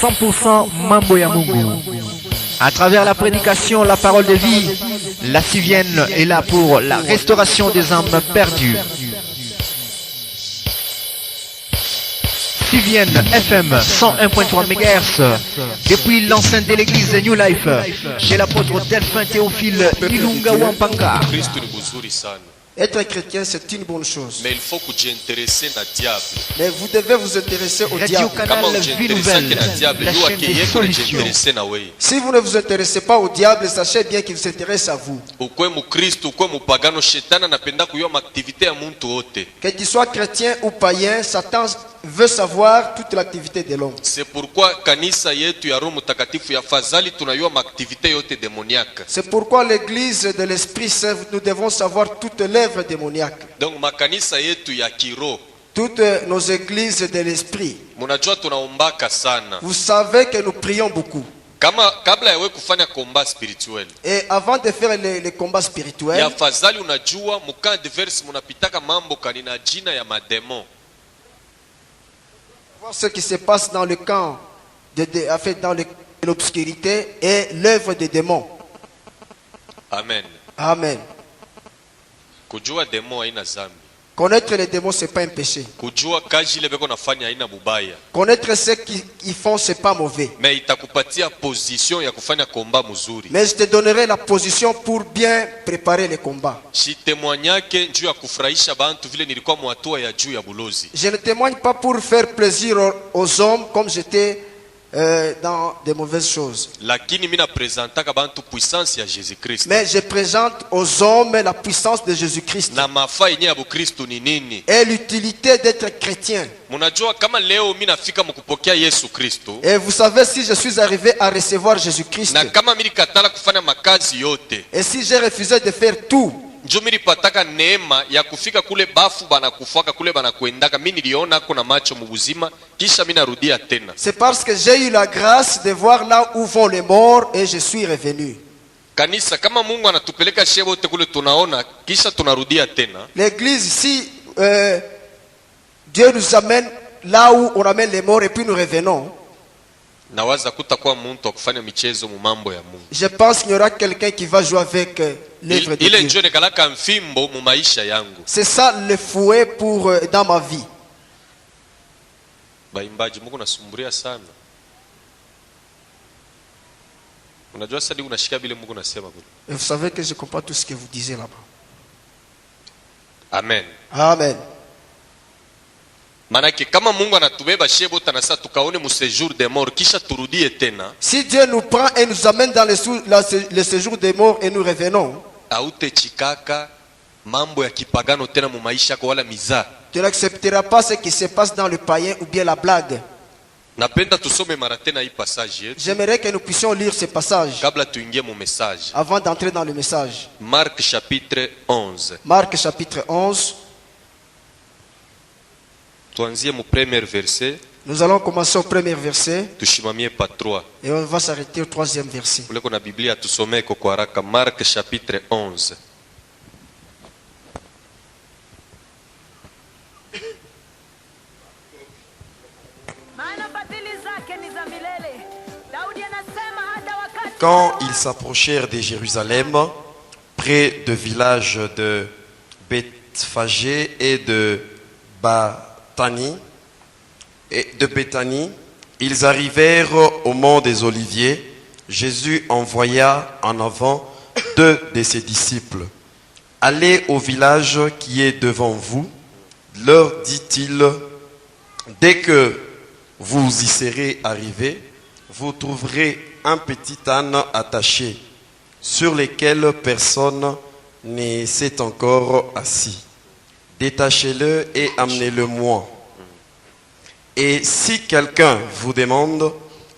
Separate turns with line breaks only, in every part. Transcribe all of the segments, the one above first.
100% Mambo ya Mungu. À travers la prédication, la parole de vie, la Sivienne est là pour la restauration des âmes perdues. Sivienne FM 101.3 MHz, depuis l'enceinte de l'église New Life, chez l'apôtre Delphin Théophile Ilunga Wampanga.
Être chrétien, c'est une bonne chose.
Mais il faut que tu intéresses na diable.
Mais vous devez vous intéresser au
Radio
diable.
Canal Vie Nouvelle, la chaîne des solutions.
Si vous ne vous intéressez pas au diable, sachez bien qu'il s'intéresse à vous. Que tu sois chrétien ou païen, Satan veut savoir toute l'activité de l'homme.
C'est pourquoi kanisa yetu ya Roho Mtakatifu yafadhali tunayua maaktivite yote demoniaque.
C'est pourquoi l'église de l'Esprit Saint, nous devons savoir toute l'œuvre démoniaque.
Donc makanisa yetu ya kiro.
Toutes nos églises de l'Esprit.
Munajua tunaombaka sana.
Vous savez que nous prions beaucoup.
Kabla yawe kufanya combat spirituel.
Et avant de faire les combats spirituels,
yafadhali unajua muka diverse munapitaka mambo kanina jina ya mademon.
Voir ce qui se passe dans le camp, dans l'obscurité et l'œuvre des démons.
Amen.
Amen.
Kujua demo haina zambi.
Connaître les démons, ce n'est pas un péché.
Kujua kazi ile beko nafanya haina mubaya.
Connaître ce qu'ils font, ce n'est pas mauvais.
Mais itakupatia position ya kufanya komba mzuri.
Mais je te donnerai la position pour bien préparer les combats.
Si témoignake juu ya kufurahisha bantu vile nilikuwa mwatua ya juu ya bulozi.
Je ne témoigne pas pour faire plaisir aux hommes comme j'étais dans de mauvaises choses.
Lakini mina presentaka bantu puissance ya Jésus-Christ.
Mais je présente aux hommes la puissance de Jésus-Christ.
Na mafaa yenye ya Kristo ni nini?
Et l'utilité d'être chrétien.
Munajua kama leo mimi nafika mkupokea Yesu Kristo.
Et vous savez, si je suis arrivé à recevoir Jésus-Christ.
Na kama mimi katala kufanya makazi yote.
Et si j'ai refusé de faire tout.
Njo mimi nilipataka neema ya kufika kule bafu banakufaka kule banakuendaka mimi niliona kuna macho mubuzima kisha mimi narudia tena.
C'est parce que j'ai eu la grâce de voir là où vont les morts et je suis revenu.
Kanisa kama Mungu anatupeleka shehe wote kule tunaona kisha tunarudia tena.
L'église, si Dieu nous amène là où on amène les morts et puis nous revenons.
Nawaza kutakuwa mtu akufanya michezo mu mambo ya Mungu.
Je pense qu'il y aura quelqu'un qui va jouer avec l'œuvre de Dieu.
Ile njoo nekalaka mfimbo mu maisha yangu.
C'est ça le fouet pour dans ma vie.
Baimbaji Mungu nasumburia sana. Unajua sasa unashika bile Mungu nasema kule.
Et vous savez que je comprends tout ce que vous disiez là-bas.
Amen.
Amen.
Manake kama Mungu anatubeba shebo tanasa tukaone mu séjour des morts kisha turudie tena.
Si Dieu nous prend et nous amène dans le séjour des morts et nous revenons.
Aute chikaka mambo ya kipagano tena mu maisha kwa wala miza.
Tu n'accepteras pas ce qui se passe dans le païen ou bien la blague.
Napenda tusome mara tena hii passage yetu.
J'aimerais que nous puissions lire ce passage.
Kabla tuingie mu message.
Avant d'entrer dans le message.
Marc chapitre 11.
Marc chapitre 11.
Tuanzie mu premier verset.
Nous allons commencer au premier verset.
Tushimamie pa 3.
Et on va s'arrêter au troisième verset.
Kule kuna Biblia tusomee kwa haraka. Marc chapitre 11.
Quand ils s'approchèrent de Jérusalem, près du village de Bethphagée et de Béthanie, ils arrivèrent au mont des Oliviers. Jésus envoya en avant 2 de ses disciples. Allez au village qui est devant vous, leur dit-il, dès que vous y serez arrivés, vous trouverez un petit âne attaché, sur lequel personne ne s'est encore assis. Détachez-le et amenez-le-moi. Et si quelqu'un vous demande,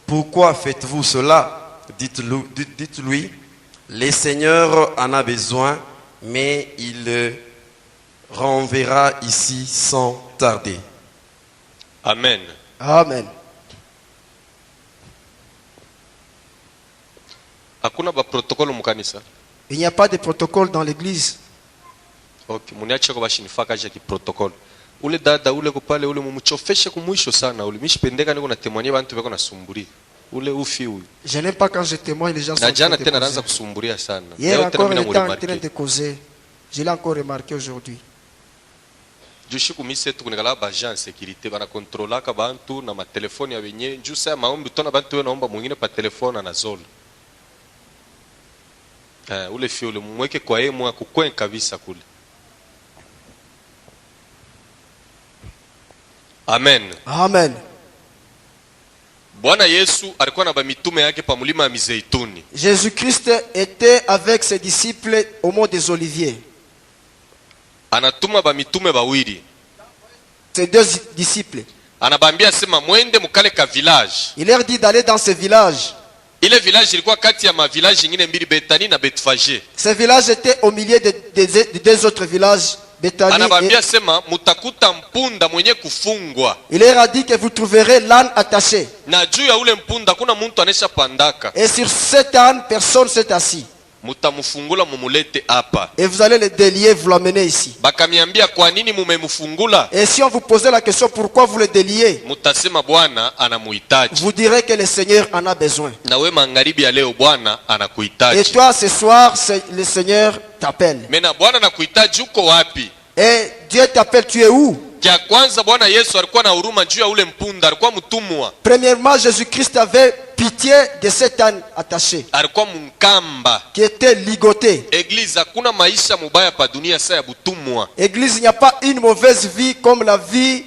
pourquoi faites-vous cela? Dites-lui, le Seigneur en a besoin, mais il le renverra ici sans tarder.
Amen.
Amen.
Hakuna ba protocole mu kanisa.
Il n'y a pas de protocole dans l'église.
Okay, muniache kwa bashinifaka je ki protocole. ule dada ule kupale ule mumuchofeshe kumwisho sana ule mishipendeka niko natemwania bantu beko nasumburia ule ufi huyu
Je n'aime pas quand je témoigne, les gens sont
na
en train
jana
de
tena
causer.
anaanza kusumburia sana.
Hier
Leo tena
encore,
mimi
il était en train
namuremarke
de causer. Je l'ai encore remarqué aujourd'hui.
jushiku mise tukunekala ba agent sécurité bana controlaka bantu na matelefoni ya benye jusa ya maombi tona bantu naomba mwingine pa telefona na zola ule fio ule mweke kwa yeye mwa kukwen kabisa kule. Amen.
Amen.
Bwana Yesu alikuwa na bamitume yake pa mulima ya Mizeituni.
Jésus-Christ était avec ses disciples au mont des Oliviers.
Anatuma bamitume bawili.
Ses deux disciples.
Anabambia sema mwende mukale ka village.
Il leur dit d'aller dans ce village.
Ile village ilikuwa kati ya ma village nyingine mbili Betani na Betfage.
Ce village était au milieu de deux autres villages, Bethanie.
Anabambia sema mutakuta mpunda mwenye kufungwa.
Il leur a dit que vous trouverez l'âne attaché.
Na juu ya ule mpunda kuna muntu anesha pandaka.
Et sur cet âne, personne s'est assis.
Mutamufungula mumulete hapa.
Et vous allez le délier, vous l'amenez ici.
Bakamiambia kwa nini mumemufungula?
Et si on vous posait la question pourquoi vous le déliez,
Mutasema Bwana anamuhitaji.
vous direz que le Seigneur en a besoin.
Na we magharibi ya leo Bwana
Et
anakuhitaji.
toi, ce soir, le Seigneur t'appelle.
Mena Bwana anakuhitaji uko wapi?
Et Dieu t'appelle, tu es où?
Kia kwanza Bwana Yesu alikuwa na huruma juu ya ule mpunda, alikuwa mtumwa.
Premièrement, Jésus-Christ avait pitié de cet âne attaché,
Alikuwa mkamba.
qui était ligoté.
Église hakuna maisha mubaya pa dunia saa ya butumwa.
Église, il n'y a pas une mauvaise vie comme la vie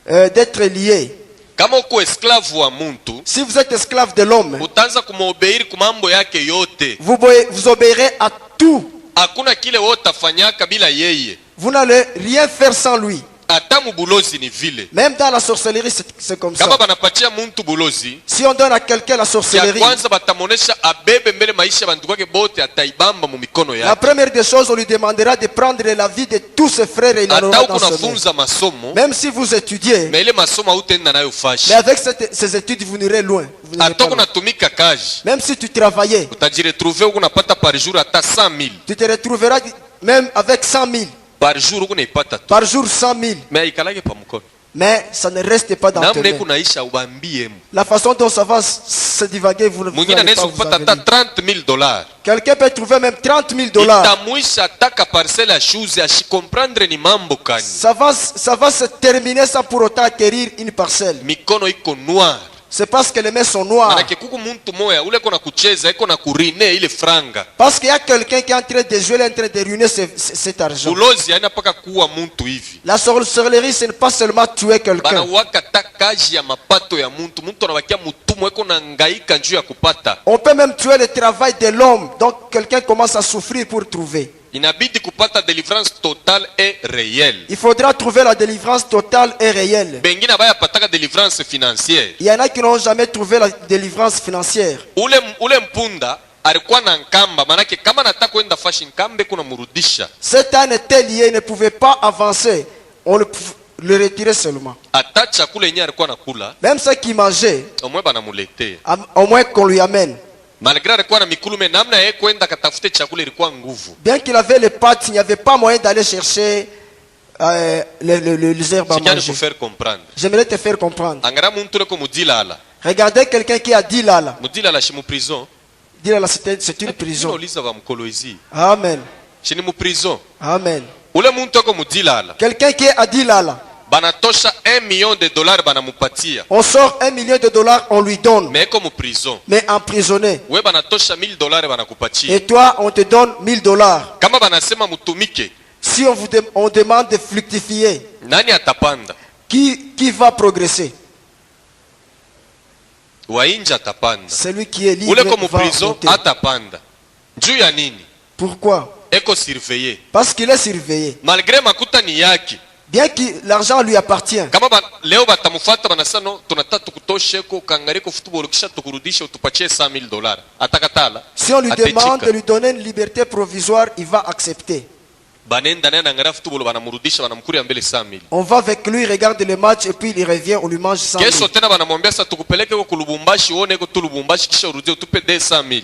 d'être lié.
Kama uko esclave wa muntu,
Si vous êtes esclave de l'homme,
utaanza kumobeiri kumambo yake yote.
vous obéirez à tout.
Hakuna kile wewe utafanyaka bila yeye.
Vous n'allez rien faire sans lui.
Hata mubulozi ni vile.
Même dans la sorcellerie, c'est comme ça.
Kama banapatia muntu bulozi,
Si on donne à quelqu'un la
kia
sorcellerie,
kwanza batamonesha abebe mbele maisha ya bantu kwake bote, ataibamba mu mikono
la
yake.
première des choses, on lui demandera de prendre la vie de tous ses frères et il en
Hata
aura
uko
dans ce monde.
nafunza masomo,
Même si vous étudiez,
mais ile masomo hautaenda nayo fashi.
mais avec ces études, vous n'irez loin. Vous n'irez
Hata
pas
uko
loin.
natumika kazi,
Même si tu travaillais,
utajiretrouve uko napata par jour hata 100,000.
tu te retrouveras même avec 100 000.
Par jour uko naipata tu.
Par jour, 100 000.
Mais ikalage pa mkono.
Mais ça ne reste pas dans tes
Namne
mains.
kunaisha ubambie mu.
La façon dont ça va se divaguer, vous ne
Mwingine
allez pas
anaweza
vous
kupata
en
hata
venir.
30,000 dollars.
Quelqu'un peut trouver même 30 000 dollars.
Itamuisha taka parcelle ya shuzi ashikomprendre ni mambo kani.
Ça va se terminer sans pour autant acquérir une parcelle.
Mikono iko noir.
C'est parce que les mains sont noires.
Manake kuku muntu moya ule kona kucheza iko na kurine ile franga.
Parce qu'il y a quelqu'un qui est en train de jouer, il est en train de ruiner cet argent.
Bulozi haina paka kuwa muntu hivi.
La sorcellerie, ce n'est pas seulement tuer
Bana
quelqu'un.
waka takaji ya mapato ya muntu. Muntu anabakia mutumwa iko na ngaika njuu ya kupata.
On peut même tuer le travail de l'homme. Donc quelqu'un commence à souffrir pour trouver.
Inabidi kupata délivrance totale et réelle.
Il faudra trouver la délivrance totale et réelle.
Bengine baya pataka délivrance financière.
Il y en a qui n'ont jamais trouvé la délivrance financière.
Ule mpunda alikuwa na nkamba, manake kama nataka kwenda fashi nkambe kuna murudisha.
Cet âne était lié, il ne pouvait pas avancer. On le retirait seulement.
Ata chakula yenyewe alikuwa nakula,
Même ceux qui mangeaient,
omwe banamuletea.
au moins qu'on lui amène.
Malgré alikuwa na mikulume, namna yeye kwenda katafute chakula ilikuwa nguvu.
Bien qu'il avait les pattes, il n'y avait pas moyen d'aller chercher les herbes à
Sikani
manger.
kufaire comprendre.
J'aimerais te faire comprendre.
Angara muntu leko mudilala.
Regardez quelqu'un qui a 10 lala.
Mudilala shi mu prison.
10 lala, c'est une prison.
Uliza va mkoloizi.
Amen.
Shi ni mu prison.
Amen.
Ule muntu leko mudilala.
Quelqu'un qui a 10 lala.
Banatosha 1 million de dollars banamupatia.
On sort 1 million de dollars, on lui donne.
Mais eko mu prison.
Mais emprisonné.
We banatosha 1,000 dollars banakupatia.
Et toi, on te donne 1000 dollars.
Kama banasema mutumike,
Si on demande de fructifier,
nani atapanda?
qui va progresser?
Wainja atapanda.
Celui qui est libre
Ule ko mu
va
prison
monter.
atapanda. Juu ya nini?
Pourquoi?
Eko surveiller.
Parce qu'il est surveillé.
Malgré makuta ni yake.
Bien que l'argent lui appartient.
Kama leo batamufata banasano tunataka tukutosheko kangariko football kisha tukurudishe utupatie 100,000 dollars. Atakatala.
Si on lui
Atechika.
demande de lui donner une liberté provisoire, il va accepter.
Banenda nena ngara football banamurudisha banamkuria mbele 100,000.
On va avec lui, regarde le match et puis il revient, on lui mange 100 000.
Kesho tena banamwambia sasa tukupeleke kwa Lubumbashi uone kwa Lubumbashi kisha urudie utupe 200,000.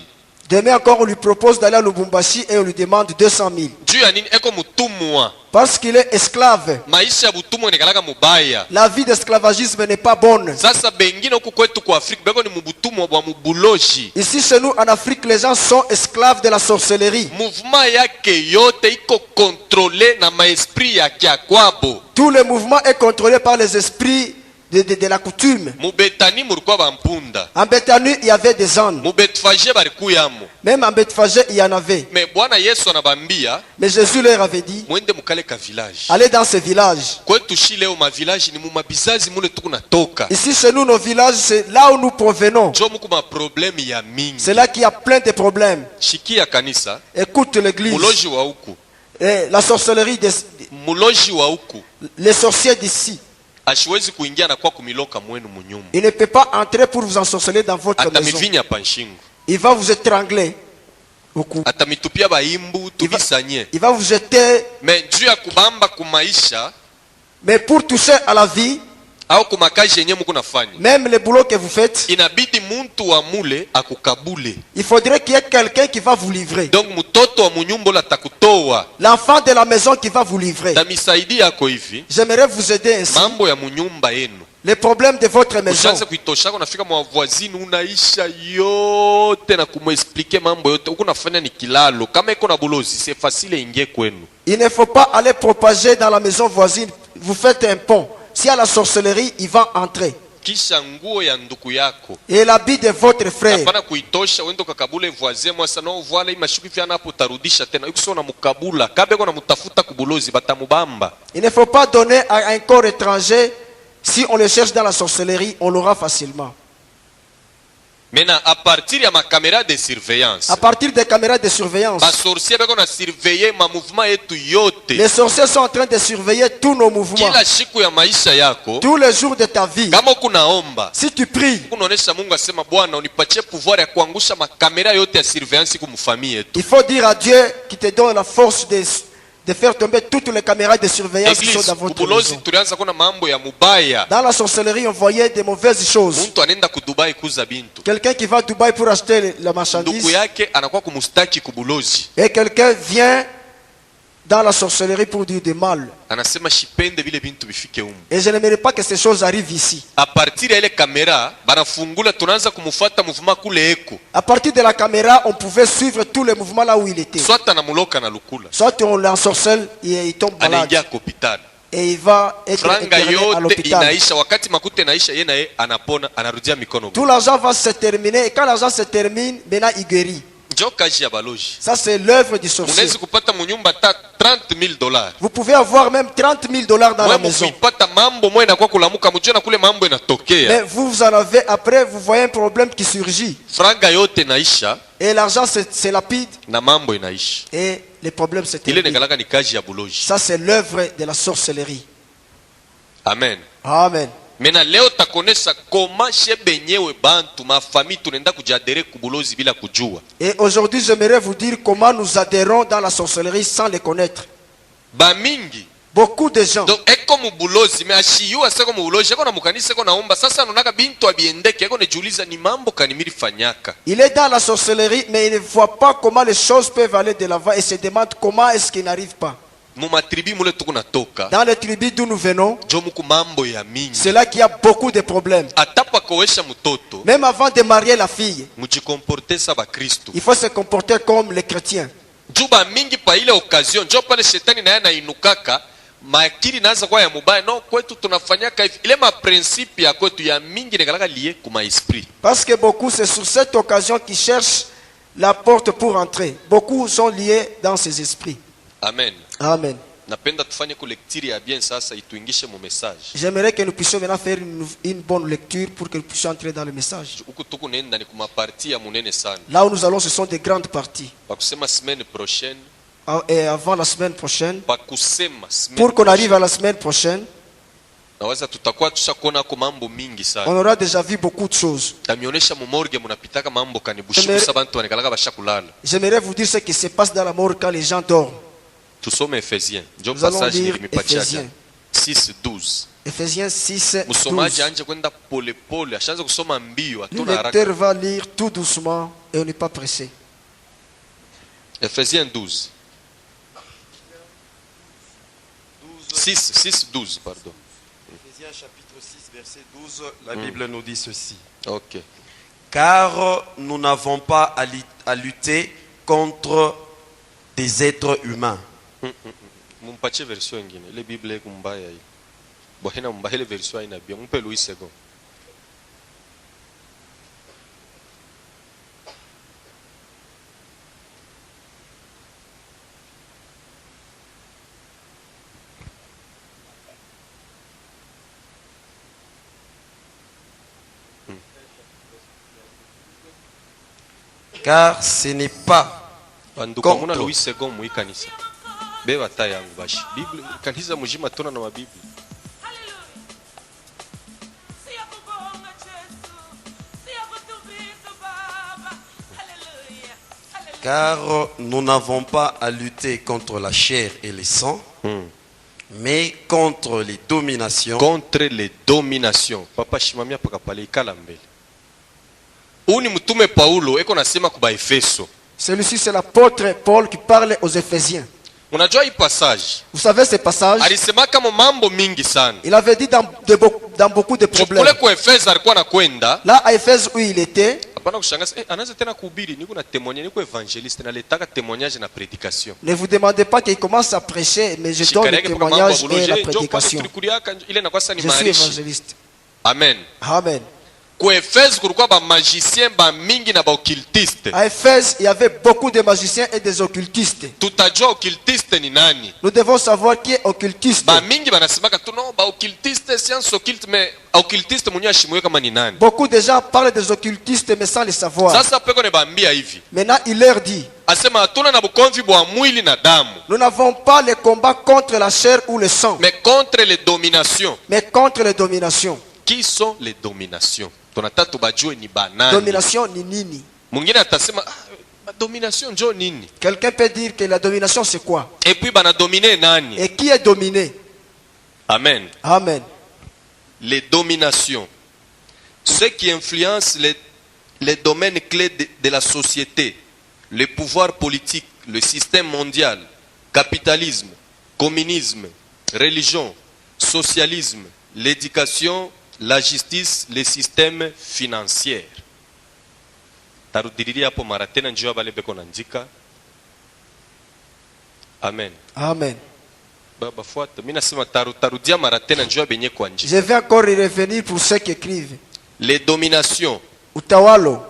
Demain encore, on lui propose d'aller à Lubumbashi et on lui demande 200 000.
juu ya nini? Eko mutumwa.
Parce qu'il est esclave.
Maisha ya butumwa inakalaka mubaya.
La vie d'esclavagisme n'est pas bonne.
Sasa bengine huku kwetu kwa Afrika beko ni mubutumwa bwa mubuloji.
Ici chez nous en Afrique, les gens sont esclaves de la sorcellerie.
Mouvement yake yote iko kontrole na maesprit ya kiakwabo.
Tout le mouvement est contrôlé par les esprits de la coutume.
Mubetani mulikuwa bampunda.
En Bethanie, il y avait des ânes.
Mubetfaje barikuyamo.
Même en Bethphagé, il y en avait.
Me Bwana Yesu anabambia
Mais Jésus leur avait dit,
mwende mukale ka village.
allez dans ces villages.
Kwetu shi leo ma village ni mumabizazi mule tukunatoka.
Ici chez nous, nos villages, c'est là où nous provenons.
Jo muku ma problème ya mingi.
C'est là qu'il y a plein de problèmes.
Shikia kanisa.
Écoute l'église.
Muloji wa huku.
Et la sorcellerie,
Muloji wa huku.
les sorciers d'ici.
Ashiwezi kuingia na kwa kumiloka mwenu munyumba.
Il ne peut pas entrer pour vous ensorceler dans votre maison.
Atamivinya panshingo.
Il va vous étrangler au cou.
Atamitupia baimbu tubisanye.
Il va vous jeter.
Mais juu ya kubamba kumaisha
Mais pour toucher à la vie,
au kumakaji yenye muku nafanya,
même le boulot que vous faites,
inabidi muntu wa mule akukabule.
il faudrait qu'il y ait quelqu'un qui va vous livrer.
Donc mutoto wa munyumba la takutoa.
L'enfant de la maison qui va vous livrer.
Na misaidi yako hivi.
J'aimerais vous aider ainsi.
Mambo ya munyumba yenu.
Les problèmes de votre maison.
Ushaanza kuitoshaka unafika mwa voisine unaisha yote na kumuexpliquer mambo yote. Huko nafanya ni kilalo. Kama iko na bulozi, c'est facile ingie kwenu.
Il ne faut pas aller propager dans la maison voisine. Vous faites un pont. S'il y a la sorcellerie, il va entrer.
Kisha nguo ya nduku yako.
Et l'habit de votre frère.
Hapana kuitosha uende ukakabule voisin mwasa no voila imashuki fiana hapo utarudisha tena. Uko na mukabula. Kabe kuna mutafuta kubulozi batamubamba.
Il ne faut pas donner à un corps étranger. Si on le cherche dans la sorcellerie, on l'aura facilement.
Maintenant, à partir de ma caméra de surveillance,
À partir des caméras de surveillance,
basorcier beko na surveiller ma mouvement yetu yote.
les sorciers sont en train de surveiller tous nos mouvements.
Kila siku ya maisha yako,
Tous les jours de ta vie.
kama kunaomba,
Si tu pries,
kunaonesha Mungu asema Bwana unipatie pouvoir ya kuangusha makamera yote ya surveillance kumfamie yetu.
il faut dire à Dieu qui te donne la force de faire tomber toutes les caméras de surveillance qui sont
Église,
dans votre
kubulozi
maison.
tulianza kuna mambo ya mubaya.
Dans la sorcellerie, on voyait des mauvaises choses.
Mtu anaenda ku Dubai kuuza bintu.
Quelqu'un qui va à Dubaï pour acheter la
Nduku
marchandise
yake anakuwa kumustaki kubulozi.
et quelqu'un vient dans la sorcellerie pour dire du mal.
Anasema shipende vile bintu bifike humu.
Et je n'aimerais pas que ces choses arrivent ici.
A partir ya ile kamera banafungula tunaanza kumfuata mouvement kule eko.
À partir de la caméra, on pouvait suivre tous les mouvements là où il était.
Soit anamuloka na lukula.
Soit on l'ensorcelle et il tombe malade.
Anaingia hospitali.
Et il va être
Franga
interné à
yote
l'hôpital.
inaisha, wakati makuta inaisha, yeye naye anapona, anarudia mikono.
Tout l'argent va se terminer. Et quand l'argent se termine, maintenant il guérit.
Njo kazi ya baloji.
Ça, c'est l'œuvre du sorcier.
Unaweza kupata munyumba ta $30,000.
Vous pouvez avoir même 30 000 dollars dans la
Wewe
maison.
mkipata mambo moyo inakuwa kulamuka mjona kule mambo
Mais
inatokea.
vous en avez, après, vous voyez un problème qui surgit.
Franga yote inaisha
Et l'argent c'est lapide.
na mambo inaisha.
Et les problèmes se
Ile
terminent.
nekalaka ni kazi ya baloji.
Ça, c'est l'œuvre de la sorcellerie.
Amen.
Amen.
Mena leo takonesha koma she benyewe bantu mafami tunaenda kujadere kubulozi bila kujua.
Et aujourd'hui, j'aimerais vous dire comment nous adhérons dans la sorcellerie sans les connaître.
Ba mingi.
Beaucoup de gens.
Donc eko mubulozi me ashiyua seko mubulozi eko na mukanisa eko naomba sasa nonaka bintu abiendeke eko nejiuliza ni mambo kanimiri fanyaka.
Il est dans la sorcellerie, mais il ne voit pas comment les choses peuvent aller de l'avant et se demande comment est-ce qu'il n'arrive pas.
Mumatribi mule tukunatoka.
Dans les tribus d'où nous venons,
Jo muku mambo ya mingi.
c'est là qu'il y a beaucoup de problèmes.
Atapa kowesha mutoto.
Même avant de marier la fille,
Mujikomporte sa ba Kristo.
il faut se comporter comme les chrétiens.
Juba mingi pa ile occasion jo pale shetani naye anainukaka makiri naanza kwa ya mubaya no kwetu tunafanyaka hivi ile ma principe ya kwetu ya mingi nekalaka lié kuma esprit.
Parce que beaucoup, c'est sur cette occasion qu'ils cherchent la porte pour entrer. Beaucoup sont liés dans ces esprits.
Amen.
Amen.
Napenda tufanye kulektiri ya bien sasa ituingishe mu message.
J'aimerais que nous puissions maintenant faire une bonne lecture pour que nous puissions entrer dans le message.
Huku tuku nenda ni kuma parti ya munene sana.
Là où nous allons, ce sont des grandes parties.
Bakusema semaine prochaine,
Et avant la semaine prochaine,
bakusema semaine.
pour qu'on arrive à la semaine prochaine,
Nawaza tutakuwa tushakuona ko mambo mingi sana.
on aura déjà vu beaucoup de choses.
Tamionesha mu morgue munapitaka mambo kanibushiku
Emer-
sabantu banekalaka bashakulala.
J'aimerais vous dire ce qui se passe dans la mort quand les gens dorment.
Tusome Efesiens. Njo
Nous allons
passage
lire
nilimipatia
Ephésiens.
6:12.
Ephésiens 6,
Msomaji
12.
anje kwenda pole pole, ashaanza kusoma mbio,
Le
hatuna haraka.
lecteur va lire tout doucement et on n'est pas pressé.
Ephésiens 12. 6, 12, pardon.
Éphésiens chapitre 6, verset 12, la Bible nous dit ceci.
Ok.
Car nous n'avons pas à lutter contre des êtres humains.
Mumpatie version ingine. Ile Bible kumbaya hii. Bohena mbahele version ina bia. Mpe Louis II.
Car ce n'est pas
Banduka muna
contre
Louis II mu ikanisa. Beba ta yangu bashi. Bible kanisa mujima tuna na mabible.
car nous n'avons pas à lutter contre la chair et le sang, mais contre les dominations.
Contre les dominations. Papa shimamia pakapale ikala mbele. Uni mtume Paulo eko nasema kuba Efeso.
Celui-ci, c'est l'apôtre Paul qui parle aux Éphésiens.
Unajua hii passage?
Vous savez ce passage?
Alisema kama mambo mingi sana.
Il avait dit dans beaucoup de problèmes.
Kule kwa Efeso alikuwa anakwenda.
Là, à Éphèse où il était,
hapana kushangaza, anaanza tena kuhubiri, niko na témoigner, niko évangéliste, naletaka témoignage na prédication.
ne vous demandez pas qu'il commence à prêcher, mais je donne le témoignage et la prédication. Je suis évangéliste.
Amen.
Amen.
Kwa Efeso kulikuwa ba magicien ba mingi na ba occultiste.
À Éphèse, il y avait beaucoup de magiciens et des occultistes.
Tutajua occultiste ni nani?
Nous devons savoir qui est occultiste.
Ba mingi banasemaka tu non, ba occultiste science occulte, mais occultiste mwenye ashimwe kama ni nani?
Beaucoup de gens parlent des occultistes mais sans le savoir.
Sasa peko ne bambia hivi.
Maintenant, il leur dit,
Asema hatuna na bukonvi bwa mwili na damu,
nous n'avons pas le combat contre la chair ou le sang,
mais contre les dominations.
mais contre les dominations.
Qui sont les dominations? Tunataka bajue ni banani.
Domination ni nini?
Mwingine atasema domination njo nini?
Quelqu'un peut dire que la domination c'est quoi?
Et puis bana dominer nani?
Et qui est dominé?
Amen.
Amen.
Les dominations, ceux qui influencent les domaines clés de la société, le pouvoir politique, le système mondial, capitalisme, communisme, religion, socialisme, l'éducation, la justice, les systèmes financiers. Tarudiriria hapo mara tena njoo bale beko naandika. Amen.
Amen.
Baba fuata, mimi nasema tarudia mara tena njoo benye kwa njia.
Je vais encore y revenir pour ceux qui écrivent.
Les dominations
Utawalo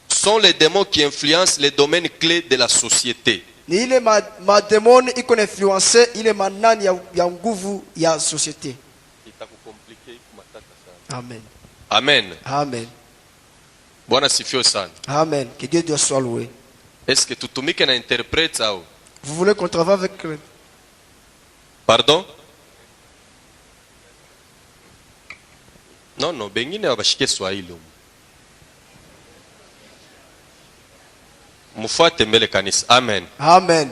sont les démons qui influencent les domaines clés de la société.
ni ile mademoni iko na influence ile manani ya nguvu ya société. Amen.
Amen.
Amen.
Bwana sifio sana.
Amen. Que Dieu doit soit loué.
Est-ce que tutumike na interprète au?
Vous voulez qu'on travaille avec
Pardon? Non, bengine wabashike Swahili. Mufuate mbele kanisa. Amen.
Amen.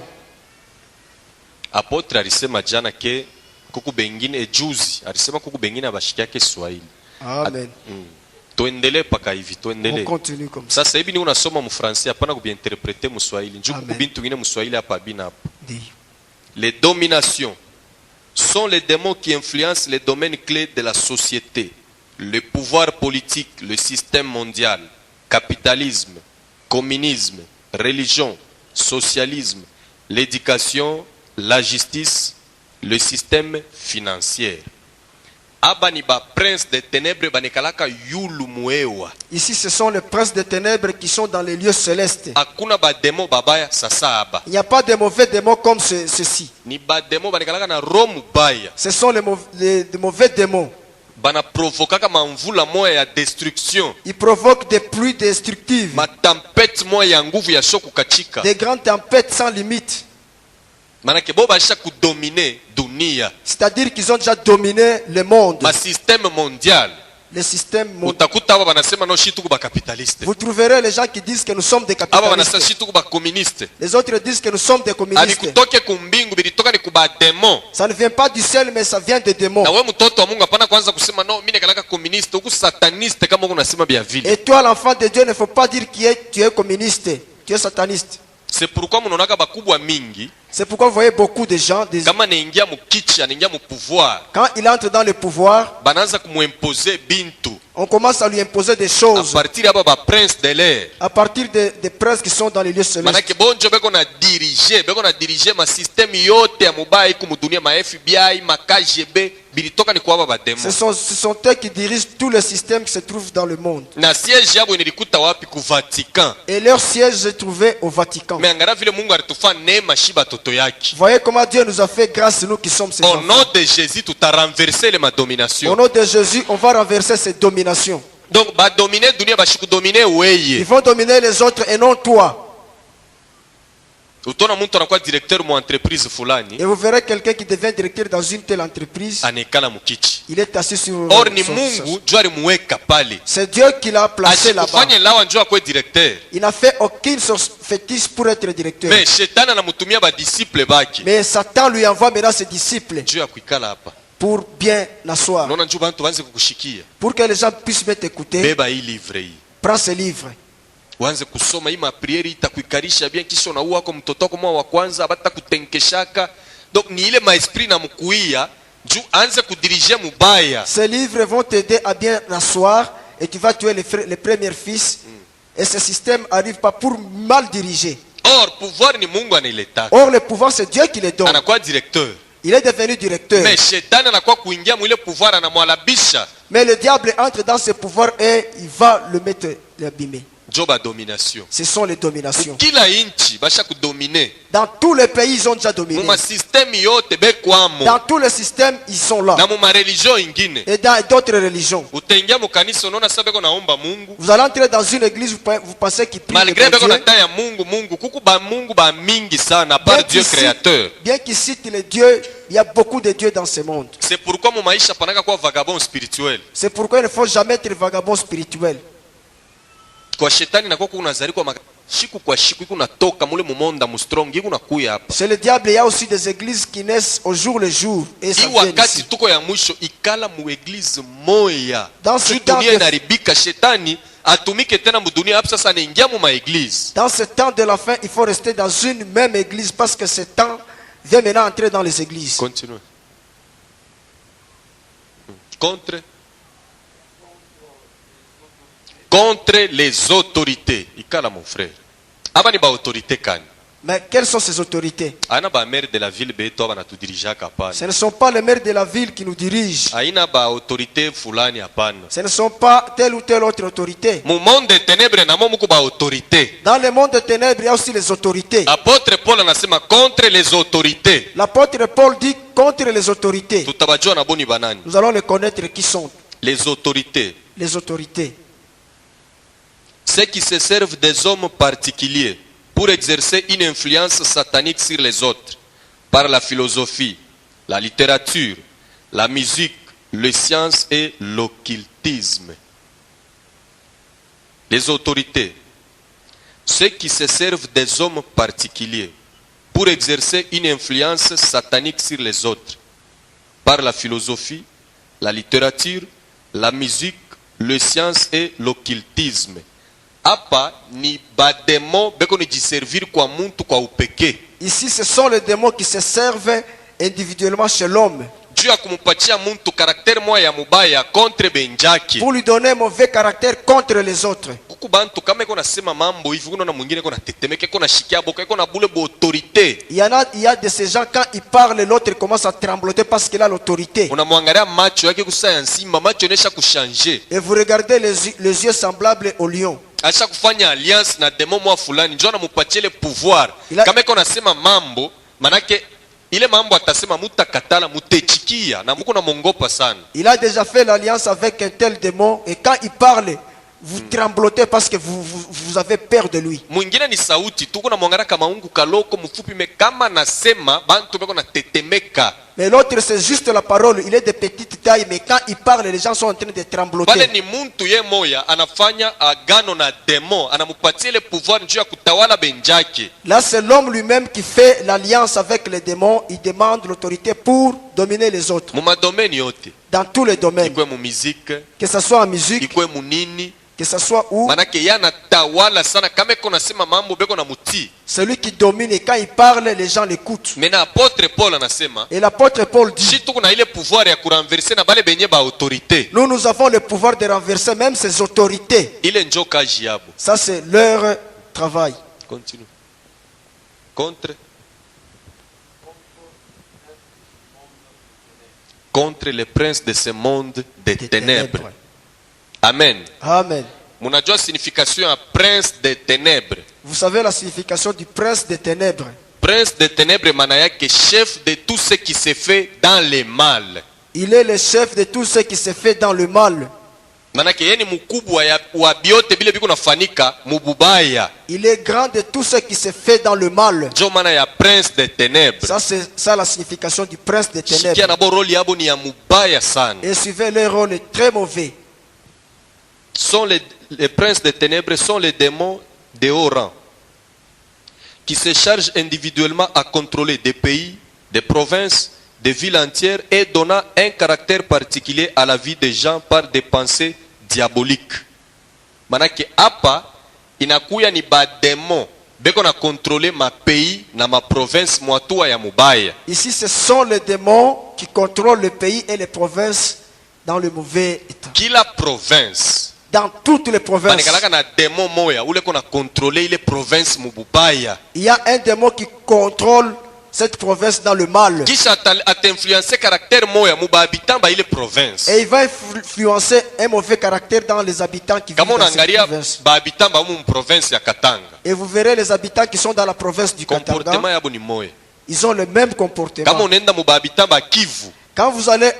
Apotre alisema jana ke kuku bengine juzi alisema kuku bengine abashikiake Swahili.
Amen.
Tuendelee paka hivi,
On
tuendelee.
continue comme ça.
Sasa hivi ni unasoma mu français hapana kubiinterprete mu Swahili. Njuku
Amen.
kubintu ngine mu Swahili hapa bina hapa.
Dis.
Les dominations sont les démons qui influencent les domaines clés de la société, le pouvoir politique, le système mondial, capitalisme, communisme, religion, socialisme, l'éducation, la justice, le système financier. Aba ni ba prince des ténèbres banekalaka yulu muewa.
Ici, ce sont les princes des ténèbres qui sont dans les lieux célestes.
Hakuna ba demo babaya sasa aba.
Il n'y a pas de mauvais démons comme ceux-ci.
Ni ba demo banekalaka na romu baya.
Ce sont les mauvais démons.
Bana provokaka mamvula moya ya destruction.
Ils provoquent des pluies destructives,
Ma tempête moya ya nguvu ya shoku kachika.
des grandes tempêtes sans limite.
Manake bo basha kudomine dunia.
C'est-à-dire qu'ils ont déjà dominé le monde,
Ma système mondial.
le système mondial.
utakuta aba banasema no shi tuku ba capitaliste,
Vous trouverez les gens qui disent que nous sommes des
aba banasema
capitalistes.
shi tuku ba communiste.
Les autres disent que nous sommes des communistes.
Abikutoke kumbingu bilitoka ni kuba demo.
Ça ne vient pas du ciel, mais ça vient des démons.
Na wewe mtoto wa Mungu hapana kwanza kusema no mimi nakalaka communiste huku sataniste kama uko unasema bia vile.
Et toi, l'enfant de Dieu, ne faut pas dire que tu es communiste, tu es sataniste.
C'est pourquoi mnaonaka bakubwa mingi
C'est pourquoi vous voyez beaucoup de gens,
kama naingia mu kichi, anaingia mu pouvoir,
quand il entre dans le pouvoir,
banaanza kumuimposer bintu
on commence à lui imposer des
a
choses
partir aba ba prince de l'air.
à partir des princes qui sont dans les lieux célestes.
Manake bonjo beko na dirige ma système yote ya mubaya iku mudunia, ma FBI, ma KGB bilitoka ni kwa aba demo.
Ce sont eux qui dirigent tous les systèmes qui se trouvent dans le monde.
Na siège yabo nilikuta wapi? Ku Vatican.
Et leur siège se trouvait au Vatican.
Mais angara vile Mungu alitufa neema shiba toto yake.
Voyez comment Dieu nous a fait grâce, nous qui sommes ses
Au
enfants.
nom de Jésus, tout a renversé les ma
Au
domination.
nom de Jésus, on va renverser ces dominations.
Donc ba dominer dunia ba shiku dominer
Ils
weye.
vont dominer les autres et non toi.
Utona muntu anakuwa directeur mu entreprise fulani,
Et vous verrez quelqu'un qui devient directeur dans une telle entreprise.
anekala mukichi.
Il est assis sur
Or ni
son-
Mungu jua alimuweka pale.
C'est Dieu qui l'a placé là-bas.
Asikufanye lawa njoo akwe directeur.
Il n'a fait aucune source fétiche pour être directeur.
Mais shetani anamutumia ba disciple baki.
Mais Satan lui envoie maintenant ses disciples
Juu ya kuikala hapa.
pour bien l'asseoir.
Unaona njoo bantu banze kukushikia.
Pour que les gens puissent bien t'écouter.
Beba hii livre hii.
Prends ce livre.
Uanze kusoma hii maprieri itakuikarisha bien, kisha unaua wako mtoto wako mwa wa kwanza abata kutenkeshaka. Donc ni ile maesprit na mkuia juu anze kudirige mubaya.
Ces livres vont t'aider à bien l'asseoir et tu vas tuer les premiers fils. Et ce système n'arrive pas pour mal diriger.
Or pouvoir ni Mungu anaileta.
Or, le pouvoir, c'est Dieu qui les donne.
Anakuwa directeur.
Il est devenu directeur.
Mais shetani anakuwa kuingia mwile pouvoir anamwalabisha.
Mais le diable entre dans ce pouvoir et il va le mettre, l'abîmer.
Joba domination.
Ce sont les dominations.
Kila inchi basha kudomine.
Dans tous les pays, ils ont déjà dominé.
Muma system yote bekwamo.
Dans tous les systèmes, ils sont là.
Na muma religion ingine.
Et dans d'autres religions.
Utaingia mu kanisa unaona sasa beko naomba Mungu.
Vous allez entrer dans une église, vous pensez qu'ils prient
Malgré beko
Dieu.
nataya Mungu kuku ba Mungu ba mingi sana par Dieu créateur.
Bien qu'ils citent les dieux, il y a beaucoup de dieux dans ce monde.
C'est pourquoi mu maisha panaka kwa vagabond spirituel.
C'est pourquoi il ne faut jamais être vagabond spirituel.
Kwa shetani nakuwa kunazari kwa shiku kwa shiku kunatoka mule mumonda mu strong iku nakuya hapa.
Chez le diable, il y a aussi des églises qui naissent au jour le jour. Et ça
Hii
vient
wakati
ici.
tuko ya mwisho ikala mu eglise moya.
Dans ce
Juu
temps
dunia
de-
inaribika, shetani atumike tena mu dunia hapa sasa anaingia mu maeglise.
Dans ce temps de la fin, il faut rester dans une même église parce que ce temps vient maintenant entrer dans les églises.
Continue. Contre les autorités. Ikala mon frère. Aba ni ba autorité kani.
Mais quelles sont ces autorités?
Aina ba maire de la ville beto aba natudirijaka hapana.
Ce ne sont pas les maires de la ville qui nous dirigent.
Aina ba autorité fulani hapana.
Ce ne sont pas telle ou telle autre autorité.
Mu monde de ténèbres namo muko ba autorité.
Dans le monde des ténèbres, il y a aussi les autorités.
Apôtre Paul anasema contre les autorités.
L'apôtre Paul dit contre les autorités.
Tutabajua na boni banani.
Nous allons les connaître qui sont
Les autorités.
les autorités.
Ceux qui se servent des hommes particuliers pour exercer une influence satanique sur les autres par la philosophie, la littérature, la musique, les sciences et l'occultisme. Les autorités. Ceux qui se servent des hommes particuliers pour exercer une influence satanique sur les autres par la philosophie, la littérature, la musique, les sciences et l'occultisme. Hapa ni bademo beko ni jiservir kwa muntu kwa upeke.
Ici, ce sont les démons qui se servent individuellement chez l'homme
Juu ya kumupatia muntu karakter moya ya mubaya contre benjaki.
pour lui donner un mauvais caractère contre les autres.
Kuku bantu kama iko nasema mambo hivi kuna na mwingine iko na tetemeke iko na shikia boko iko na bule bo autorité.
Il y a de ces gens, quand ils parlent, l'autre commence à trembloter parce qu'il a l'autorité.
Unamwangalia macho yake kusaya nzima, macho onesha kushanger.
Et vous regardez les yeux semblables au lion.
Acha kufanya alliance na demo mwa fulani njoo anamupatie le pouvoir. Kama iko nasema mambo manake ile mambo atasema mutakatala mutechikia na muko na mongopa sana.
Il a déjà fait l'alliance avec un tel démon et quand il parle, vous tremblotez parce que vous avez peur de lui.
Mwingine ni sauti tuko na mwangara kama ungu kaloko mfupi me kama nasema bantu beko na tetemeka.
Mais l'autre c'est juste la parole, il est de petite taille mais quand il parle les gens sont en train de
Pale
trembloter.
ni muntu ye moya anafanya agano na demo, anamupatia ile pouvoir njuu ya kutawala benjake.
Là c'est l'homme lui-même qui fait l'alliance avec les démons, il demande l'autorité pour dominer les autres.
Mu madomeni yote.
Dans tous les domaines,
Ikwe mu musique,
que ce soit en musique,
ikwe mu nini.
que ce soit où,
Manake yana tawala sana kama iko nasema mambo beko na muti.
celui qui domine et quand il parle les gens l'écoutent.
Mais na apôtre Paul anasema
Et l'apôtre Paul dit,
shi tuko na ile pouvoir ya kurenverser na bale benye ba autorité.
nous avons le pouvoir de renverser même ces autorités.
Ile njo kaji yabo.
Ça c'est leur travail.
Continue. Contre les princes de ce monde des ténèbres. Amen.
Amen.
Munajua signification ya prince des ténèbres.
Vous savez la signification du prince des ténèbres.
Prince des ténèbres maana yake chef de tout ce qui se fait dans le mal.
Il est le chef de tout ce qui se fait dans le mal.
Manake yeye ni mkubwa wa biote bile biko nafanika mububaya.
Il est grand de tout ce qui se fait dans le mal.
Njo maana ya prince des ténèbres.
Ça c'est ça la signification du prince des
Sikia
ténèbres.
na bo roli yabo ni ya mubaya sana.
Et suivez leur rôle est très mauvais.
Les princes des ténèbres sont les démons de haut rang qui se chargent individuellement à contrôler des pays, des provinces, des villes entières et donnant un caractère particulier à la vie des gens par des pensées diaboliques. Manake hapa inakuya ni ba démon beko na contrôler ma pays na ma province mwatua ya mubaya.
Ici ce sont les démons qui contrôlent le pays et les provinces dans le mauvais état.
Kila province
Dans toutes les provinces,
banikalaka na démon moya ule kona contrôler ile province mububaya.
il y a un démon qui contrôle cette province dans le mal.
Kisha atinfluencer caractère moya muba habitant ba ile province.
Et il va influencer un mauvais caractère dans les habitants qui vivent
Kama
dans cette
unaangalia
province.
ba habitant ba mu province ya Katanga,
Et vous verrez les habitants qui sont dans la province du
comportement
Katanga,
yabo ni moya.
ils ont le même
Kama
comportement.
unaenda mu ba habitant ba Kivu,
Quand vous allez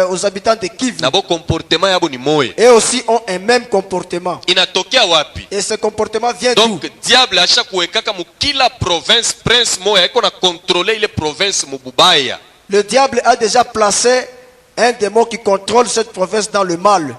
aux habitants de Kivu,
nabo comportement yabo ni moya.
eux aussi ont un même comportement.
Inatokea wapi?
Et ce comportement vient
Donc
d'où?
diable asha kuwekaka mu kila province prince moya iko na contrôler ile province mububaya.
Le diable a déjà placé un démon qui contrôle cette province dans le mal.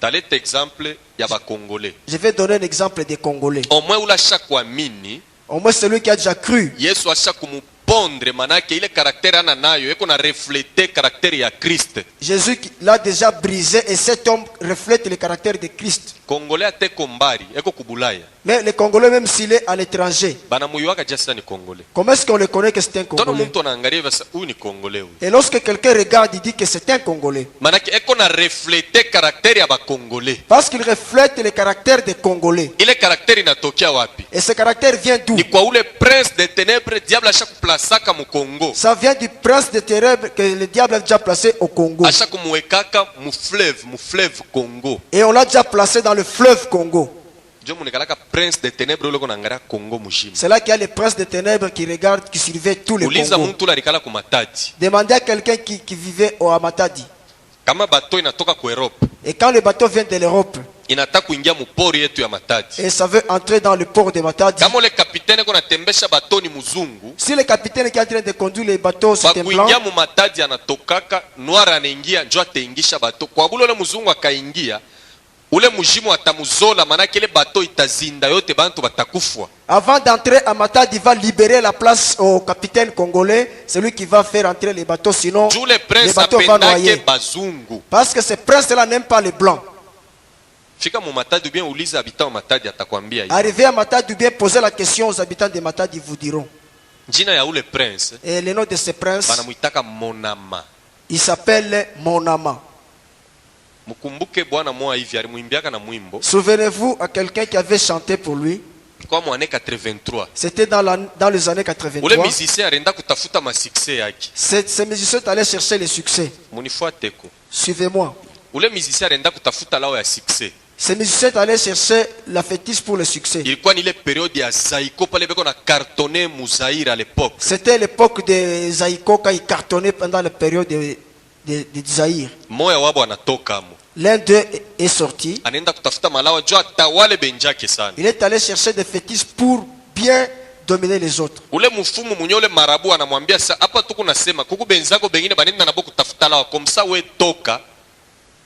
Talete exemple ya ba Congolais.
Je vais donner un exemple des Congolais.
Au moins ula asha kuamini
Au moins celui qui a déjà cru.
Yesu asha kumupondre manake ile caractère ana nayo eko na refléter caractère ya Christ.
Jésus l'a déjà brisé et cet homme reflète le caractère de Christ.
Congolais ateko mbari eko kubulaya.
Mais le Congolais, même s'il est à l'étranger,
Banamuyiwaka just ni Congolais.
comment est-ce qu'on le connaît que c'est un
Tono
Congolais?
muntu anaangalia basa huyu ni Congolais huyu.
Et lorsque quelqu'un regarde, il dit que c'est un Congolais.
Manake eko na refléter caractère ya ba Congolais.
Parce qu'il reflète le caractère des Congolais.
Ile caractère inatokea wapi?
Et ce caractère vient d'où?
Ni kwa ule prince des ténèbres diable asha kuplasaka mu Congo.
Ça vient du prince des ténèbres que le diable a déjà placé au Congo.
Asha kumuwekaka mu fleuve Congo.
Et on l'a déjà placé dans le fleuve Congo.
Jo munekalaka prince des ténèbres ule kona ngara Congo mushima.
C'est là qu'il y a le prince des ténèbres qui regarde, qui surveille tous les
Uliza
Congos.
muntu la rikala ku Matadi.
Demandez à quelqu'un qui vivait au Amatadi.
Kama bato inatoka ku Europe,
Et quand le bateau vient de l'Europe,
inataka kuingia mu pori yetu ya Matadi.
et ça veut entrer dans le port de Matadi,
Kama ule kapitene kona tembesha bato ni muzungu,
si le capitaine qui est en train de conduire les bateaux c'est un blanc,
bakuingia mu Matadi anatokaka noir anaingia njo ataingisha bato. Kwa bule ule muzungu akaingia, ule mujimu atamuzola manake ile bato itazinda yote bantu batakufwa.
avant d'entrer à Matadi, il va libérer la place au capitaine congolais, celui qui va faire entrer les bateaux, sinon
Jule
les
prince
bateaux vont
apendake
noyer.
bazungu.
Parce que ce prince-là n'aime pas les blancs.
Fika mu Matadi bien uliza habitant wa Matadi atakwambia hivi.
Arrivé à Matadi, ou bien poser la question aux habitants de Matadi, ils vous diront.
Jina ya ule prince
Et le nom de ce prince,
banamuitaka Monama.
il s'appelle Monama.
Mukumbuke bwana moa hivi alimwimbiaka na mwimbo
Souvenez-vous à quelqu'un qui avait chanté pour lui.
kwa mwane 83.
C'était dans les années
Ule
83.
musicien alienda kutafuta masuccès yake.
Ces musiciens allaient chercher le succès.
Munifuateko.
Suivez-moi.
Ule musicien alienda kutafuta lao ya succès.
Ces musiciens allaient chercher la fétiche pour le succès.
Ilikuwa ni ile periode ya Zaiko pale beko na cartonné Muzaïr à l'époque.
C'était l'époque de Zaïko quand il cartonnait pendant la période de Zaïre.
moya wabo anatoka amo
L'un d'eux est sorti.
anaenda kutafuta malawa juu atawale benjake sana.
Il est allé chercher des fétiches pour bien dominer les autres.
Ule mfumu mwenye ule marabu anamwambia sasa, hapa tuko nasema kuku benzako bengine banenda nabo kutafuta lawa komsa we toka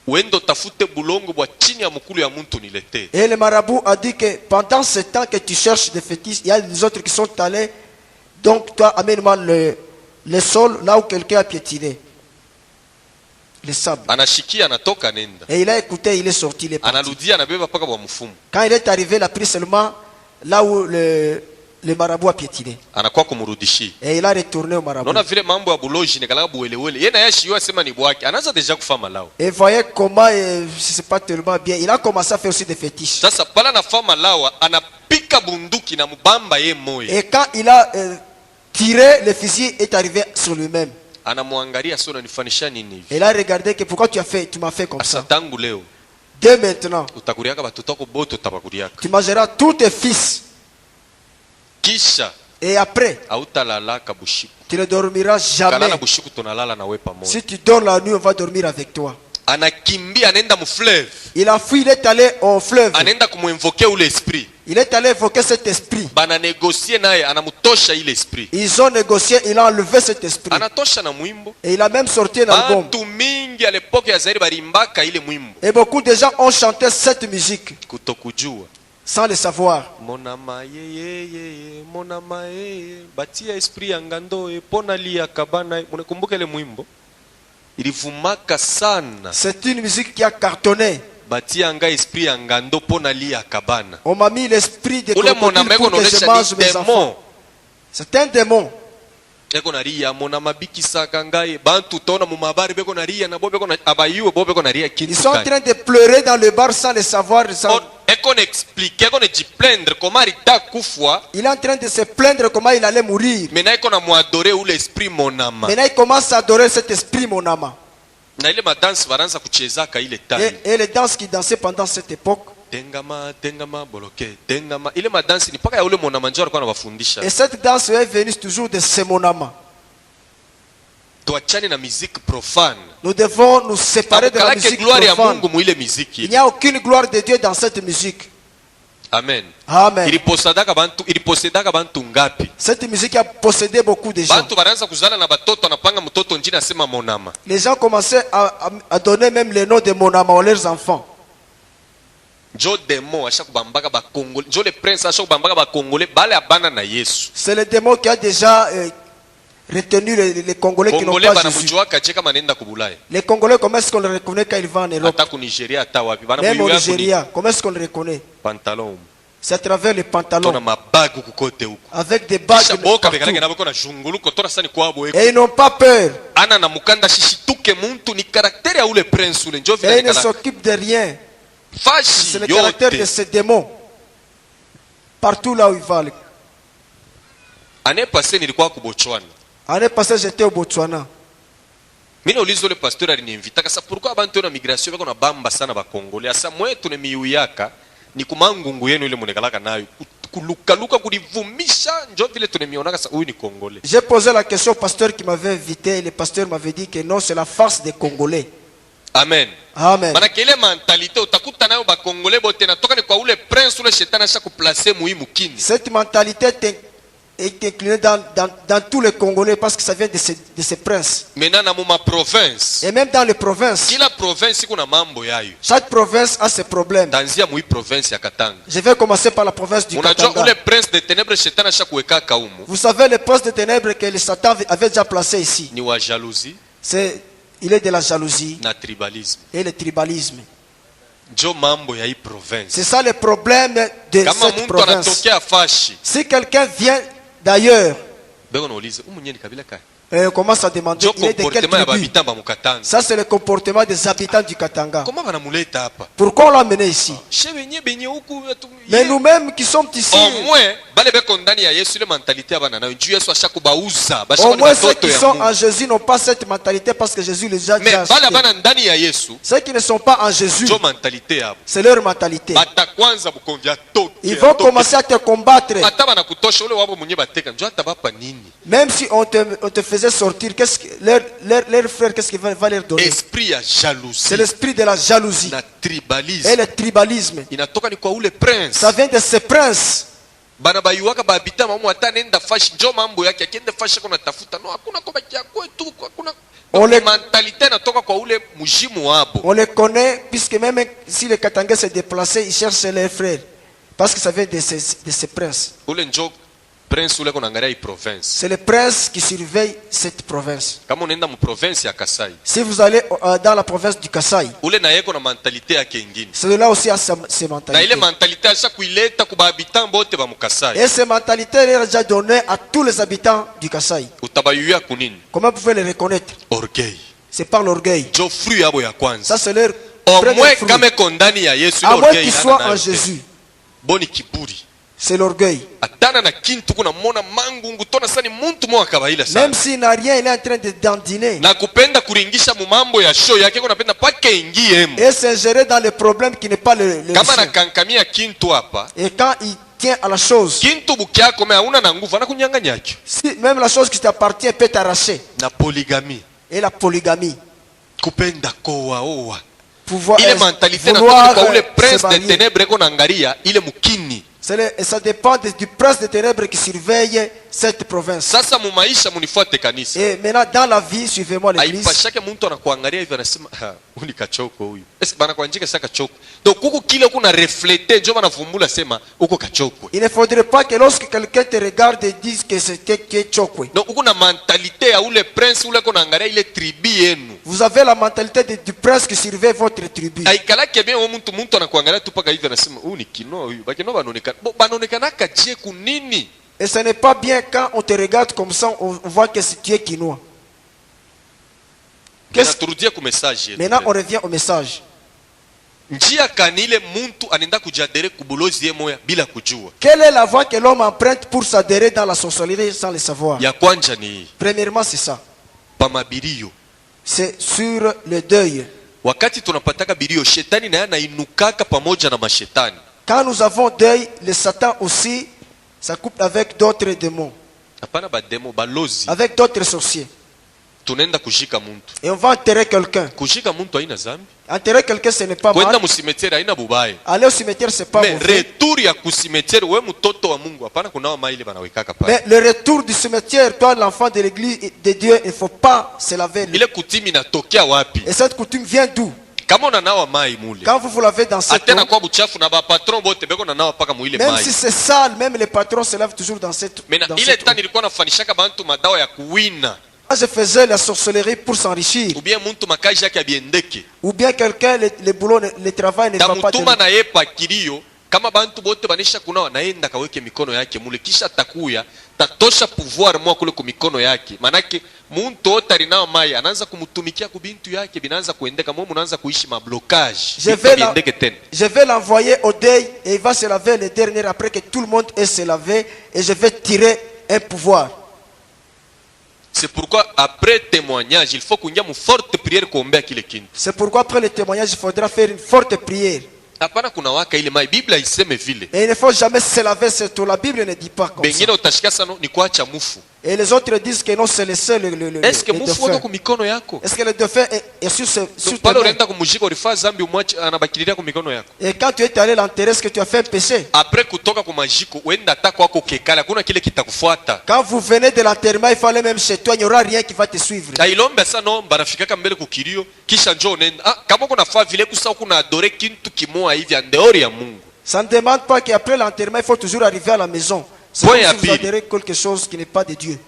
uendo tafute bulongo bwa chini ya mukulu ya muntu nilete.
Et le marabout a dit que pendant ce temps que tu cherches des fétiches, il y a des autres qui sont allés. Donc toi, amène-moi le sol là où quelqu'un a piétiné. Le sable.
Anashikia anatoka nenda.
Et il a écouté, il est sorti, il est parti.
Analudia anabeba paka bwa mfumu.
Quand il est arrivé, il a pris seulement là où le marabout a piétiné.
Anakuwa kumrudishi.
Et il a retourné au marabout.
Naona vile mambo ya buloji nikalaka buwelewele. Yeye na yeye shiwa sema ni bwake. Anaanza deja kufama lao.
Et voyez comment c'est pas tellement bien. Il a commencé à faire aussi des fétiches.
Sasa pala na fama lawa anapika bunduki na mubamba ye moyo.
Et quand il a tiré, le fusil est arrivé sur lui-même.
Anamwangalia sio unanifanisha nini hivi.
Et il a regardé que pourquoi tu m'as fait comme
Asa
ça.
tangu leo
Dès maintenant,
utakuriaka batoto wako bote utabakuriaka.
tu mangeras tous tes fils.
Kisha
Et après,
hautalalaka bushiku.
tu ne dormiras
Kalala
jamais.
bushiku tunalala na wewe pamoja.
Si tu dors la nuit, on va dormir avec toi.
Anakimbia anaenda mfleuve.
Il a fui, il est allé au fleuve.
Anaenda kumuinvoke ule esprit.
Il est allé évoquer cet esprit.
Bana negosie naye anamutosha ile esprit.
Ils ont négocié, il a enlevé cet esprit.
Anatosha na mwimbo.
Et il a même sorti un album.
Bantu mingi à l'époque ya Zaire barimbaka ile mwimbo.
Et beaucoup de gens ont chanté cette musique
Kutokujua.
sans le savoir.
Monama ye monama ye batia esprit ya ngando pona lia kabana. Mnakumbuka ile mwimbo? Ilivumaka sana.
C'est une musique qui a cartonné.
Batia anga esprit ya ngando pona lia kabana.
On m'a mis l'esprit de
Ule
crocodile
monama
pour que je
eko
mange
ni
mes enfants.
démon.
C'est un démon.
Eko na ria monama bikisaka ngai bantu tona mu mabari beko na ria na bobe ko na abayuwe bobe ko na ria kintu.
Ils sont en train de pleurer dans le bar sans le savoir.
Eko na expliquer eko na jiplendre comment rita kufwa.
Il est en train de se plaindre comment il allait mourir.
Mena eko na muadorer ule esprit monama.
Maintenant il commence à adorer cet esprit monama.
Na ile madansi baranza kuchezaka ile tani.
Et les danses qui dansaient pendant cette époque.
Tengama boloke tengama ile madansi ni paka ya ule monama njoo alikuwa anawafundisha.
Et cette danse est venue toujours de ce monama.
Tuachane na musique profane.
Nous devons nous séparer de la musique
gloire ya
profane.
Mungu mu ile muziki.
Il n'y a aucune gloire de Dieu dans cette musique.
Amen.
Amen.
Iliposedaka bantu ngapi?
Cette musique a possédé beaucoup de gens.
Bantu baranza kuzala na batoto anapanga mtoto njini asema monama.
Les gens commençaient à donner même les noms de monama à leurs enfants.
Jo demo asha kubambaka ba Congolais. Jo le prince asha kubambaka ba Congolais bale abana na Yesu.
C'est le démon qui a déjà retenu les Congolais qui n'ont
Congolais
pas
bana
Jésus.
mujua kacheka manenda kubulaya.
Les Congolais, comment est-ce qu'on le reconnaît quand ils vont en Europe?
Ata ku Nigeria ata wapi. Bana
Même au
muyuya
Nigeria, comment est-ce qu'on le reconnaît?
pantalon.
C'est à travers les
Tona
pantalons,
mabagu kukote huko.
avec des bagues
Kisha boka
partout.
bekalage nabo kona junguluko tora sani kwabo eko.
Et ils n'ont pas peur.
Ana na mukanda shishituke muntu ni karakteri ya ule prince ule njoo
Et
vile
ils ne
kala.
s'occupent de rien.
Fashi
C'est le caractère de
yote.
ces démons. Partout là où ils vont.
Ane passé nilikuwa ku Botswana.
L'année passée, j'étais au Botswana.
Mimi nauliza ule pastor aliniinvita kasa pourquoi abantu na migration bako na bamba sana ba Congolais. Asa mwetu ne miyuyaka ni kumangungu yenu ile munekalaka nayo. Kuluka kulivumisha njoo vile tunemiona kasa huyu ni Congolais.
J'ai posé la question au pasteur qui m'avait invité et le pasteur m'avait dit que non, c'est la farce des Congolais.
Amen.
Amen.
Manake ile mentalite utakuta nayo ba Congolais bote natoka ni kwa ule prince ule shetani asha kuplacer muhimu kini.
Cette mentalité est inclinée dans tous les Congolais parce que ça vient de ces princes.
Maintenant na ma province.
Et même dans les provinces,
Kila province kuna mambo yayo.
chaque province a ses problèmes.
Tanzia mui province ya Katanga.
Je vais commencer par la province du
Unajua
Katanga.
ule prince de ténèbres shetani asha kuweka kaumu.
Vous savez le poste de ténèbres que le Satan avait déjà placé ici.
Ni wa jalousie
Il est de la jalousie
na tribalisme.
et le tribalisme.
Njo mambo ya hii province.
C'est ça le problème de
Kama
cette
muntu
province.
anatokea fashi.
Si quelqu'un vient d'ailleurs,
Beko nauliza umunye ni kabila kani?
on commence à demander
Njo
il est de quel
comportement ya
tribu.
babitamba mukatanga.
Ça c'est le comportement des habitants du Katanga.
Comment banamuleta hapa?
Pourquoi on l'a amené ici?
She benye huku
Mais nous-mêmes qui sommes ici,
au moins bale beko ndani ya Yesu ile mentalite abana nayo. Nju Yesu ashakubauza.
au
Bashaka
moins ceux
batoto
qui
ya
sont
Mungu.
en Jésus n'ont pas cette mentalité parce que Jésus les a
Mais
déjà
bale
achetés.
bana ndani ya Yesu
Ceux qui ne sont pas en Jésus,
njo mentalite yabo.
c'est leur mentalité.
Bata kwanza bukonvya toke.
Ils vont commencer à te combattre.
Ata bana kutosha ule wabo mwenye bateka. Njo atabapa nini?
Même si on te faisait faisait sortir, leur frère, qu'est-ce qu'il va leur donner?
esprit ya
C'est
jalousie
l'esprit de la jalousie
na
et
tribalisme
le tribalisme.
inatoka ni kwa ule prince.
Ça vient de ces princes.
Bana bayuwaka babita mamu ata nenda fashi njo mambo yake akiende fashi kuna tafuta no hakuna kwa baki kwetu hakuna.
On
Donc,
les-
mentalité inatoka kwa ule mujimu wabo.
On les connaît, puisque même si les Katangais se déplaçaient, ils cherchent leurs frères. Parce que ça vient de ces princes.
Ule njo prince ule kunaangalia hii province.
C'est les princes qui surveillent cette province.
Kama unaenda mu province ya Kasai,
Si vous allez dans la province du Kasaï,
ule na yeko na mentalité yake ingine.
celui-là aussi a ses
Na ile
mentalités.
mentalité alisha kuileta kwa habitant bote ba mu Kasai.
Et ces mentalités, il est déjà donné à tous les habitants du Kasaï.
Utabayuya kunini?
Comment vous pouvez les reconnaître?
Orgueil.
C'est par l'orgueil.
Jo fruit yabo ya kwanza.
Ça, c'est leur
Au
premier
moins
fruit.
kama kondani ya Yesu
À
ile
moins
orgueil
qu'ils
hana
soient
nayo
en
te.
Jésus.
Boni kiburi.
C'est l'orgueil.
Atana na kintu kuna mona mangungu tona sani muntu mwa kawaida sana.
Même s'il n'a rien, il est en train de dandiner.
Na kupenda kuringisha mu mambo ya show yake kuna penda pake ingie mu.
Et s'ingérer dans les problèmes qui n'est pas le
Kama na
sien.
kankamia kintu hapa,
Et quand il tient à la chose,
kintu bukyako me hauna na nguvu anakunyang'anya hicho.
si même la chose qui t'appartient peut t'arracher.
Na polygamie,
Et la polygamie.
kupenda koa oa.
Pouvoir
Ile mentalité na
vouloir
kwa ule
se
prince de
marier.
ténèbres ko naangalia ile mukini.
Et ça dépend du prince des ténèbres qui surveille cette province.
Sasa mu maisha munifuate kanisa.
Et maintenant, dans la vie, suivez-moi l'église.
Haipashake mtu anakuangalia hivi anasema huyu ni kachoko huyu. Esi bana kuanjika sasa kachoko. Donc kuku kile kuna reflete ndio banavumbula sema uko kachoko.
Il ne faudrait pas que lorsque quelqu'un te regarde et dise que c'est qui est chokwe.
Donc uko na mentalité ya ule prince ule ko naangalia ile tribu yenu.
Vous avez la mentalité du prince qui surveille votre tribu.
Haikalake bien mtu anakuangalia tu paka hivi anasema huyu ni kino huyu. Bakino banaonekana. Banaonekana kaje kunini?
Et ce n'est pas bien quand on te regarde comme ça, on voit que tu es quinois.
Turudia ku message yetu.
Maintenant, on revient au message.
Njia kanile muntu anenda kujadere kubulozi ye moya bila kujua.
Quelle est la voie que l'homme emprunte pour s'adhérer dans la sorcellerie sans le savoir?
Ya kwanja ni hii.
Premièrement, c'est ça.
Pa mabirio.
C'est sur le deuil.
Wakati tunapataka birio, shetani naye anainukaka pamoja na mashetani.
Quand nous avons deuil, le Satan aussi s'accouple avec d'autres démons,
Hapana bademo balozi.
avec d'autres sorciers.
Tunaenda kushika muntu.
Et on va enterrer quelqu'un.
Kushika muntu haina zambi.
Enterrer quelqu'un, ce n'est pas
Kwenda
mal.
musimetiere haina bubaya.
Aller au cimetière, c'est pas
Mais
mauvais.
retour ya kusimetiere we mtoto wa Mungu hapana kunawa maili banawekaka pale.
Mais le retour du cimetière, toi, l'enfant de l'église de Dieu, il ne faut pas se laver.
Ile kutimi inatokea wapi?
Et cette coutume vient d'où?
Kama unanawa mai mule.
Quand vous vous lavez dans cette
Atena
eau,
kwa buchafu na ba patron bote beko nanawa paka muile
même
mai.
si c'est sale, même les patrons se lavent toujours dans cette
Mena
dans
ile
cette eau.
tani ilikuwa nafanishaka bantu madawa ya kuwina.
Quand je faisais la sorcellerie pour s'enrichir,
Ou bien muntu makaji yake abiendeke.
ou bien quelqu'un, le boulot, le travail ne va pas
Tamutuma
tenir.
na ye pakilio kama bantu bote banisha kunawa naenda kaweke mikono yake mule kisha takuya tatosha pouvoir mwa kule ku mikono yake. Manake muntu otari nao mai anaanza kumutumikia ku bintu yake binaanza kuendeka mwa munaanza kuishi mablocage.
Je vais l'envoyer au deuil et il va se laver le dernier après que tout le monde ait se lavé et je vais tirer un pouvoir.
C'est pourquoi après témoignage, il faut qu'on y ait une forte prière kuombea kile kintu.
C'est pourquoi après le témoignage, il faudra faire une forte prière.
Hapana kuna waka ile mai Biblia iseme vile.
Et il ne faut jamais se laver sur tout. La Bible ne dit pas comme ça.
Bengine utashika sana ni kuacha mufu.
Et les autres disent que non, c'est laisser le
Est-ce que
le
mufu wako
dauphin.
ku mikono yako?
Est-ce que le dauphin est sur
Donc
tes
pale
mains?
unaenda kumujika ulifaa zambi umwache anabakiliria ku mikono yako.
Et quand tu es allé l'enterrer, est-ce que tu as fait un péché?
Après kutoka ku majiko uenda hata kwako kekala kuna kile kitakufuata.
Quand vous venez de l'enterrement, il fallait même chez toi, il n'y aura rien qui va te suivre.
Ailombe sana no banafikaka mbele kukirio kisha njoo nenda. Ah kama kuna faa vile kusa kuna adore kintu kimoa hivi andeori ya Mungu.
Ça ne demande pas qu'après l'enterrement, il faut toujours arriver à la maison. C'est
Point
comme
à
si vous
pile.
adhérez quelque chose qui n'est pas de Dieu.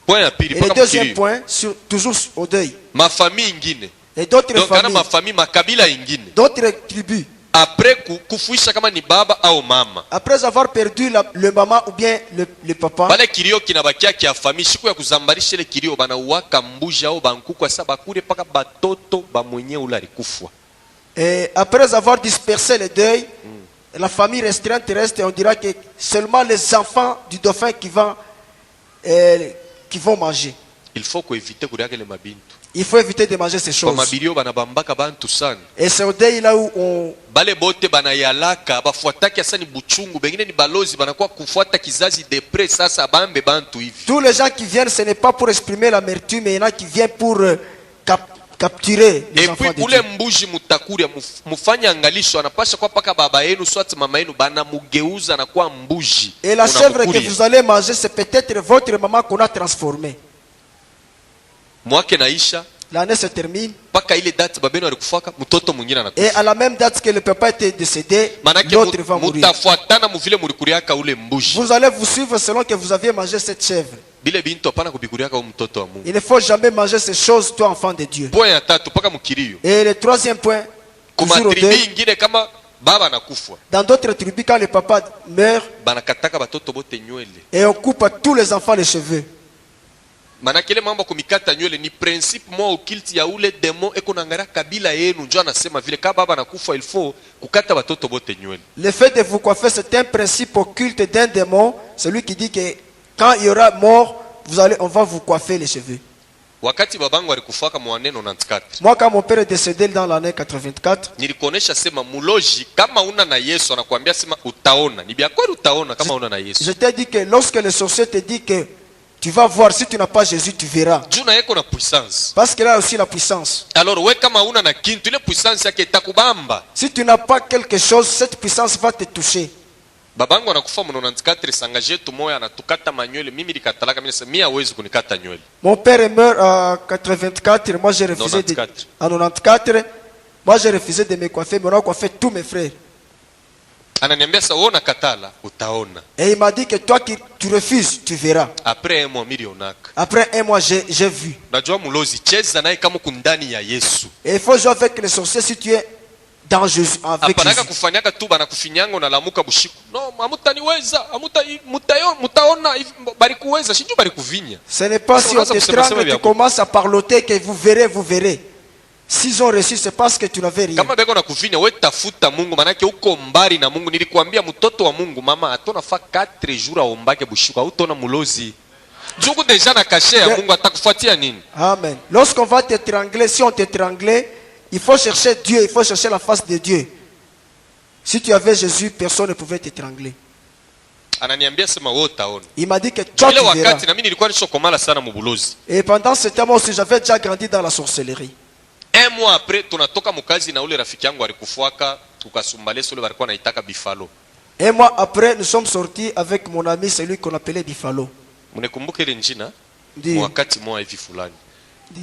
Point ya pili
Et le
paka
deuxième
mukirio.
point, toujours au deuil.
Ma famille ingine.
Et d'autres
Donc kana
familles,
ma famille makabila ingine.
d'autres tribus,
Après kufuisha kama ni baba au mama.
après avoir perdu le maman ou bien le papa,
Bale kilio kinabakia kia famille siku ya kuzambarisha ile kilio bana uwaka mbuja au bankuku asa bakure paka batoto ba mwenye ule alikufwa.
et après avoir dispersé le deuil, la famille restreinte reste et on dira que seulement les enfants du dauphin qui vont manger.
Il faut éviter kuria kile mabintu.
Il faut éviter de manger ces
Kwa
choses.
mabilio banabambaka bantu sana.
Et c'est au deuil là où on...
Bale bote banayalaka bafuataki asa ni buchungu, bengine ni balozi banakuwa kufuata kizazi depre sasa bambe bantu hivi.
Tous les gens qui viennent, ce n'est pas pour exprimer l'amertume, mais il y en a qui viennent pour capturer les
Et
enfants
puis
de
ule
Dieu.
mbuji mutakuria mufanya angalisho anapasha kwa paka baba yenu swati mama yenu banamugeuza na kuwa mbuji.
Et la chèvre que
Unamukuria.
vous allez manger, c'est peut-être votre maman qu'on a transformée.
Mwake naisha
L'année se termine.
paka ile date babenu alikufaka mtoto mwingine
Et
anakufa.
à la même date que le papa était décédé,
Manake
l'autre va mourir.
mutafuatana muvile mulikuriaka ule mbuji.
Vous allez vous suivre selon que vous aviez mangé cette chèvre.
Bile bintu hapana kubikuriaka huyu mtoto wa Mungu.
Il ne faut jamais manger ces choses, toi enfant de Dieu.
Point ya tatu paka mukirio.
Et le troisième point,
Kuma
toujours au
tribi
deuil,
ingine kama baba anakufa
dans d'autres tribus, quand le papa meurt,
banakataka batoto bote nywele.
et on coupe à tous les enfants les cheveux.
Manake ile mambo kumikata nywele ni principe mwa ukilti ya ule demo eko nangara kabila yenu njo anasema vile kama baba anakufa il faut kukata batoto bote nywele.
Le fait de vous coiffer, c'est un principe occulte d'un démon. Celui qui dit que quand il y aura mort, on va vous coiffer les cheveux.
Wakati babangu alikufaka mwaneno 94
Moi, quand mon père est décédé dans l'année 84,
nilikuonesha sema muloji kama una na Yesu anakuambia sema utaona. Ni bia kweli utaona kama una na Yesu.
je t'ai dit que lorsque le sorcier te dit que tu vas voir, si tu n'as pas Jésus, tu verras.
Juna yeko na puissance.
Parce qu'il a aussi la puissance.
Alors we kama una na kintu ile puissance yake itakubamba.
Si tu n'as pas quelque chose, cette puissance va te toucher.
Babangu anakufa mno 94 sangaje tu moya anatukata manywele mimi nikatalaka mimi nasema mimi hawezi kunikata nywele.
Mon père meurt à 84, moi j'ai refusé de...
94.
En 94, moi j'ai refusé de me coiffer, mais on a coiffé tous mes frères.
Ananiambia sasa wewe unakatala utaona.
Et il m'a dit que toi qui tu refuses, tu verras.
Après un mois milionaka.
Après un mois, j'ai vu.
Najua mulozi cheza naye kama kundani ya Yesu.
Et il faut jouer avec les sorciers si tu es dans Jésus, avec
Apanaka
Jésus.
kufanyaka tu banakufinyanga unalamuka bushiku. No, hamutaniweza, mutaona bari kuweza, shinju bari kuvinya.
Ce n'est pas si on
Sasa kusema sema
t'étrangle,
vya
tu commences à parloter que vous verrez, vous verrez. S'ils ont reçu, c'est parce que tu n'avais rien.
Kama beko na kuvinya wewe tafuta Mungu manake uko mbali na Mungu. Nilikwambia mtoto wa Mungu mama atona fa 4 jours aombake bushiku au tona mulozi. Juku deja na kashe ya Mungu atakufuatia nini?
Amen. Lorsqu'on va t'étrangler, si on t'étranglait, il faut chercher Dieu, il faut chercher la face de Dieu. Si tu avais Jésus, personne ne pouvait t'étrangler.
Ananiambia sema wewe utaona.
Il m'a dit que toi
Ile
tu verras.
wakati na mimi nilikuwa nishokomala sana mubulozi.
Et pendant ce temps, moi aussi, j'avais déjà grandi dans la sorcellerie.
Un mois après tunatoka mukazi na ule rafiki yangu alikufuaka tukasumbale sole walikuwa naitaka Bifalo.
Un mois après, nous sommes sortis avec mon ami, celui qu'on appelait Bifalo.
Mnakumbuka ile njina?
Ndi-
Wakati mmoja hivi fulani.
ndi.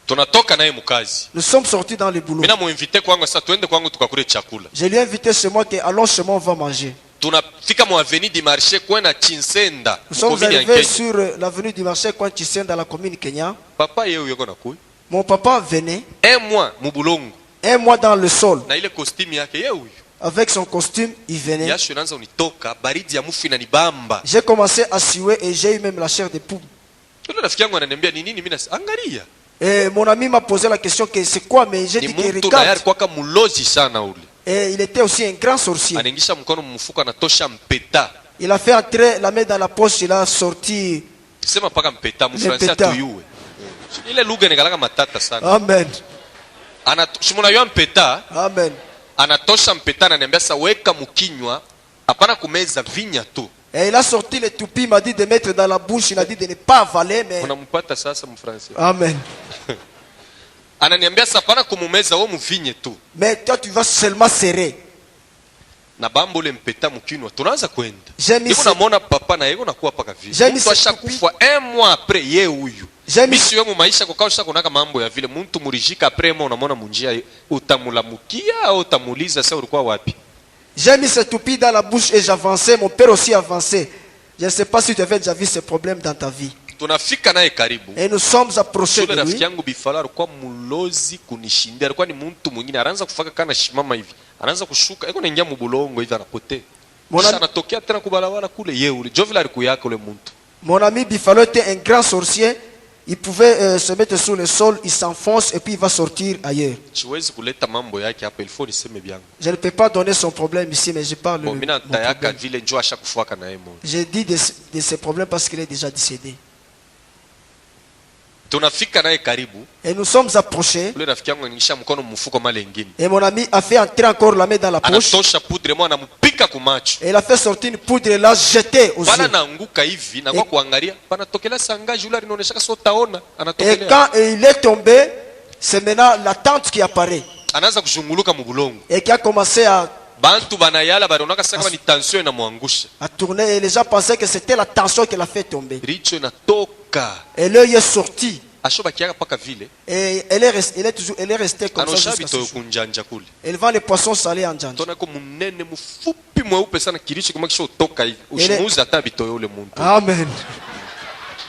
Tunatoka naye mukazi.
Nous sommes sortis dans le boulot.
Mimi namuinvite kwangu sasa tuende kwangu tukakule chakula.
Je lui ai invité chez moi que allons chez moi, on va manger.
Tunafika mu avenue du marché kwenda Chinsenda.
Nous sommes
Mkomini ya
arrivés
Kenya.
sur l'avenue du marché Kwanchisen dans la commune Kenya.
Papa yeye yuko nakuya.
Mon papa venait,
Un mois mubulongo.
un mois dans le sol,
Na ile costume yake yeye huyu.
avec son costume, il venait.
Yasho inaanza unitoka baridi ya mufi na nibamba.
J'ai commencé à suer et j'ai eu même la chair de poule.
Yule rafiki yangu ananiambia ni nini mimi nasema angalia.
Et mon ami m'a posé la question que c'est quoi, mais j'ai
Ni
dit que
mtu na yari
regarde.
kwaka mulozi sana ule.
Et il était aussi un grand sorcier.
Anaingisha mkono mfuko anatosha mpeta.
Il a fait entrer la main dans la poche, il a sorti.
Sema paka mpeta mfransa
Mpeta.
tuyue. Ile lugha nikalaka matata sana.
Amen.
Shimona yo mpeta,
Amen.
anatosha mpeta ananiambia sasa weka mkinywa, hapana kumeza vinya tu.
Et il a sorti les toupies, il m'a dit de mettre dans la bouche, il a dit de ne pas avaler, mais.
Unampata sasa mfransa.
Amen.
Ananiambia sasa hapana kumumeza wewe mvinye tu.
Mais toi, tu vas seulement serrer.
Na bambo le mpeta mkinywa tunaanza kwenda.
J'ai mis
Niko
ce-
namuona papa na yeye nakuwa paka vile.
J'ai mis
Mtu
ce
ashakufa un mois après yeye huyu.
J'ai mis-
Misi wewe maisha kwa kausha kunaka mambo ya vile mtu murijika après moi unamwona munjia utamulamukia au utamuuliza sasa ulikuwa wapi?
J'ai mis ces toupies dans la bouche et j'avançais. Mon père aussi avançait. Je ne sais pas si tu avais déjà vu ces problèmes dans ta vie.
Tunafika naye karibu.
Et nous sommes approchés
Yule
de
rafiki
lui.
yangu Bifala alikuwa mulozi kunishindia, alikuwa ni mtu mwingine, anaanza kufaka kana shimama hivi, anaanza kushuka, yuko naingia mubulongo hivi anapotea.
Mon
Kisha
ami-
anatokea tena kubalawala kule yeye ule. Jovila alikuyaka ule mtu.
Mon ami Bifalo était un grand sorcier. Il pouvait se mettre sur le sol, il s'enfonce et puis il va sortir ailleurs.
Siwezi kuleta mambo yake hapa, ilifo niseme byangu.
Je ne peux pas donner son problème ici, mais je parle
Bon,
de
mina
mon
ntayaka
problème.
vile njoo ashakufuaka na yeye mmoja.
J'ai dit de ses problèmes parce qu'il est déjà décédé.
tunafika naye karibu,
Et nous sommes approchés.
ule rafiki yangu anaingisha mkono mfuko male ingine,
Et mon ami a fait entrer encore la main dans la poche.
anatosha poudre moja anampika kumacho,
Et il a fait sortir une poudre et l'a jetée aux
bana
yeux.
naanguka hivi na kwa kuangalia panatokelea sangaji, ule alinaonyesha sio taona,
Et
anatokelea
quand il est tombé, c'est maintenant la tente qui apparaît.
anaanza kushunguluka mubulongo,
Et qui a commencé
bantu banayala barionaka sasa kama ni tension inamwangusha,
à tourner. Et les gens pensaient que c'était la tension qui l'a fait tomber.
richo inatoka
Et l'œil est sorti.
ashobakiaka paka vile
Et elle est restée comme ça
anosha
jusqu'à ce
bitoyo
jour.
kunjanja kule,
Elle vend les poissons salés en Djandja.
tonako munene mufupi mweupe sana, kiricho kama kisho utoka hivi ushimuuzi hata bitoyo ule muntu
Amen.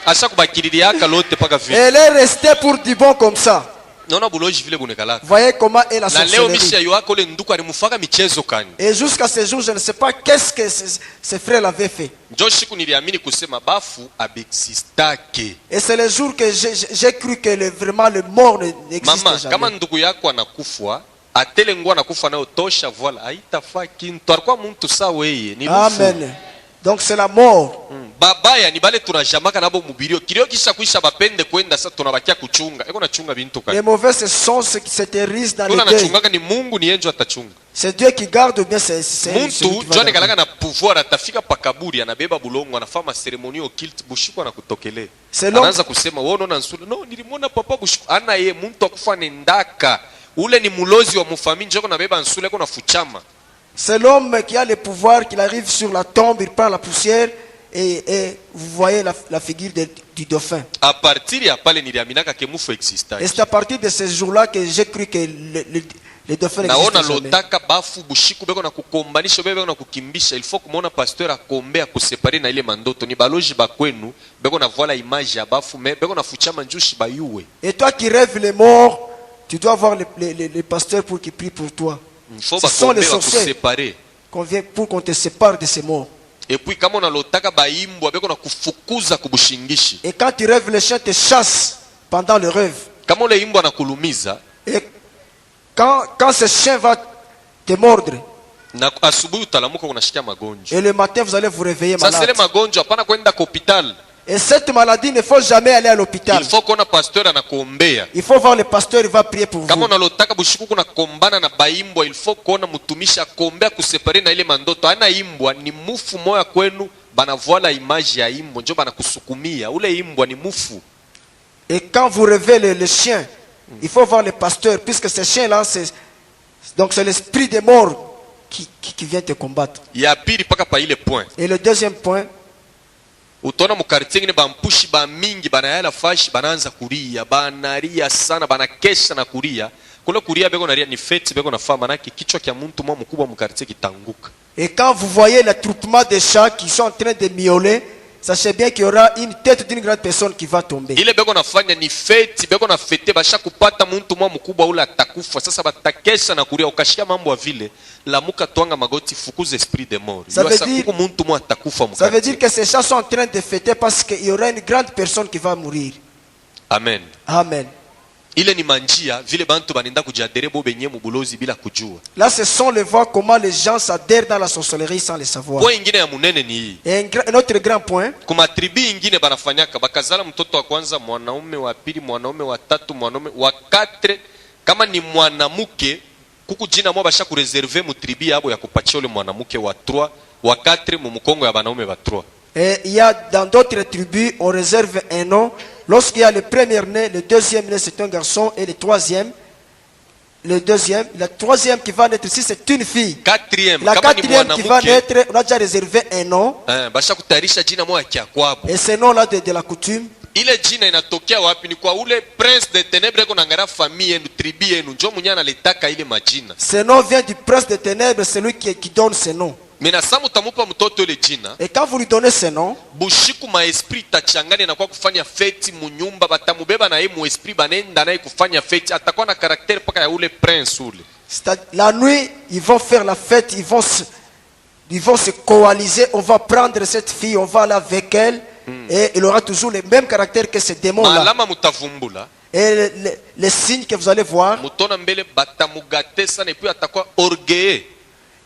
asha kubakiririaka lote paka vile.
Elle est restée pour du bon comme ça.
Naona buloji vile bunekalaka
Voyez comment elle a
na leo misha
sorcellerie.
yuako ule nduku alimufaka michezo kani.
Et jusqu'à ce jour, je ne sais pas qu'est-ce que ses frères l'avaient fait.
Njo siku niliamini kusema bafu abexistake.
Et c'est le jour que j'ai cru que vraiment le mort n'existe
Mama, kama
jamais.
ndugu yako anakufwa atele ngwa anakufa nayo tosha, voila haitafaa kintu, alikuwa muntu saa weye ni mufu.
Amen. Donc c'est la mort.
Babaya ni bale tunajamaka nabo mubirio kilio kisha kuisha bapende kwenda sasa tunabakia kuchunga eko nachunga bintu
Les
kani
mauvais, ce sont ceux qui s'éternisent dans
kuna
les deuils.
nachungaka ni Mungu ni yenjo atachunga.
C'est Dieu qui garde ou bien c'est celui
Muntu
qui va
jone
garder.
kalaka na pouvoir atafika pakaburi anabeba bulongo anafanya ceremony occulte bushiku anakutokelea.
Selon-
Anaanza kusema wewe unaona nsula no nilimwona papa bushiku ana ye muntu akufa nendaka ule ni mulozi wa mufamili njoko nabeba nsula kuna fuchama.
C'est l'homme qui a le pouvoir, qu'il arrive sur la tombe, il prend la poussière et vous voyez la figure du dauphin.
A partir ya pale niliaminaka ke mufu exista.
Et c'est à partir de ce jour-là que j'ai cru que le dauphin
Naona
n'existe jamais.
lotaka bafu bushiku beko na kukombanisha beko na kukimbisha, il faut kumona pasteur akombe akusepare na ile mandoto ni baloji bakwenu beko na voila image ya bafu me beko na fuchama njushi bayuwe.
Et toi qui rêves les morts, tu dois voir les pasteurs pour qu'ils prient pour toi.
Il faut
Ce sont
bakombe
les sorciers
bakusepare.
qu'on vient pour qu'on te sépare de ces morts.
Et puis kama unalotaka baimbwa beko na kufukuza kubushingishi.
Et quand tu rêves, les chiens te chassent pendant le rêve.
Kama ule imbwa anakulumiza
Et quand ce chien va te mordre,
na asubuhi utalamuka unashikia magonjwa.
et le matin vous allez vous réveiller
Sasa ile
malade.
magonjwa hapana kwenda kwa hospitali.
Et cette maladie, il ne faut jamais aller à l'hôpital.
Il faut kuona pasteur anakuombea.
Il faut voir le pasteur, il va prier pour
Kama
vous.
unalotaka bushiku kuna kombana na baimbwa, il faut kuona mtumishi akombea kusepare na ile mandoto. Ana imbwa ni mufu moya kwenu, banavoila image ya imbwa njo banakusukumia. Ule imbwa ni mufu.
Et quand vous rêvez le chien, il faut voir le pasteur, puisque ce chien-là, donc c'est l'esprit des morts qui vient te combattre.
Ya pili paka pa ile point.
Et le deuxième point,
Utaona mukartie ngine bampushi ba mingi banayala fashi banaanza kulia, banalia sana, banakesha na kulia. Kule kulia beko nalia ni feti beko na fama manake kichwa kya muntu mwa mkubwa mukartie kitanguka.
et quand vous voyez l'attroupement des chats qui sont en train de miauler, sachez bien qu'il y aura une tête d'une grande personne qui va tomber.
Ile beko nafanya ni feti beko na fete basha kupata muntu mwa mkubwa ule atakufa. Sasa batakesha na kulia ukashia mambo ya vile lamuka twanga magoti fukuze esprit de mort.
Ça veut
Yasa
dire-
kuku muntu mwa atakufa
Ça veut
mukati.
dire que ces chats sont en train de fêter parce qu'il y aura une grande personne qui va mourir.
Amen.
Amen.
Ile ni manjia vile bantu banenda kujadere bo benye mubulozi bila kujua.
Là, ce sont les voies comment les gens s'adhèrent dans la sorcellerie sans le savoir.
Kwa ingine ya munene ni hii.
Et un autre grand point,
Kuma tribi ingine banafanyaka bakazala mtoto wa kwanza mwanaume, wa pili mwanaume, wa tatu mwanaume, wa katre kama ni mwanamuke kuku jina mwa basha kureserve mu tribi yabo ya kupatia ule mwanamuke wa 3 wa 4 mu mkongo ya banaume wa 3.
et il y a dans d'autres tribus, on réserve un nom. Lorsqu'il y a le premier né, le deuxième né, c'est un garçon, et le troisième la troisième qui va naître ici, c'est une fille.
Quatrième
La
kama ni
quatrième qui va
mwanamuke
naître, on a déjà réservé un nom,
basha kutayarisha jina mwa ya kwabo.
et ce nom-là de la coutume,
Ile jina inatokea wapi? Ni kwa ule prince de ténèbres kuna ngara famille yenu, tribi yenu, njo mwenye analitaka ile majina.
ce nom vient du prince des ténèbres, celui qui donne ce nom.
Mena samu tamupa mtoto ile jina,
Et quand vous lui donnez ce nom,
bushiku ma esprit tachangane na kwa kufanya feti munyumba, batamubeba na yeye mu esprit banenda naye kufanya feti, atakuwa na karakter paka ya ule prince ule.
la nuit, ils vont faire la fête, ils vont se coaliser, on va prendre cette fille, on va aller avec elle, et il aura toujours le même caractère que ce démon-là.
Malama mutavumbula,
Et les signes que vous allez voir,
mutona mbele batamugate sana, et puis atakuwa orgueilleux.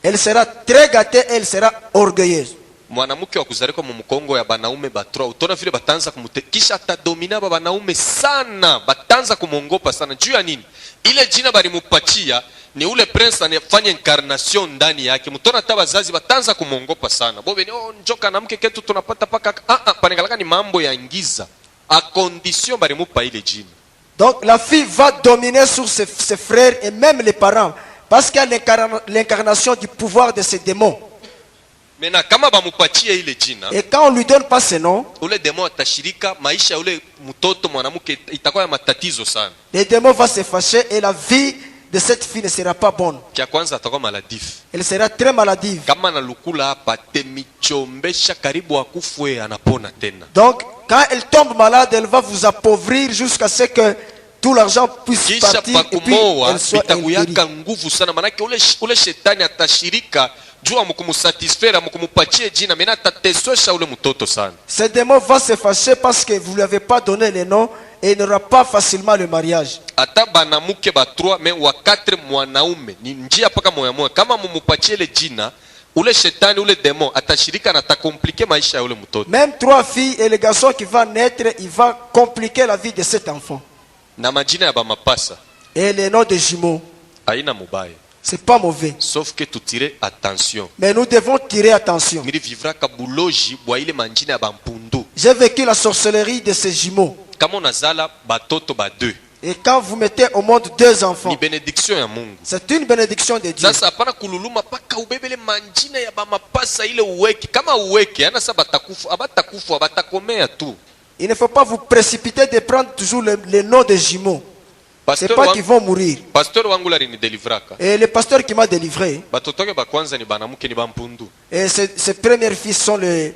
elle sera très gâtée, elle sera orgueilleuse.
mwanamke wa kuzalika mu mkongo ya banaume ba3 utona vile batanza kisha atadomina ba banaume sana, batanza kumongopa sana. Juu ya nini? Ile jina balimupatia ni ule prince anafanya incarnation ndani yake. Mtona hata bazazi batanza kumongopa sana. Bobe ni njoka na mke ketu tunapata paka panekalaka ni mambo ya ngiza. A condition balimupa ile jina.
Donc la fille va dominer sur ses frères et même les parents parce qu'il y a l'incarnation du pouvoir de ces démons.
Mena kama bamupatie ile jina,
et quand on lui donne pas ce nom,
ule demo atashirika maisha ule mtoto mwanamke itakuwa ya matatizo sana.
Les démons vont se fâcher et la vie de cette fille ne sera pas bonne.
Kia kwanza atakuwa maladif.
Elle sera très maladive.
Kama na lukula hapa temichombesha karibu akufwe anapona tena.
Donc quand elle tombe malade, elle va vous appauvrir jusqu'à ce que tout l'argent puisse partir et puis elle soit
bitakuyaka nguvu sana manake ule shetani atashirika jua mukumusatisfaire mukumupatie jina mena atateswesha ule mtoto sana.
Ce démon va se fâcher parce que vous lui avez pas donné le nom et il n'aura pas facilement le mariage.
Ata banamuke ba 3 mais wa 4 mwanaume ni njia paka moya moya kama mumupatie le jina ule shetani ule démon atashirika na atakomplike maisha ya ule mtoto.
Même 3 filles et le garçon qui va naître, il va compliquer la vie de cet enfant.
Na majina ya ba mapasa
et les noms de jumeaux,
haina mubaya.
c'est pas mauvais.
Sauf que tu tires attention.
Mais nous devons tirer attention.
Miri vivra kabuloji bwa ile manjina ya bampundu.
J'ai vécu la sorcellerie de ces jumeaux.
Kama unazala batoto ba 2.
Et quand vous mettez au monde 2 enfants,
Ni bénédiction ya Mungu.
c'est une bénédiction de Dieu.
Sasa hapana kululuma paka ubebele manjina ya bamapasa ile uweke. Kama uweke ana sa abatakufu abatakomea tu.
Il ne faut pas vous précipiter de prendre toujours les noms des jumeaux. C'est
Pasteur
pas qu'ils vont mourir.
Pasteur wangu la ni delivraka.
Et le pasteur qui m'a délivré,
Batotoke ba kwanza ni banamuke ni bampundu.
et ses premiers fils sont les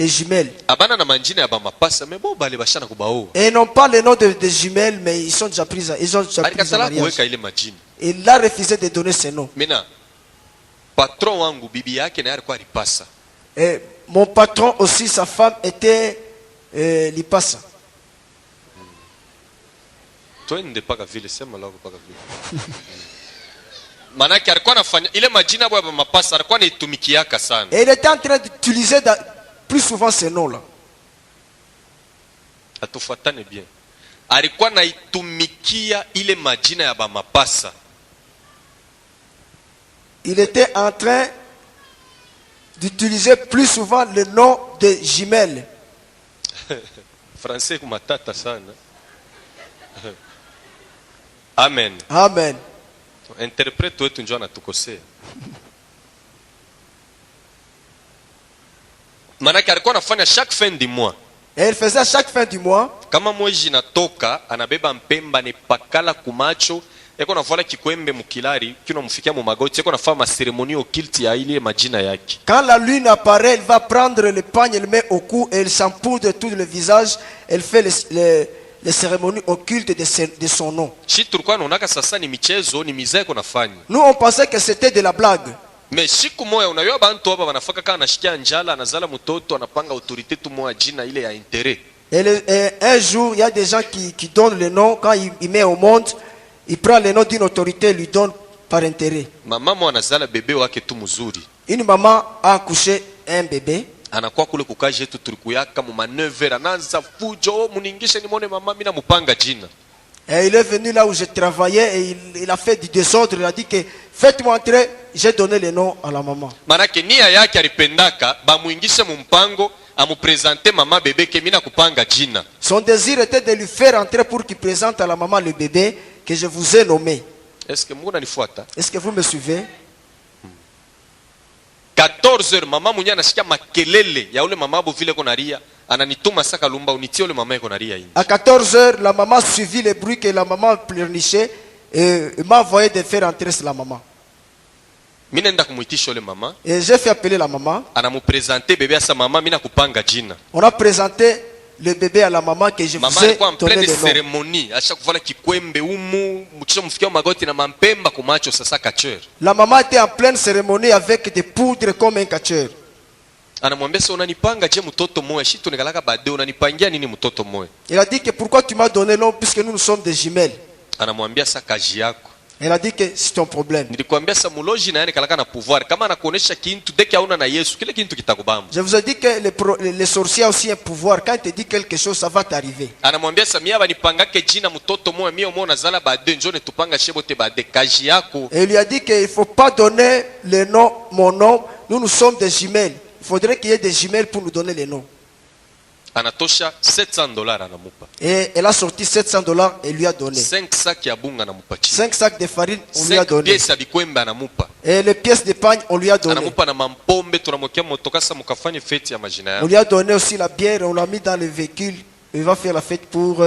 jumelles.
Abana na manjina ya bamapasa mais bo bale bashana kubao.
Et ils n'ont pas le nom des jumelles, mais ils sont déjà pris, ils ont déjà pris en
Alikatala
mariage.
kuweka ile majina.
Il a refusé de donner ce nom.
Mina patron wangu bibi yake na alikuwa alipasa.
Et mon patron aussi, sa femme était Lipasa.
Twende paka vile sema lao paka vile. Manake alikuwa anafanya ile majina bwa mapasa alikuwa anaitumikiaka sana.
Et il était en train d'utiliser plus souvent ce nom-là.
Atufuatane bien. Alikuwa anaitumikia ile majina ya bamapasa.
Il était en train d'utiliser plus souvent le nom de jumelles.
Français kumatata sana. Amen.
Amen.
Interprète wetu njoo anatukosea. Manake alikuwa anafanya chaque fin du mois.
Et il faisait à chaque fin du mois,
Kama mwezi natoka anabeba mpemba ni pakala kumacho eko navala kikwembe mukilari kino mfikia mu magoti eko nafanya maseremoni occulte ya ile majina yake.
quand la lune apparaît, il va prendre le pagne, il le met au cou et il s'empoudre tout le visage. Elle fait les cérémonies occultes de son nom.
Shi tulikuwa naonaka sasa ni michezo ni mizaa eko nafanya.
Nous, on pensait que c'était de la blague.
Mais siku moya unayua bantu hapa wanafaka kana anashikia njala anazala mtoto anapanga autorité tu moya jina ile ya intérêt.
Et un jour, il y a des gens qui donnent le nom, quand il met au monde, il prend le nom d'une autorité et lui donne par intérêt.
Mama mwa anazala bebe wake tu mzuri.
Une maman a accouché un bébé.
Anakuwa kule kukaje yetu tulikuyaka mu manevera anaanza fujo muningishe nimone mama mimi namupanga jina.
Et il est venu là où je travaillais et il a fait du désordre. Il a dit que faites-moi entrer, j'ai donné le nom à la maman.
Manake nia yake alipendaka bamuingishe mu mpango amupresente mama bebe ke mina kupanga jina.
Son désir était de lui faire entrer pour qu'il présente à la maman le bébé que je vous ai nommé.
Est-ce que mungu nanifuata?
Est-ce que vous me suivez?
14h mama mwenye anasikia makelele ya ule mama abo vile konaria ananituma saka lumba unitie ule mama yako naria inji.
À 14h, la maman suivit le bruit que la maman pleurnichait et m'a envoyé de faire entrer la maman.
Mimi naenda kumuitisha ule mama.
Et j'ai fait appeler la maman.
Anamupresente bebe asa mama mimi nakupanga jina.
On a présenté le bébé à la maman que je
Mama
vous ai
alikuwa en
donné
pleine
le nom.
cérémonie, acha kuvala kikwembe umu, mkisha mfikia magoti na mampemba kumacho sasa kacheur.
La maman était en pleine cérémonie avec des poudres comme un catcheur.
Anamwambia sasa unanipanga je mtoto moya, shitu nikalaka bade unanipangia nini mtoto moya?
Il a dit que pourquoi tu m'as donné l'homme puisque nous sommes des jumelles.
Anamwambia sasa kazi yako.
Elle a dit que c'est ton problème.
Nilikwambia sa muloji na yani kalaka na pouvoir. Kama anakuonesha kintu deki hauna na Yesu, kile kintu kitakubamba.
Je vous ai dit que les sorciers ont aussi un pouvoir. Quand ils te disent quelque chose, ça va t'arriver.
Anamwambia Samia banipangake jina mtoto moyo mio mona zala bade njone tupanga shebote bade kaji yako.
Et il lui a dit qu'il ne faut pas donner le nom, mon nom. Nous sommes des jumelles. Il faudrait qu'il y ait des jumelles pour nous donner les noms.
Anatosha $700 anamupa.
Et elle a sorti $700 et lui a donné.
5 sacs ya bunga anamupa chini.
5 sacs de farine, on lui a
5
donné.
pièces ya bikwembe anamupa.
Et les pièces de pagne, on lui a donné.
Anamupa na mampombe tunamwekea motokasa mukafanye feti ya majina
On
yao.
lui a donné aussi la bière, on l'a mis dans le véhicule. Il va faire la fête pour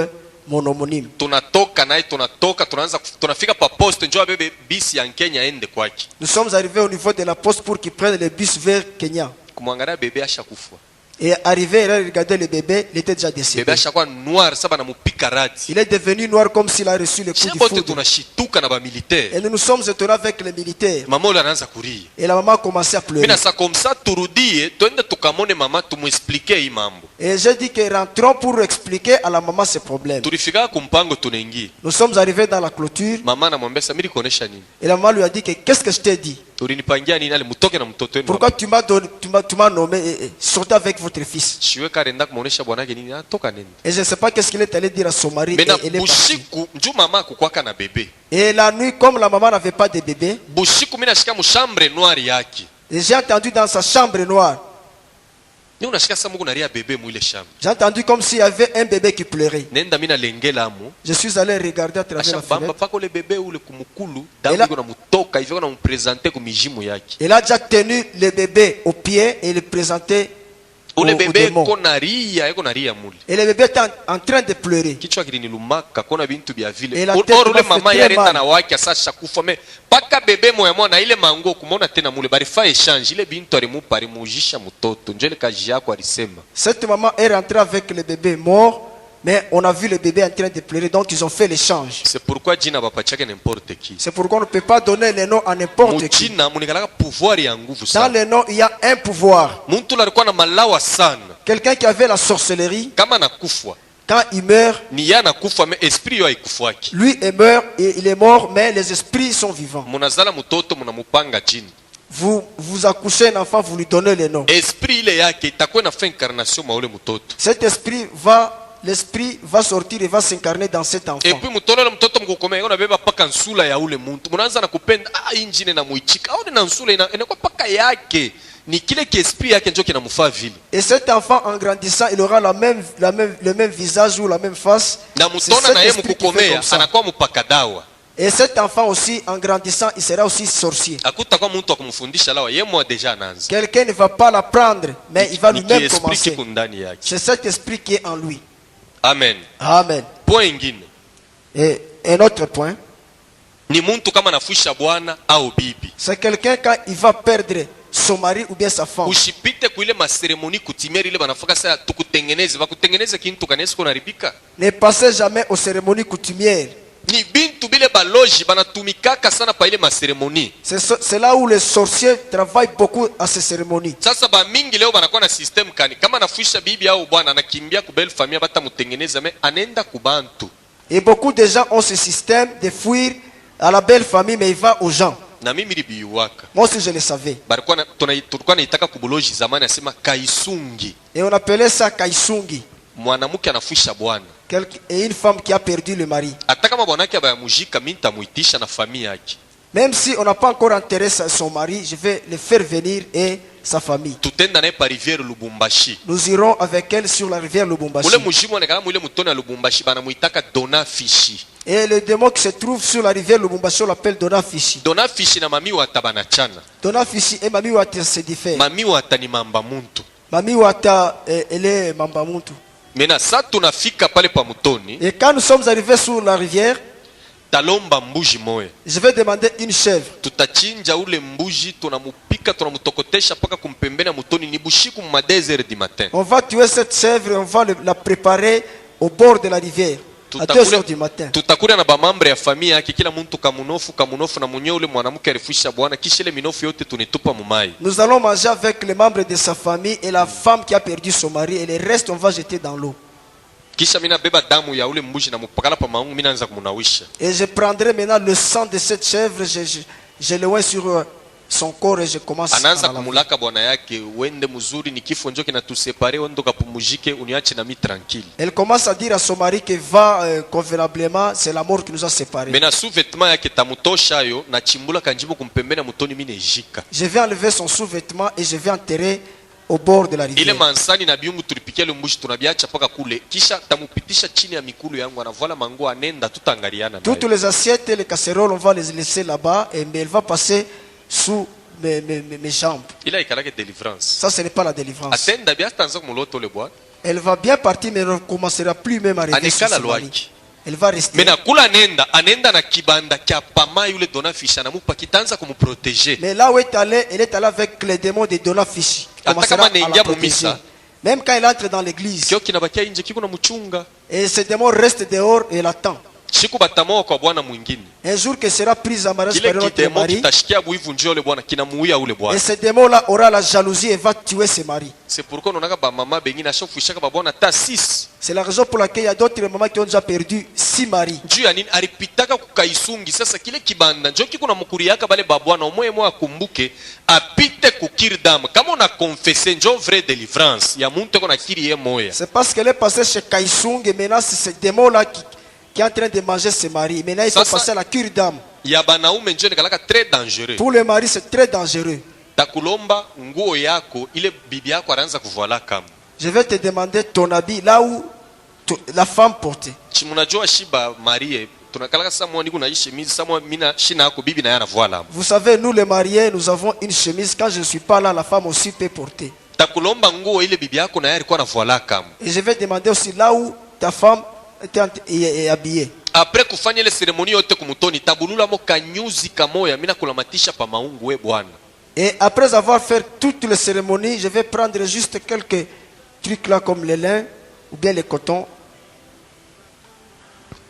mon homonyme.
Tunatoka naye tunaanza tunafika pa poste njoo abebe bisi ya Kenya aende kwake.
Nous sommes arrivés au niveau de la poste pour qu'ils prennent le bus vers Kenya.
Kumwangalia bebe ashakufa.
Et arrivé, il a regardé le bébé, il était déjà décédé.
Bebe ashakuwa noir saba na mupika radi.
Il est devenu noir comme s'il a reçu le coup du
Shebote
foudre.
tunashituka na ba militaire.
Et nous nous sommes étonnés avec les militaires.
Mama ule anaanza kulia.
Et la maman a commencé à pleurer.
Mina sa comme ça turudie twende tukamone mama tumuexplique hii mambo.
Et j'ai dit que rentrons pour expliquer à la maman ses problèmes.
Tulifika kumpango tunaingia.
Nous sommes arrivés dans la clôture.
Mama anamwambia Samiri kuonesha nini?
Et la maman lui a dit que qu'est-ce que je t'ai dit?
Ulinipangia nini ali mutoke na mtoto wenu?
Pourquoi tu m'as nommé et sortez avec votre fils?
Shiwe karenda kumuonesha bwanake nini? Toka nenda.
Et je ne sais pas qu'est-ce qu'il est allé dire à son mari.
Mena
Et elle est partie.
bushiku nju mama kukwaka na bebe.
Et la nuit, comme la maman n'avait pas de bébé,
Bushiku mina shika mushambre noir yake.
et j'ai entendu dans sa chambre noire,
Ni unashika sa Mungu nalia bebe mwile shamba.
j'ai entendu comme s'il y avait un bébé qui pleurait.
Nenda mina lengela amu.
Je suis allé regarder à travers
Asha
la
bamba
fenêtre.
pako le bebe ule kumukulu.
Ela-
Damu iko na mutoka hivyo na mpresente kumijimu yake.
Il a déjà tenu le bébé au pied et le présenté au
Ule bebe
démon.
iko naria mule.
Et le bébé était en train de pleurer.
Kichwa kilinilumaka kona bintu bya vile.
Et la tête
Ule
m'a fait
mama
très
yarenda
mal.
na wake asasha kufa me paka bebe moya mwana ile mango kumona tena mule bari fa exchange ile bintu alimupa alimujisha mtoto njele kaji yako alisema.
Cette maman est rentrée avec le bébé mort, mais on a vu le bébé en train de pleurer, donc ils ont fait l'échange.
C'est pourquoi jina bapachake n'importe qui.
C'est pourquoi on ne peut pas donner les noms à n'importe qui.
Mujina munikalaka pouvoir ya nguvu
Dans
sana.
les noms, il y a un pouvoir.
Muntu alikuwa na malawa sana.
Quelqu'un qui avait la sorcellerie,
Kama nakufa
quand il meurt,
ni ya nakufa me esprit yo haikufaki.
lui est mort et il est mort, mais les esprits sont vivants.
Munazala mtoto munamupanga chini.
Vous accouchez un enfant, vous lui donnez les noms.
Esprit ile yake itakuwa na fa incarnation maule mtoto.
Cet esprit l'esprit va sortir et va s'incarner dans cet enfant.
Et puis mutolole mtoto mkukomea yona beba paka nsula ya ule muntu. Munaanza na kupenda injine na muichika. Au na nsula inakuwa paka yake. Ni kile ki esprit yake njo kinamufaa vile.
Et cet enfant en grandissant, il aura le même visage ou la même face.
Na
C'est
mutona
cet
na ye
esprit qui fait
mkukomea
comme ça.
anakuwa mupaka dawa.
Et cet enfant aussi, en grandissant, il sera aussi sorcier.
Akuta muntu akumfundisha lawa ye mwa deja anaanza.
Quelqu'un ne va pas l'apprendre, mais il va
Ni ki
lui-même
esprit
commencer.
kiko ndani yake.
C'est cet esprit qui est en lui.
Amen.
Amen.
Point ingine.
Et un autre point,
Ni muntu kama nafusha bwana au bibi.
c'est quelqu'un quand il va perdre son mari ou bien sa femme.
Ushipite kuile maseremoni kutimeri ile banafaka saa tukutengeneze bakutengeneze kintu kanesi kunaribika.
Ne passez jamais aux cérémonies coutumières.
Ni bintu bile baloji banatumikaka sana pa ile maseremoni.
C'est là où les sorciers travaillent beaucoup à ces cérémonies.
Sasa ba mingi leo banakuwa na system kani kama nafusha bibi au bwana anakimbia kubel famia bata mutengeneza me anenda kubantu.
Et beaucoup de gens ont ce système de fuir à la belle famille, mais il va aux gens.
Na mimi libiwaka.
Moi aussi je le savais.
Balikuwa tulikuwa naitaka kubuloji zamani asema kaisungi.
Et on appelait ça Kaisungi.
Mwanamke anafusha bwana.
Et une femme qui a perdu le mari.
Hata kama bwanake abayamujika mimi nitamuitisha na familia yake.
Même si on n'a pas encore enterré son mari, je vais le faire venir et sa famille.
Tutenda naye pa rivière Lubumbashi.
Nous irons avec elle sur la rivière Lubumbashi.
Ule mujimu anekala mwile mutoni ya Lubumbashi banamuitaka Dona Fishi.
Et le démon qui se trouve sur la rivière Lubumbashi, on l'appelle Dona Fishi.
Dona Fishi na mami wata banachana.
Dona Fishi et Mami Wata se diffèrent.
Mami wata ni mamba muntu.
Mami Wata, elle est Mambamuntu.
Mena sa tunafika pale pa mutoni,
Et quand nous sommes arrivés sur la rivière,
talomba mbuji moya.
je vais demander une chèvre.
Tutachinja ule mbuji tunamupika tunamutokotesha paka kumpembeni ya mutoni ni bushiku ma 2h du matin.
On va tuer cette chèvre et on va la préparer au bord de la rivière. À 2h du matin.
Tutakula na bamambre ya familia yake kila muntu kamunofu na mwenye ule mwanamke alifusha bwana kisha ile minofu yote tunitupa mumai.
Nous allons manger avec les membres de sa famille et la femme qui a perdu son mari et le reste on va jeter dans l'eau.
kisha mina beba damu ya ule mbuzi na mupakala pa maungu, mina anza kumunawisha.
Et je prendrai maintenant le sang de cette chèvre, je le oins sur son corps et je commence à
Anaanza
la laver.
kumulaka bwana yake, wende mzuri, ni kifo njo kinatusepare, wendo kapumujike, uniache na mi tranquille.
Elle commence à dire à son mari que va convenablement, c'est la mort qui nous a séparés.
Mena sous-vêtement yake tamutosha yo, na chimbula kanjibu kumpembena mutoni mine jika.
Je vais enlever son sous-vêtement et je vais enterrer au bord de la
Ile
rivière.
mansani na biungu tulipikia lumbushi tunabiacha paka kule, kisha tamupitisha chini ya mikulu yangu, anavala manguo anenda, tutangaliana
Toutes
naye.
les assiettes et les casseroles, on va les laisser là-bas, mais elle va passer sous mes jambes.
Ila ikalake deliverance.
Ça, ce n'est pas la délivrance.
Atenda biasa tanza kumuloto le bwana.
Elle va bien partir, mais elle ne commencera plus même à rêver sur
Anekala
son mari.
lwaki.
Elle va rester.
Mena kula anenda na kibanda kya pama yule dona fisha na mupa kitanza kumuproteger.
Mais là où elle est allée avec les démons de Dona Fishi.
Ata
Commencera
kama
à la
anaingia
protéger.
mumisa.
Même quand elle entre dans l'église,
Kio kinabakia nje kiko na mchunga.
et ce démon reste dehors et l'attend.
Siku batamoa kwa bwana mwingine.
Un jour qu'elle sera prise en mariage
Kile
par notre
kidemo
mari,
kitashikia buivu njoo le bwana kinamuia ule
et
bwana.
ce démon-là aura la jalousie et va tuer ses maris.
C'est pourquoi onaka ba mama bengine ashofushaka ba bwana ta 6.
C'est la raison pour laquelle il y a d'autres mamans qui ont déjà perdu 6 maris.
Juu ya nini alipitaka kukaisungi, sasa kile kibanda njoo kiko na mkuri yaka bale ba bwana omwe mwa akumbuke apite kukirdam. Kama una confesser njoo vraie délivrance ya muntu ko na kiri ye moya.
C'est parce qu'elle est passée chez Kaisung et maintenant c'est ce démon-là qui est en train de manger ses maris. Maintenant il faut
Ça,
passer à la cure d'âme.
Ya banaume njoo nikalaka très dangereux.
Pour les maris c'est très dangereux.
Takulomba nguo yako ile bibi yako anaanza kuvala kama.
Je vais te demander ton habit là où la femme portait.
Chimunajua shiba Marie tunakalaka sasa mwani kuna hii chemise sasa mina shina yako bibi na yana voila.
Vous savez, nous les mariés, nous avons une chemise. Quand je ne suis pas là, la femme aussi peut porter.
Takulomba nguo ile bibi yako na yeye alikuwa na voila kama.
Et je vais demander aussi là où ta femme est habillée.
Après kufanya ile seremoni yote kumutoni tabulula mo kanyuzi kamoya mina kulamatisha pa maungu we bwana.
Et après avoir fait toutes les cérémonies, je vais prendre juste quelques trucs là comme le lin ou bien le coton.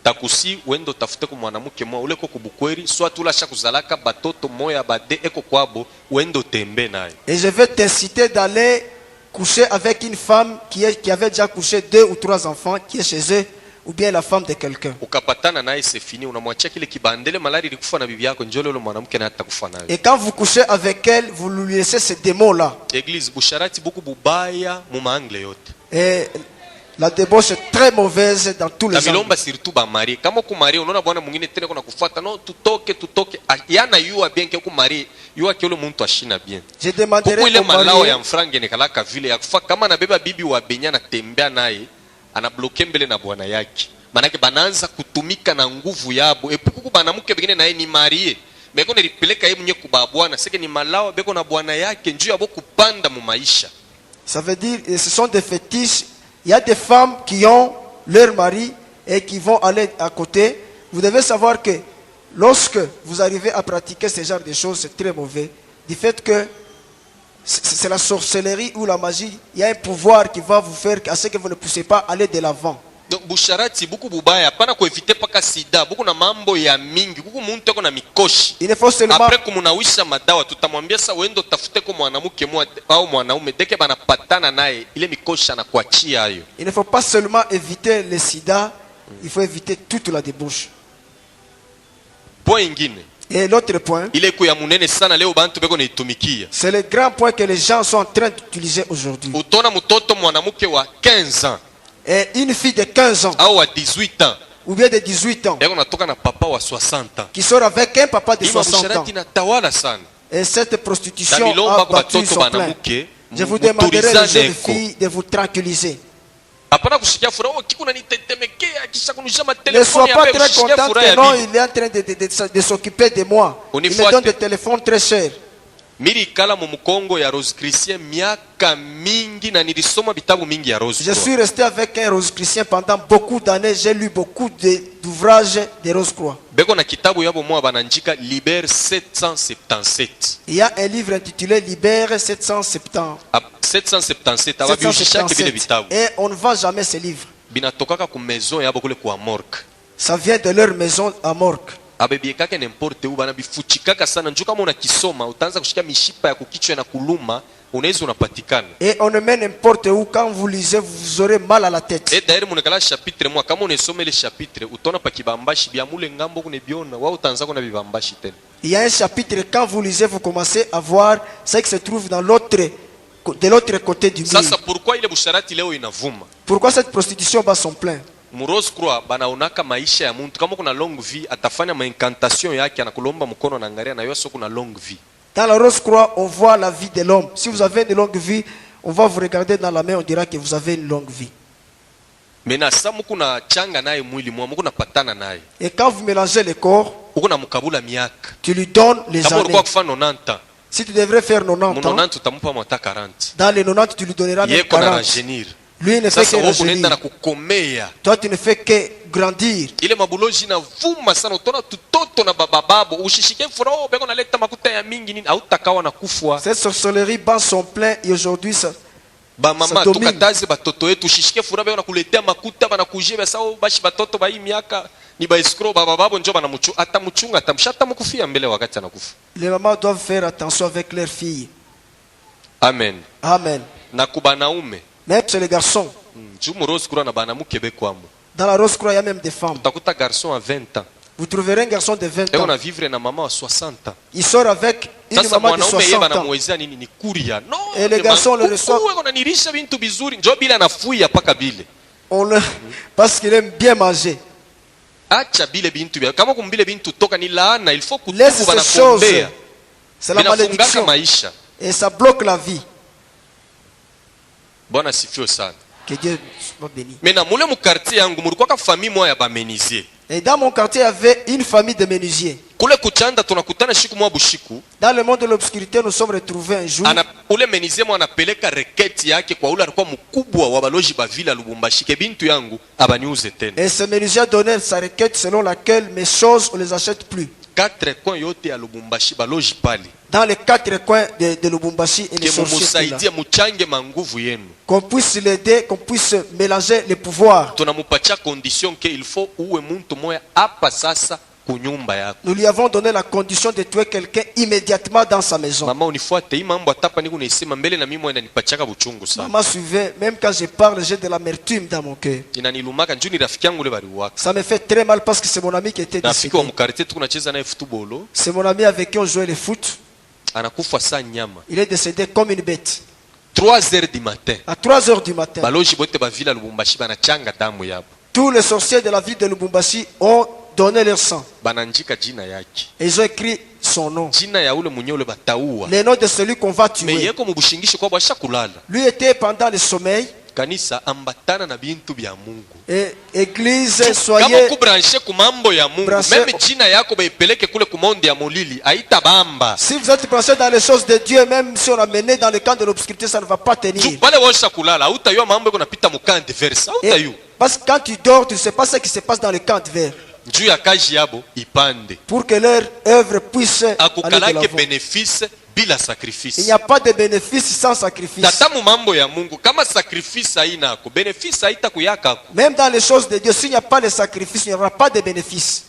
Takusi wendo tafute kwa mwanamke mwa ule ko kubukweri soit tulasha kuzalaka batoto moya bade eko kwabo wendo tembe naye.
Et je vais t'inciter d'aller coucher avec une femme qui avait déjà couché 2 ou 3 enfants, qui est chez eux, ou bien la femme de quelqu'un.
Ukapatana naye c'est fini, unamwachia kile kibandele malari ilikufa na bibi yako njole ule mwanamke na atakufa naye.
Et quand vous couchez avec elle, vous lui laissez ce démon-là.
Église busharati buku bubaya mu maangle yote.
Et la débauche est très mauvaise dans tous les angles.
Tabilomba surtout ba mari. Kama ku mari unaona bwana mwingine tena kuna kufuata no tutoke. Yana yua bien ke ku mari, yua ke ule muntu ashina bien.
Je demanderai
Kuku ile
au
malao
mari,
ya mfrange ne kalaka vile ya kufa kama na beba bibi wa benya na tembea naye anabloke mbele na bwana yake. Manake banaanza kutumika na nguvu yabo. Epuku banamuke bengine naye ni marie. Beko nilipeleka yeye mwenye kuba bwana, seke ni malao beko na bwana yake njoo yabo kupanda mu maisha.
ça veut dire ce sont des fétiches. Il y a des femmes qui ont leur mari et qui vont aller à côté. Vous devez savoir que lorsque vous arrivez à pratiquer ce genre de choses, c'est très mauvais. Du fait que c'est la sorcellerie ou la magie, il y a un pouvoir qui va vous faire à ce que vous ne puissiez pas aller de l'avant.
Donc busharati buku bubaya pana kuevite paka sida buku na mambo ya mingi buku muntu eko na mikoshi.
Il ne faut seulement
Après kumunawisha madawa tutamwambia sasa wendo tafute kwa mwanamke au mwanaume deke banapatana naye ile mikoshi anakuachia hayo.
il ne faut pas seulement éviter le sida, il faut éviter toute la débauche.
Point ingine
Et l'autre point,
ile ku ya munene sana leo bantu beko naitumikia.
c'est le grand point que les gens sont en train d'utiliser aujourd'hui.
Utona mtoto mwanamke wa 15 ans
Et une fille de 15 ans
au wa 18 ans
ou bien de 18 ans
beko natoka na papa wa 60 ans.
qui sort avec un papa de
Ima
60 ans.
busharati na tawala sana.
Et cette prostitution
Tamilomba
a
kwa
battu
batoto
son plein.
banamuke.
Je vous demanderai, les
Muturizane
jeunes
eko.
filles, de vous tranquilliser.
Hapana kushikia furaha kiko nanitetemekea kisha kunusha
Ne sois
matelefoni
pas
ya
très
kushikia
content
furaha
que
ya
non,
bibi.
il est en train de s'occuper de moi. Il me
Unifuate.
donne des téléphones très chers.
Miri kala mu Mkongo ya Rose Christian miaka mingi na nilisoma vitabu mingi ya Rose.
Je suis resté avec un Rose Christian pendant beaucoup d'années. J'ai lu beaucoup d'ouvrages de Rose Croix.
Beko na kitabu yabo mwa bananjika Liber 777.
Il y a un livre intitulé Libère 770.
777 ababishishake bile vitabu.
Et on ne vend jamais ces livres.
Binatokaka ku maison yabo kule kwa Morgue.
Ça vient de leur maison à Morgue.
abebiekaka n'importe où bana bifuchikaka sana njuka kama unakisoma utaanza kushika mishipa ya kukichwa na kuluma unaweza unapatikana.
Et on le met n'importe où, quand vous lisez, vous aurez mal à la tête.
Et d'ailleurs munekala chapitre moi kama unesoma ile chapitre utaona pa kibambashi bya mule ngambo kunebiona wa utaanza kuna bibambashi tena.
Il y a un chapitre, quand vous lisez, vous commencez à voir ce qui se trouve dans l'autre, de l'autre côté du mur.
Sasa pourquoi ile busharati leo inavuma?
Pourquoi cette prostitution bat son plein?
Rose Croix banaonaka maisha ya muntu kama kuna long vie atafanya maincantation yake anakulomba mkono na angalia na yoso kuna long vie.
Dans la Rose Croix, on voit la vie de l'homme. Si vous avez une longue vie, on va vous regarder dans la main, on dira que vous avez une longue vie.
Mena sa mukuna changa naye mwili mwa mukuna patana naye.
Et quand vous mélangez les corps,
Ukuna mukabula miaka.
tu lui donnes les
Kama
années.
ulikuwa kufanya 90 ans,
Si tu devrais faire 90 ans,
90 utamupa mwata 40.
dans les 90, tu lui donneras même
Yeko na
40.
rajeunir.
Lui, il ne fait
Sasa
que
wewe unaenda na
rajeunir.
kukomea.
Toi, tu ne fais que grandir.
Ile mabuloji na vuma sana utona tutoto na bababo ushishike furo beko naleta makuta ya mingi nini au takawa na kufwa.
Cette sorcellerie bat son plein et aujourd'hui, ça
Ba mama
domine.
tukataze batoto yetu ushishike furo beko nakuletea makuta bana kujia basa bashi batoto ba hii miaka ni ba escrow bababo njo bana muchu atamchunga atamshata mkufia mbele wakati anakufa.
les mamans doivent faire attention avec leurs filles.
Amen.
Amen.
Na kubanaume
Même chez les garçons.
jumu Rose Croix na banamuke bekwamo.
Dans la Rose Croix, il y a même des femmes.
Utakuta garçon à 20 ans.
Vous trouverez un garçon de 20
Eko
ans.
na vivre na mama wa 60 ans.
Il sort avec une
Sasa
maman de
mwanaume yeye
60 ans.
banamwezea nini ni kuria. No.
Et les garçons le reçoivent.
Wewe unanilisha bintu bizuri njo bila nafuia paka bile.
Parce qu'il aime bien manger.
Acha bile bintu bia. Kama kumbile bintu toka ni laana, il faut
Laisse
kutubu
ces choses.
banakuombea.
C'est la
Binafungaka
malédiction.
maisha.
Et ça bloque la vie.
Bwana sifio sana.
Que Dieu soit béni.
Mena mule mu quartier yangu mulikuwa ka famille moya ya bamenizie.
Et dans mon quartier, il y avait une famille de menuisiers.
Kule kuchanda tunakutana shiku mwa bushiku.
Dans le monde de l'obscurité, nous sommes retrouvés un jour.
Ule menizie mwa anapeleka reketi yake kwa ule alikuwa mkubwa wa baloji ba vila Lubumbashi ke bintu yangu abaniuze tena.
Et ce menuisier donnait sa requête selon laquelle mes choses, on ne les achète plus.
4 coins yote ya Lubumbashi baloji pale.
Dans les 4 coins de Lubumbashi et les
Ke
sorciers.
mumusaidie muchange manguvu yenu.
Qu'on puisse l'aider, qu'on puisse mélanger les pouvoirs.
Tunamupatia condition ke il faut uwe muntu moya hapa sasa kunyumba yako.
Nous lui avons donné la condition de tuer quelqu'un immédiatement dans sa maison.
Mama unifuate hii mambo atapa niko naisema mbele na mimi mwana nipachaka buchungu sana.
Maman suivait, même quand je parle, j'ai de l'amertume dans mon cœur.
Inanilumaka njuni rafiki yangu ule baliwaka.
Ça me fait très mal parce que c'est mon ami qui était
Rafiki wa
décédé.
mkarite tunacheza naye football
C'est mon ami avec qui on jouait le foot.
anakufa saa nyama.
Il est décédé comme une bête.
3h du matin.
À 3 heures du matin,
Baloji bote ba vila Lubumbashi banachanga damu yabo.
tous les sorciers de la ville de Lubumbashi ont donné leur sang.
Bananjika jina yake.
Et ils ont écrit son nom.
Jina ya ule mwenye ule bataua.
Le nom de celui qu'on va
Me
tuer.
yeko mubushingisho kwa bwasha kulala.
Lui était pendant le sommeil.
Kanisa ambatana na bintu bya Mungu.
Et église,
Kama
soyez
kubranche kumambo ya Mungu,
Branche-
meme jina yako baipeleke kule kumondi ya molili, haita bamba.
si vous êtes branché dans les choses de Dieu, même si on a mené dans le camp de l'obscurité, ça ne va pas tenir.
Juu pale washa kulala, hautayua mambo yako napita mukandi verse,
Et-
hautayua.
parce que quand tu dors, tu ne sais pas ce qui se passe dans le camp vert.
Juu ya kazi yabo ipande.
Pour que leur œuvre puisse aller de
Akukalake
l'avant.
bénéfice bila
Il
sacrifice.
n'y a pas de bénéfice sans sacrifice.
Tatamu mambo ya Mungu, kama sacrifice haina ako, bénéfice haita kuyaka ako.
Même dans les choses de Dieu, s'il n'y a pas de sacrifice, il n'y aura pas de bénéfice.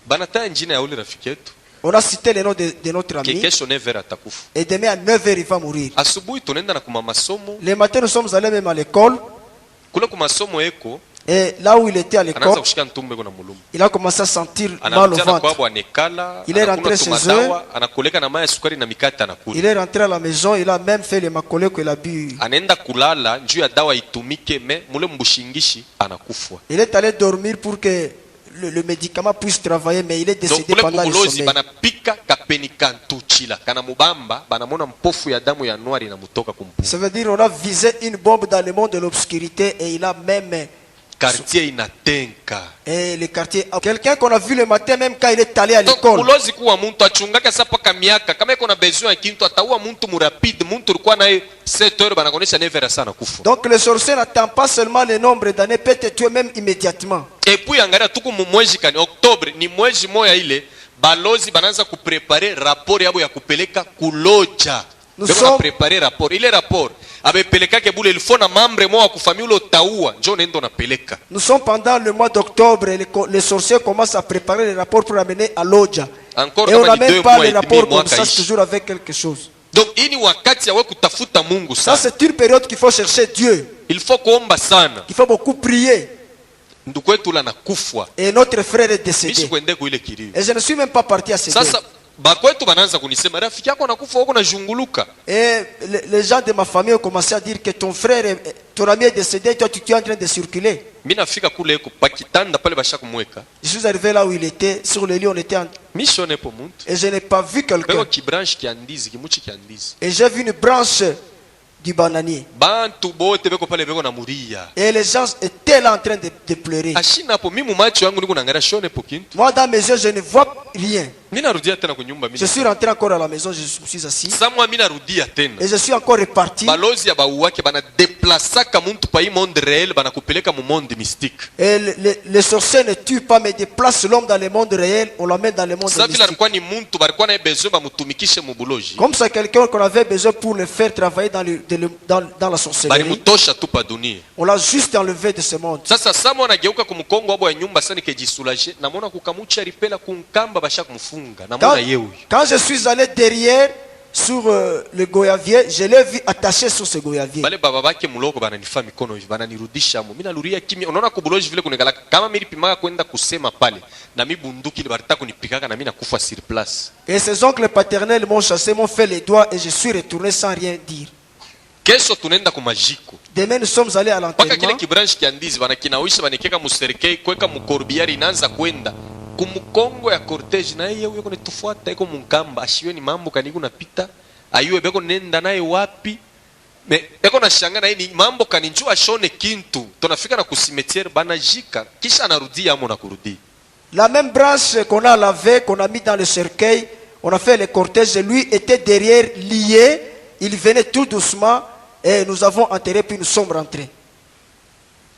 Banataya njina ya ule rafiki yetu.
On a cité le nom de notre ami.
Kesho 9h atakufa.
Et demain à 9h, il va mourir.
Asubuhi tunaenda na kuma masomo.
Le matin, nous sommes allés même à l'école.
Kule kuma masomo eko,
Et là où il était à
anaanza
l'école,
kushika ntumbe kuna muluma.
il a commencé à sentir mal au
Anarudia na
ventre.
kwabo anekala,
Il est
anakula
rentré chez
tumadawa, anakoleka na maya sukari na mikate
Il
anakula.
est rentré à la maison, il a même fait les macolés qu'il a bu.
Anaenda kulala njuu ya dawa itumike me mule mbushingishi anakufa.
Il est allé dormir pour que le médicament puisse travailler, mais il est
Donc
décédé
kule
pendant le
kubulozi
sommeil.
banapika kapeni kantuchila kana mubamba banamona mpofu ya damu ya noir inamutoka kumpu.
Ça veut dire qu'on a visé une bombe dans le monde de l'obscurité et il a même
Quartier inatenka.
et le quartier. Quelqu'un qu'on a vu le matin même quand il est allé à
Donc
l'école.
ulozi kuwa muntu achungaka sapa kamiaka kama iko na besoin ya kintu ataua muntu murapide muntu ulikuwa naye 7 heures banakonesha 9 heures sana kufa.
Donc le sorcier n'attend pas seulement le nombre d'années, peut te tuer même immédiatement.
Et puis angalia tuku mu mwezi kani Oktobre ni mwezi moya ile balozi banaanza kuprepare rapport yabo ya kupeleka kuloja
Nous
beko
sommes,
na prepare rapport ile rapport abepeleka ke bule ilfo na membre mwa ku famille ulo taua njo nendo napeleka.
nous sommes pendant le mois d'octobre et les sorciers commencent à préparer les rapports pour amener à Lodja.
Encore
Et on
kama ni
n'amène
2
pas
mois
les
et demi
rapports comme
mwaka
ça,
ishi.
c'est toujours avec quelque chose.
Donc ini wakati ya wewe kutafuta Mungu
Ça,
sana.
c'est une période qu'il faut chercher Dieu,
Il faut kuomba sana.
qu'il faut beaucoup prier.
Ndugu wetu la nakufwa.
Et notre frère est
Mishi
décédé.
kwende kuile kilio.
Et je ne suis même pas parti à ce deuil.
Sasa bakwetu banaanza kunisema rafiki yako anakufa huko na junguluka.
Et les gens de ma famille ont commencé à dire que ton frère, ton ami est décédé, toi tu es en train de circuler.
Mimi nafika kule eko pakitanda pale basha kumweka.
Je suis arrivé là où il était, sur le lit on était,
Mishone po muntu.
et je n'ai pas vu
Beko
quelqu'un.
kibranche kiandizi, kimuchi kiandizi.
Et j'ai vu une branche du bananier.
Bantu bote beko pale beko na muria.
Et les gens étaient là en train de pleurer.
Ashina hapo mimi macho yangu niko naangalia shone po kintu.
Moi dans mes yeux, je ne vois rien.
Mimi narudia tena kunyumba mimi.
Je suis rentré encore à la maison, je me suis assis.
Samwa mimi narudia tena.
Et je suis encore reparti.
Balozi ya bauwake bana déplaçaka muntu pa hii monde réel bana kupeleka mu monde mystique.
Et les sorciers ne tuent pas, mais déplacent l'homme dans le monde réel, on l'emmène dans le monde
Sasa vile
mystique.
alikuwa ni muntu balikuwa na besoin bamutumikishe mu buloji.
Comme c'est quelqu'un qu'on avait besoin pour le faire travailler dans la sorcellerie.
Balimutosha tu pa dunia.
On l'a juste enlevé de ce monde.
Sasa Samu anageuka kumkongo abo ya nyumba sana kejisulaje namona kukamucha ripela kunkamba basha kumfunga namona yewe.
Quand je suis allé derrière sur le goyavier, je l'ai vu attaché sur ce goyavier.
Bale baba bake muloko bananifa mikono hivi bananirudisha mu. Mimi naluria kimya. Unaona kubuloji vile kunegala kama mimi nilipimaka kwenda kusema pale na mimi bunduki barita kunipikaka na mimi nakufa sur place.
Et ses oncles paternels m'ont chassé, m'ont fait les doigts et je suis retourné sans rien dire.
Kesho tunaenda kumajiko.
Demain nous sommes allés à
Paka kile
l'enterrement.
kibranche kiandizi banakinawisha banikeka muserikei kweka mukorbiari inaanza kwenda kumukongo ya cortege na yeye yuko netufuata iko munkamba ashiwe ni mambo kaniku napita ayue beko nenda naye wapi me eko na shanga na yeye ni mambo kaninjua shone kintu tunafika na kusimetiere banajika kisha anarudia amo na kurudi.
La même branche qu'on a lavée, qu'on a mis dans le cercueil, on a fait le cortège, lui était derrière lié, il venait tout doucement et nous avons enterré puis nous sommes rentrés.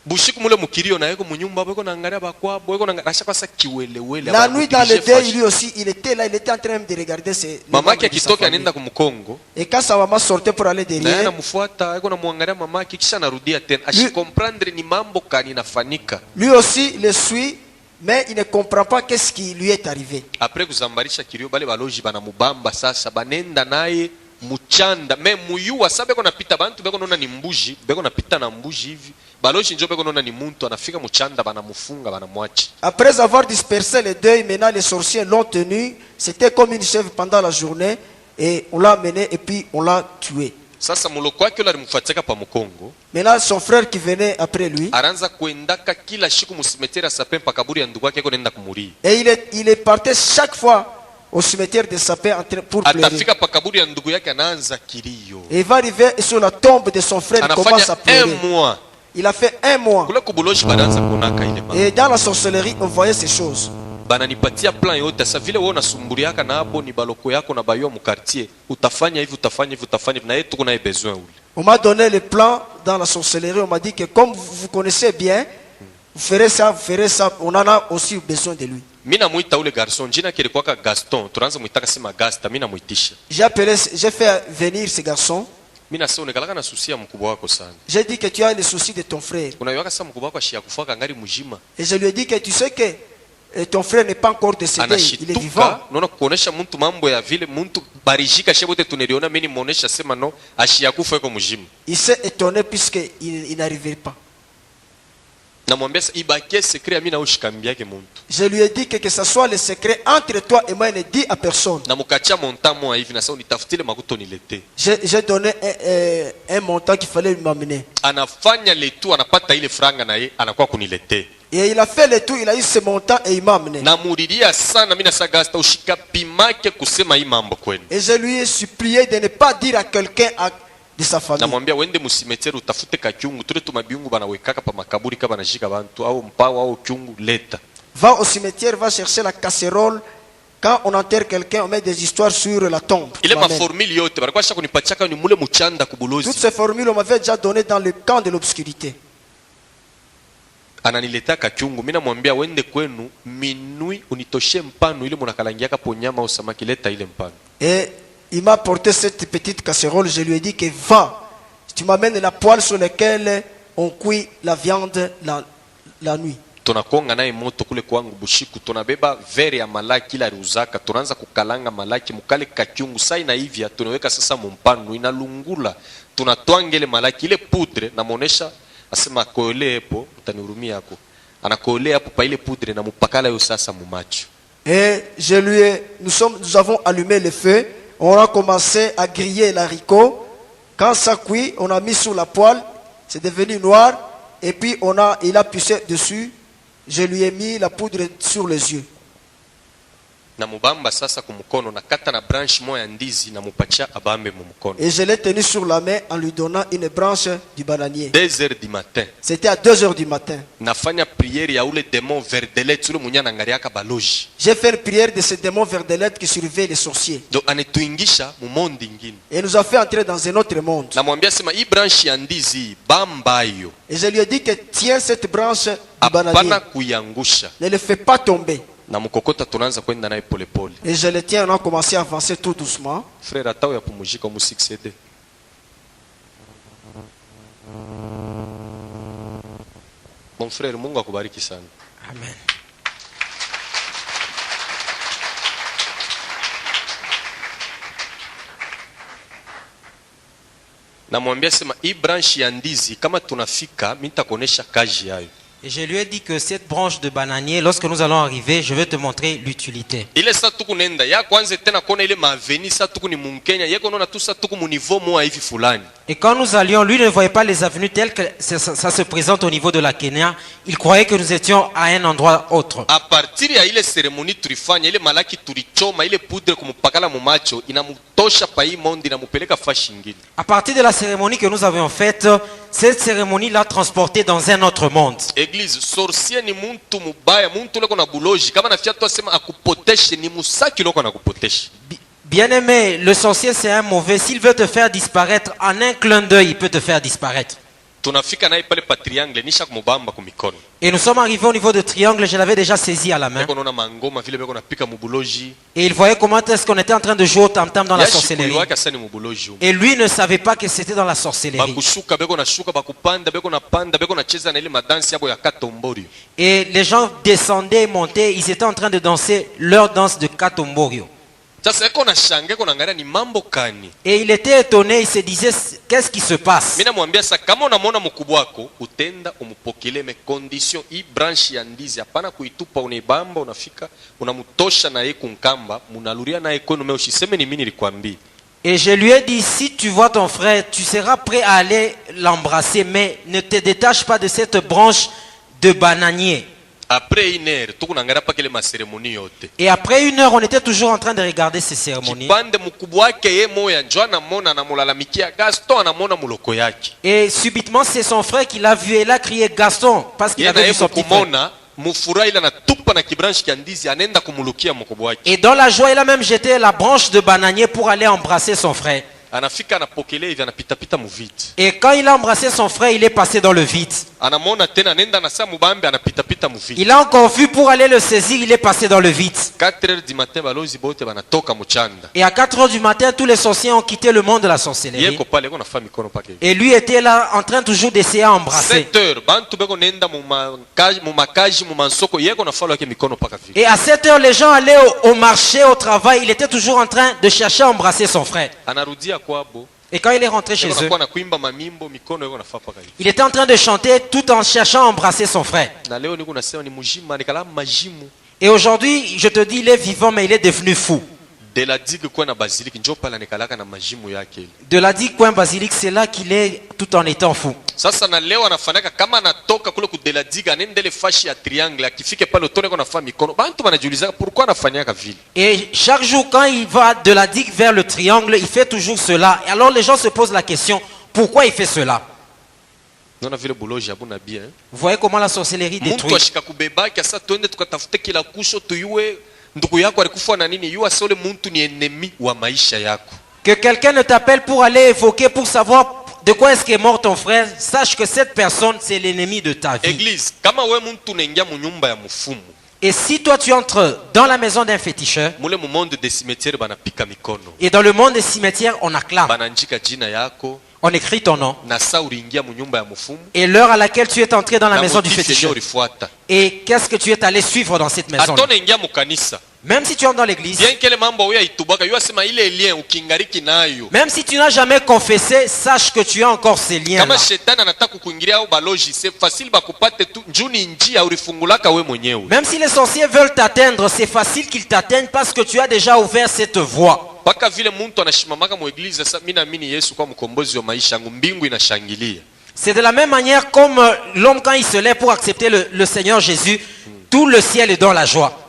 Bushiku mule mukirio na yeko munyumba beko naangalia bakwabo beko naangalia kwasa kiwelewele.
La nuit dans le deuil, lui aussi, il était là, il était en train de regarder ses.
Mamake akitoka anaenda kumkongo.
Et quand sa maman sortait pour aller
Na yeye
derrière,
anamfuata yeko namwangalia mamake kisha anarudia tena ashikomprendre ni mambo kani inafanyika.
lui aussi le suit, mais il ne comprend pas qu'est-ce qui lui est arrivé.
Après kuzambarisha kilio bale baloji bana mubamba sasa banenda naye muchanda me muyua sa beko napita bantu beko nona ni mbuji beko napita na mbuji hivi baloji njo beko nona ni muntu anafika muchanda bana mufunga bana mwachi.
Après avoir dispersé les deuils, maintenant les sorciers l'ont tenu. C'était comme une chèvre pendant la journée et on l'a amené et puis on l'a tué.
Sasa muloko wake ule alimfuatika pa Mukongo.
Maintenant son frère qui venait après lui,
Aranza kuendaka kila siku musimetera sapin pa kaburi ya ndugu yake yako nenda kumuri.
et il est parti chaque fois au cimetière de Sapin pour pleurer.
Atafika pa kaburi ya ndugu yake anaanza kilio.
Et il va arriver sur la tombe de son frère, il commence à
Anafanya
pleurer.
1 mois.
Il a fait 1 mois.
Kule kubuloshi banaanza kunaka ile mama.
Et dans la sorcellerie, on voyait ces choses.
Bananipatia plan yote sasa vile wewe unasumbuliaka na abo ni baloko yako na bayo mu quartier utafanya hivi utafanya hivi utafanya hivi na yetu kuna besoin ule.
On m'a donné le plan dans la sorcellerie. On m'a dit que comme vous connaissez bien, vous ferez ça, on en a aussi besoin de lui.
Mimi namuita ule garçon jina kilikuwa Gaston tunaanza muitaka sema Gasta mimi namuitisha.
J'ai fait venir ce garçon.
Mimi nasema unakalaka na susia mkubwa wako sana.
J'ai dit que tu as les soucis de ton frère.
Unaiwaka sasa mkubwa wako ashia kufaka ngari mjima.
Et je lui ai dit que tu sais que ton frère n'est pas encore décédé, il est vivant.
Naona kuonesha mtu mambo ya vile mtu barijika shebote tuneliona mimi muonesha sema no ashia kufa yuko mjima.
Il s'est étonné puisque il n'arrivait pas.
Namwambia ibakie secret mimi na ushikambia yake mtu.
Je lui ai dit que ce soit le secret entre toi et moi, il ne dit à personne.
Na mukacha montant moi hivi na sasa unitafutile makuto nilete.
J'ai donné un montant qu'il fallait m'amener.
Anafanya le tout anapata ile franga na yeye anakuwa kunilete.
Et il a fait le tout, il a eu ce montant et il m'a amené.
Namuridia sana mimi na sagasta ushikapimake kusema hii mambo kwenu.
Et je lui ai supplié de ne pas dire à quelqu'un de sa famille.
Namwambia wende musimeteri utafute kakyungu tule tumabiungu banawekaka pa makaburi kama banashika bantu au mpawa au kyungu leta.
Va au cimetière, va chercher la casserole. Quand on enterre quelqu'un, on met des histoires sur la tombe.
Ile maformule yote balikuwa shaka kunipachaka ni mule muchanda kubulozi.
Toutes ces formules on m'avait déjà donné dans le camp de l'obscurité.
Ananileta kakyungu mimi namwambia wende kwenu minui unitoshe mpano ile mnakalangiaka ponyama au samaki leta ile mpano.
Et il m'a porté cette petite casserole. Je lui ai dit que va, tu m'amènes la poêle sur laquelle on cuit la viande la nuit.
tunakonga naye moto kule kwangu bushiku, tunabeba vere ya malaki ila ruzaka, tunaanza kukalanga malaki mukale kakyungu sai na hivya, tunaweka sasa mumpanu inalungula, tunatwangele malaki ile poudre na monesha, asema koele hapo, utanihurumia hapo, anakoele hapo pa ile poudre na mupakala yo sasa mumacho.
Et nous avons allumé le feu, on a commencé à griller l'haricot. Quand ça cuit, on a mis sur la poêle, c'est devenu noir, et puis il a poussé dessus. Je lui ai mis la poudre sur les yeux.
Na mubamba sasa kumukono na kata na branche moya ndizi na mupacha abambe mumukono.
Et je l'ai tenu sur la main en lui donnant une branche du bananier.
2h du matin.
C'était à 2h du matin.
Nafanya prière ya ule démon verdelet ule munyana ngariaka baloji.
J'ai fait une prière de ce démon verdelette qui surveille les sorciers.
Donc anetuingisha mu monde ingine.
Et nous a fait entrer dans un autre monde.
Na mwambia sema hii branche ya ndizi bamba yo.
Et je lui ai dit que tiens cette branche du bananier.
Apana kuyangusha.
Ne le fais pas tomber.
Na mukokota tunaanza kwenda naye pole pole.
Et je le tiens, on a commencé à avancer tout doucement.
Frère atao ya pumujika mu 6CD. Mon frère, Mungu akubariki sana.
Amen.
Na mwambia sema hii branch ya ndizi kama tunafika mimi nitakuonesha kazi yayo.
Et je lui ai dit que cette branche de bananier, lorsque nous allons arriver, je vais te montrer l'utilité.
Ile sa tuku nenda ya kwanza tena kona ile maveni sa tuku ni Munkenya yeko nona tu sa tuku mu niveau moa hivi fulani.
Et quand nous allions, lui ne voyait pas les avenues telles que ça se présente au niveau de la Kenya. Il croyait que nous étions à un endroit autre.
A partir ya ile cérémonie tulifanya ile malaki tulichoma ile poudre kumupakala mu macho inamutosha pa hii monde inamupeleka fashi nyingine.
À partir de la cérémonie que nous avions faite, cette cérémonie l'a transporté dans un autre monde.
Église, sorcier ni muntu mubaya, muntu leko na buloji. Kama nafia tu asema akupoteshe ni musaki leko na kupoteshe.
Bien-aimé, le sorcier c'est un mauvais. S'il veut te faire disparaître, en un clin d'œil, il peut te faire disparaître.
Tunafika naye pale pa triangle nisha kumubamba kumikono.
Et nous sommes arrivés au niveau de triangle, je l'avais déjà saisi à la main.
Beko nona mangoma vile beko napika mubuloji.
Et il voyait comment est-ce qu'on était en train de jouer au tam-tam dans la sorcellerie. Et lui ne savait pas que c'était dans la sorcellerie.
Bakushuka beko na shuka bakupanda beko na panda beko na cheza na ile madansi yako ya katombori.
Et les gens descendaient et montaient, ils étaient en train de danser leur danse de katomborio.
Sasa eko na shange ko naangalia ni mambo kani.
Et il était étonné, il se disait qu'est-ce qui se passe?
Mimi namwambia sasa kama unamwona mkubwa wako utenda umupokele me condition hii branch ya ndizi hapana kuitupa unaibamba unafika unamtosha na yeye kunkamba munaluria na yeye kwenu usiseme ni mimi nilikwambia.
Et je lui ai dit si tu vois ton frère, tu seras prêt à aller l'embrasser mais ne te détache pas de cette branche de bananier.
Après une heure, tukunangara pa kile ma cérémonie yote.
Et après une heure, on était toujours en train de regarder ces cérémonies.
Kipande mkubwa wake yeye moya njoo anamona na mulalamikia Gaston anamona muloko yake.
Et subitement c'est son frère qui l'a vu et il a crié Gaston parce qu'il avait vu son petit frère.
Mufura ila natupa na kibranche kia ndizi anenda kumulukia mkubwa wake.
Et dans la joie, il a même jeté la branche de bananier pour aller embrasser son frère.
Anafika anapokele hivi anapita pita mu vide.
Et quand il a embrassé son frère, il est passé dans le vide.
Anamona tena anenda na sa mubambe anapita pita mu vide.
Il a encore vu pour aller le saisir, il est passé dans le vide.
4h du matin balozi bote banatoka muchanda.
Et à 4h du matin, tous les sorciers ont quitté le monde de la sorcellerie.
Yeko pale ko na fami kono pake.
Et lui était là en train toujours d'essayer à embrasser.
7h bantu beko nenda mu makaji mu mansoko yeko na falo yake mikono paka vile.
Et à 7h les gens allaient au marché, au travail, il était toujours en train de chercher à embrasser son frère.
Anarudia kwabo.
Et quand il est rentré chez eux, il était en train de chanter tout en cherchant à embrasser son frère. Et aujourd'hui, je te dis, il est vivant, mais il est devenu fou.
De la digue
coin basilique, c'est là qu'il est tout en étant fou. Et chaque jour, quand il va de la digue vers le triangle, il fait toujours cela. Et alors les gens se posent la question, pourquoi il fait cela? Vous voyez comment la sorcellerie détruit. Que quelqu'un ne t'appelle pour aller évoquer, pour savoir de quoi est-ce qu'est mort ton frère, sache que cette personne c'est l'ennemi de ta vie.
Église,
Et si toi tu entres dans la maison d'un féticheur,
mule mu monde des cimetières banapika mikono,
et dans le monde des cimetières on acclame,
bananjika jina yako,
on écrit ton nom,
na saa uliingia mu nyumba ya mufumu,
et l'heure à laquelle tu es entré dans la
na
maison du
motif yenye
féticheur,
ulifuata.
et qu'est-ce que tu es allé suivre dans cette maison.
Atone ingia mu kanisa,
Même si tu entres dans l'église,
bien kele mambo huya itubaka yu asema ile lien ukingariki nayo,
même si tu n'as jamais confessé, sache que tu as encore ces liens
kama
là.
shetani anataka kuingilia au baloji, c'est facile bakupate tu, njuni njia ulifungulaka we mwenyewe.
Même si les sorciers veulent t'atteindre, c'est facile qu'ils t'atteignent parce que tu as déjà ouvert cette voie.
Paka vile muntu anashimamaka mu eglise sasa, mimi naamini Yesu kwa mkombozi wa maisha yangu, mbingu inashangilia.
C'est de la même manière comme l'homme quand il se lève pour accepter le Seigneur Jésus, tout le ciel est dans la joie.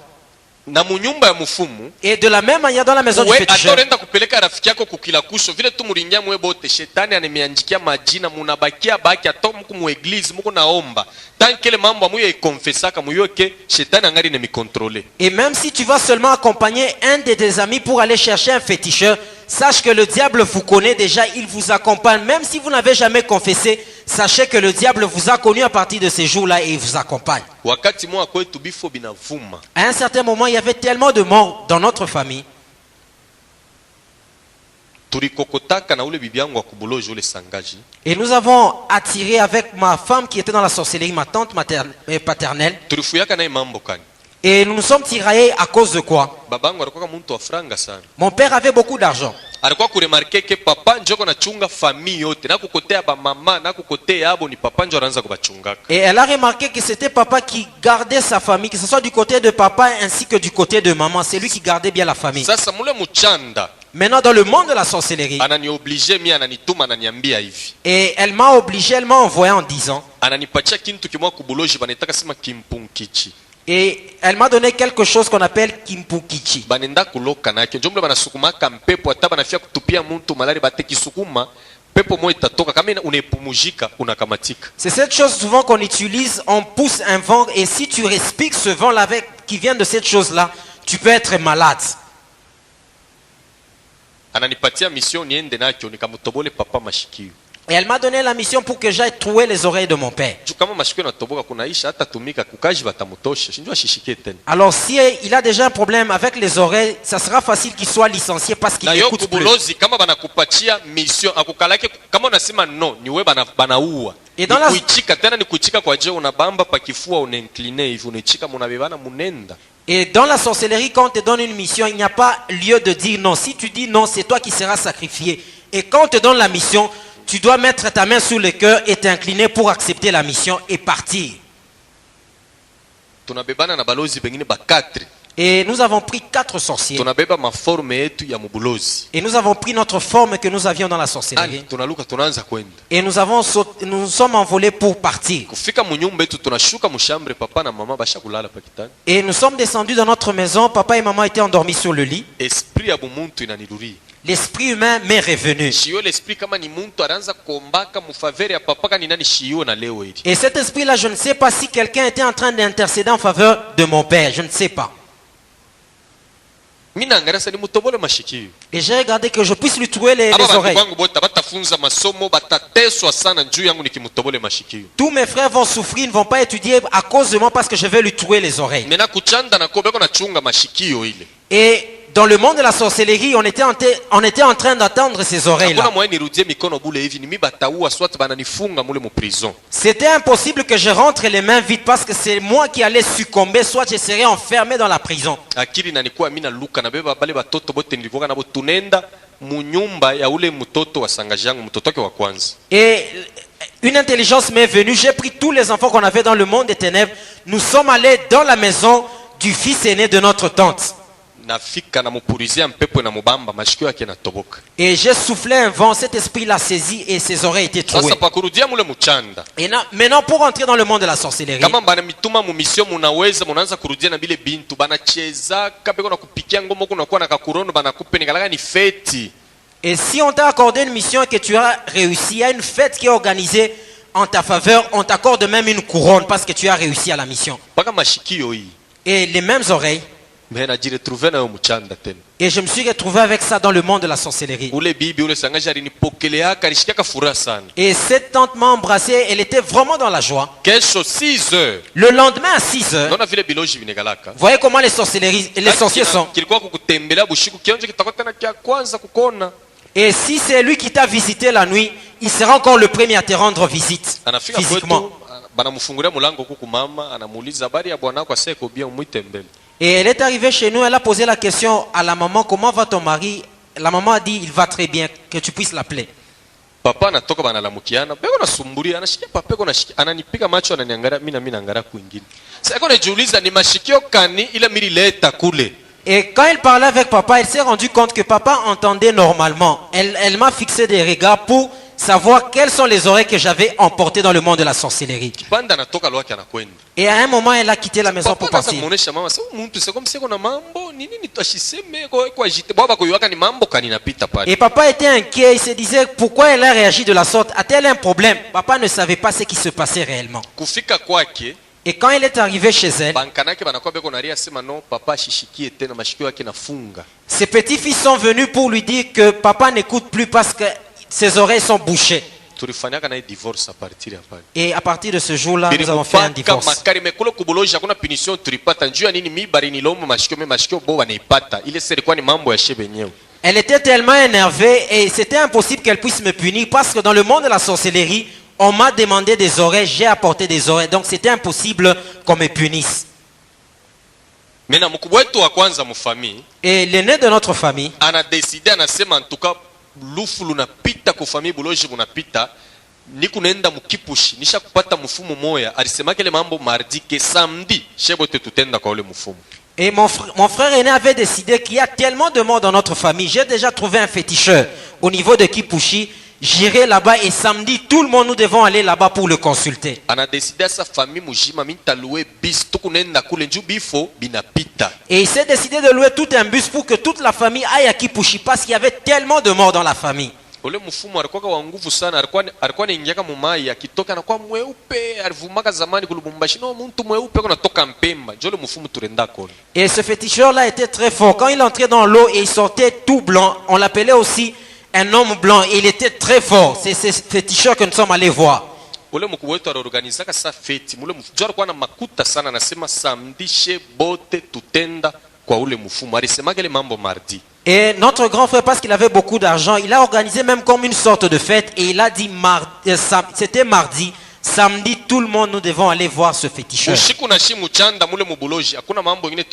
Na munyumba ya mufumu,
Et de la même manière dans la maison du
we
féticheur,
atorenda kupeleka rafiki yako kukila kusho vile tu mulingia mwe bote, shetani anemeanjikia majina, munabakia baki ato muku mu eglise muku naomba tankele mambo amuye ikonfesaka muyoke shetani angari ne mikontrole.
et même si tu vas seulement accompagner un de tes amis pour aller chercher un féticheur, sache que le diable vous connaît déjà, il vous accompagne. Même si vous n'avez jamais confessé, sachez que le diable vous a connu à partir de ces jours-là et il vous accompagne.
Wakati mwa kwetu bifo binavuma,
À un certain moment, il y avait tellement de morts dans notre famille.
tulikokotaka na ule bibi yangu wa kubuloji ule sangaji,
Et nous avons attiré avec ma femme qui était dans la sorcellerie, ma tante paternelle.
tulifuyaka naye mambo kani.
Et nous nous sommes tiraillés à cause de quoi?
Babangu alikuwa muntu wa franga sana,
Mon père avait beaucoup d'argent.
alikuwa kuremarke ke papa njoko nachunga famille yote, na kukotea ba mama na kukotea abo ni papa njo anaanza kubachungaka.
Et elle a remarqué que c'était papa qui gardait sa famille, que ce soit du côté de papa ainsi que du côté de maman. C'est lui qui gardait bien la famille.
Sasa mule muchanda
Maintenant, dans le monde de la sorcellerie,
ananioblige mi, ananituma, ananiambia hivi,
et elle m'a obligé, elle m'a envoyé en disant,
ananipatia kintu kimwa kubuloji banetaka sema kimpunkichi,
et elle m'a donné quelque chose qu'on appelle kimpukichi.
banenda kuloka nake njomle banasukumaka mpepo hata banafia kutupia muntu malari bateki sukuma pepo moja itatoka kama unaepumujika unakamatika.
C'est cette chose souvent qu'on utilise, on pousse un vent et si tu respires ce vent là qui vient de cette chose là, tu peux être malade.
Ananipatia mission niende nacho nikamutobole papa mashikio.
Et elle m'a donné la mission pour que j'aille trouver les oreilles de mon père.
Juu kama mashikio natoboka kunaisha hata tumika kukaji batamutosha. Shinjua shishike tena.
Alors si il a déjà un problème avec les oreilles, ça sera facile qu'il soit licencié parce qu'il
Na yo
n'écoute plus.
kubulozi kama banakupatia mission akukalake kama unasema no niwe banaua.
Et dans la-
Kuichika tena ni kuichika kwa je unabamba pa kifua unaincline hivi unaichika munabebana munenda.
Et dans la sorcellerie, quand on te donne une mission, il n'y a pas lieu de dire non. Si tu dis non, c'est toi qui seras sacrifié. Et quand on te donne la mission, tu dois mettre ta main sur le cœur et t'incliner pour accepter la mission et partir.
Tunabebana na balozi bengine ba 4.
Et nous avons pris 4 sorciers.
Tunabeba maforme yetu ya mubulozi.
Et nous avons pris notre forme que nous avions dans la
Ani
sorcellerie.
tunaluka tunaanza kwenda.
Et nous nous sommes envolés pour partir.
Kufika munyumba yetu tunashuka mushambre, papa na mama bashakulala pa kitanda.
Et nous sommes descendus dans notre maison. Papa et maman étaient endormis sur le lit.
Esprit ya bumuntu inanirudi.
L'esprit humain m'est revenu.
Shio l'esprit kama ni muntu anaanza kuombaka mufaveri ya papa kani nani shio na leo hili.
Et cet esprit-là, je ne sais pas si quelqu'un était en train d'intercéder en faveur de mon père. Je ne sais pas.
Mina angarasa ni mutobole mashikio.
Et j'ai regardé que je puisse lui trouver les
Aba
oreilles.
bantu bangu bota batafunza masomo batateswa sana njuu yangu nikimutobole mashikio.
Tous mes frères vont souffrir, ils ne vont pas étudier à cause de moi parce que je vais lui trouver les oreilles.
Mena kuchanda na kobeko na chunga mashikio ile.
Et dans le monde de la sorcellerie, on était en train d'attendre ces
Hakuna
oreilles-là.
moyo nirudie mikono bule hivi ni mi bataua swat bananifunga mule mu prison.
C'était impossible que je rentre les mains vides parce que c'est moi qui allais succomber, soit je serais enfermé dans la prison.
Akili nanikuwa mina luka na beba bale batoto bote nilikuwa nabo tunenda munyumba ya ule mtoto wa sangaji yangu mtoto wake wa kwanza.
Et une intelligence m'est venue, j'ai pris tous les enfants qu'on avait dans le monde des ténèbres, nous sommes allés dans la maison du fils aîné de notre tante.
Nafika na mupurizia mpepo na mubamba mashikio yake natoboka.
Et j'ai soufflé un vent, cet esprit l'a saisi et ses oreilles étaient trouées.
Sasa pakurudia mule muchanda.
Et maintenant, pour entrer dans le monde de la sorcellerie,
Kama bana mituma mu mission munaweza munaanza kurudia na bile bintu banacheza kabeko na kupikia ngoma kuna kuwa na kakurono banakupe nikalaka ni feti.
et si on t'a accordé une mission et que tu as réussi, il y a une fête qui est organisée en ta faveur, on t'accorde même une couronne parce que tu as réussi à la mission.
Paka mashikio hii
Et les mêmes oreilles,
me najiretrouve nayo mchanda tena.
Et je me suis retrouvé avec ça dans le monde de la sorcellerie.
Ule bibi ule sangaji alinipokeleaka alishikaka furaha sana.
Et cette tante m'a embrassé, elle était vraiment dans la joie.
Kesho 6 heures.
Le lendemain à 6 heures,
Naona vile biloji vinegalaka.
voyez comment les sorciers sont.
Kilikuwa kukutembelea bushiku kionje kitakuwa tena kia kwanza kukona.
Et si c'est lui qui t'a visité la nuit, il sera encore le premier à te rendre visite
Anafika
physiquement.
kwetu banamfungulia mlango huku mama anamuuliza habari ya bwana wako aseko bien umuite mbele.
Et elle est arrivée chez nous, elle a posé la question à la maman, comment va ton mari? La maman a dit, il va très bien, que tu puisses l'appeler.
Papa anatoka banalamukiana, beko nasumbulia, anashikia papeko anashikia, ananipiga macho ananiangalia mimi naangalia kwingine. Sasa iko najiuliza ni mashikio kani ile milileta kule.
Et quand elle parlait avec papa, elle s'est rendue compte que papa entendait normalement. Elle m'a fixé des regards pour savoir quelles sont les oreilles que j'avais emportées dans le monde de la sorcellerie.
Kipanda anatoka lwake anakwenda.
Et à un moment, elle a quitté la maison pour
Papa sasa
partir.
muonesha mama, sasa mtu sasa kama siko na mambo, nini twashiseme kwa jite. Baba kuiwaka ni mambo kani napita pale.
Et papa était inquiet, il se disait pourquoi elle a réagi de la sorte. A-t-elle un problème? Papa ne savait pas ce qui se passait réellement.
Kufika kwake,
Et quand elle est arrivée chez elle,
bankanake banakuwa beko naria sema no papa ashishikie tena mashikio yake nafunga.
ses petits-fils sont venus pour lui dire que papa n'écoute plus parce que ses oreilles sont bouchées.
Tulifanyaka naye divorce à partir ya pale.
Et à partir de ce jour-là, nous avons fait un divorce.
Makari mekulo kubuloja kuna punition tulipata njua nini mibari ni lomo mashikio bo wanaipata. Ile sasa ilikuwa ni mambo ya shebe nyewe.
Elle était tellement énervée et c'était impossible qu'elle puisse me punir parce que dans le monde de la sorcellerie, on m'a demandé des oreilles, j'ai apporté des oreilles. Donc c'était impossible qu'on me punisse.
Mena mkubwa wetu wa kwanza mfamii
Et l'aîné de notre famille,
anadeside anasema ntuka lufu lunapita kwa famii buloji bunapita ni kunaenda mkipushi nisha kupata mfumo moya alisema kile mambo mardi ke samedi shebote tutenda kwa ule mfumo.
et mon frère aîné avait décidé qu'il y a tellement de morts dans notre famille. J'ai déjà trouvé un féticheur au niveau de Kipushi. J'irai là-bas et samedi, tout le monde, nous devons aller là-bas pour le consulter.
Anadeside sa famille mujima mintaluwe bis tukunenda kule nju bifo binapita.
Et il s'est décidé de louer tout un bus pour que toute la famille aille à Kipushi parce qu'il y avait tellement de morts dans la famille.
Ule mfumo alikuwa wa nguvu sana, alikuwa anaingia kama mai akitoka anakuwa mweupe, alivumaka zamani kulubumbashi no mtu mweupe kuna toka mpemba. Jole mfumo turenda kule.
Et ce féticheur-là était très fort. Quand il entrait dans l'eau et il sortait tout blanc, on l'appelait aussi un homme blanc. Et il était très fort. C'est ce féticheur que nous sommes allés voir.
Ule mkubwa wetu aliorganizaka sa feti. Ule mfujua alikuwa na makuta sana, anasema samdishe bote tutenda kwa ule mfumo. Alisema kile mambo mardi.
Et notre grand frère, parce qu'il avait beaucoup d'argent, il a organisé même comme une sorte de fête. Et il a dit, c'était mardi, samedi, tout le monde, nous devons aller voir ce féticheur.
Ushiku na shimu chanda mule mubuloji. Hakuna mambo ingine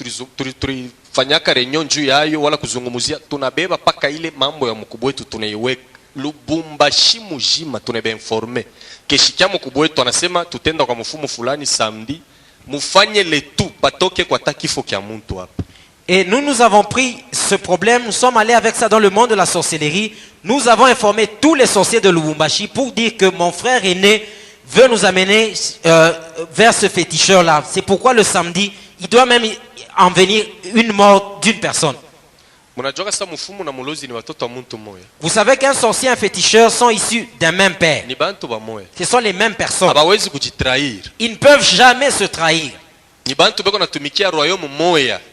tulifanyaka renyon juu yayo wala kuzungumuzia. Tunabeba paka ile mambo ya mkubwa wetu tunaiweka. Lubumbashi mujima tunebe informe. Keshikia mkubwa wetu anasema tutenda kwa mfumo fulani samedi. Mufanye le tout patoke kwa takifo kia muntu hapa.
Et nous avons pris ce problème, nous sommes allés avec ça dans le monde de la sorcellerie. Nous avons informé tous les sorciers de Lubumbashi pour dire que mon frère aîné veut nous amener vers ce féticheur-là. C'est pourquoi le samedi, il doit même en venir une mort d'une personne. Vous savez qu'un sorcier et un féticheur sont issus d'un même père. Ce sont les mêmes personnes. Ils ne peuvent jamais se trahir.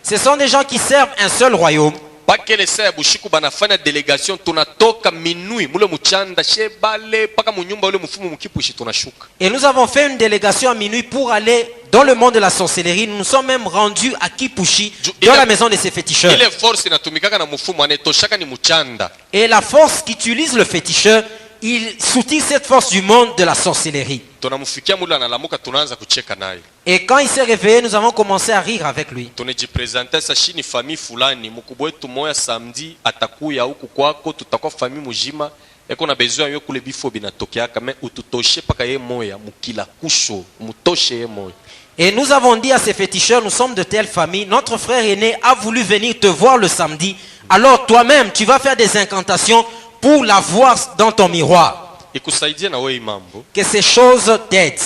Ce sont des gens qui servent un seul royaume.
Pakele saya bushiku banafanya delegation tunatoka minui mule muchanda shebale paka munyumba ule mfumo mkipushi tunashuka.
Et nous avons fait une délégation à minuit pour aller dans le monde de la sorcellerie. Nous nous sommes même rendus à Kipushi, dans la maison de ces féticheurs.
Ile force inatumikaka na mfumo anetoshaka ni muchanda.
Et la force qu'utilise le féticheur, il soutient cette force du monde de la sorcellerie.
Tunamufikia mule analamuka tunaanza kucheka naye.
Et quand il s'est réveillé, nous avons commencé à rire avec lui.
Tunajipresenter sa shini famille fulani mkubwa wetu moya samedi atakuya huku kwako tutakuwa famille mujima eko na besoin yo kule bifo binatokea kama ututoshe paka ye moya mukila kusho mutoshe ye moya.
Et nous avons dit à ces féticheurs, nous sommes de telle famille, notre frère aîné a voulu venir te voir le samedi. Alors toi-même, tu vas faire des incantations pour la voir dans ton miroir.
Ikusaidia na wewe mambo.
Que ces choses t'aident.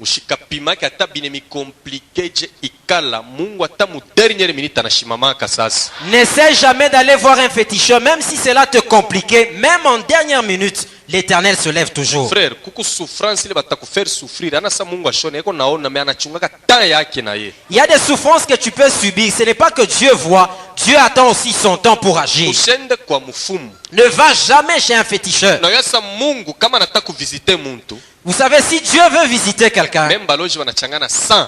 mushikapimaki ata binemi compliqué je ikala Mungu ata mu dernière minute anashimamaka sasa.
N'essaie jamais d'aller voir un féticheur, même si cela te compliquait, même en dernière minute, l'Éternel se lève toujours.
Frère, kuku souffrance ile batakufaire souffrir. Anasa Mungu ashone eko naona me anachungaka temps yake na ye.
Il y a des souffrances que tu peux subir. Ce n'est pas que Dieu voit. Dieu attend aussi son temps pour agir.
Ushende kwa mfumu.
Ne va jamais chez un féticheur.
Na yasa Mungu kama anataka kuvisiter muntu.
Vous savez, si Dieu veut visiter quelqu'un,
Même baloji wanachangana 100.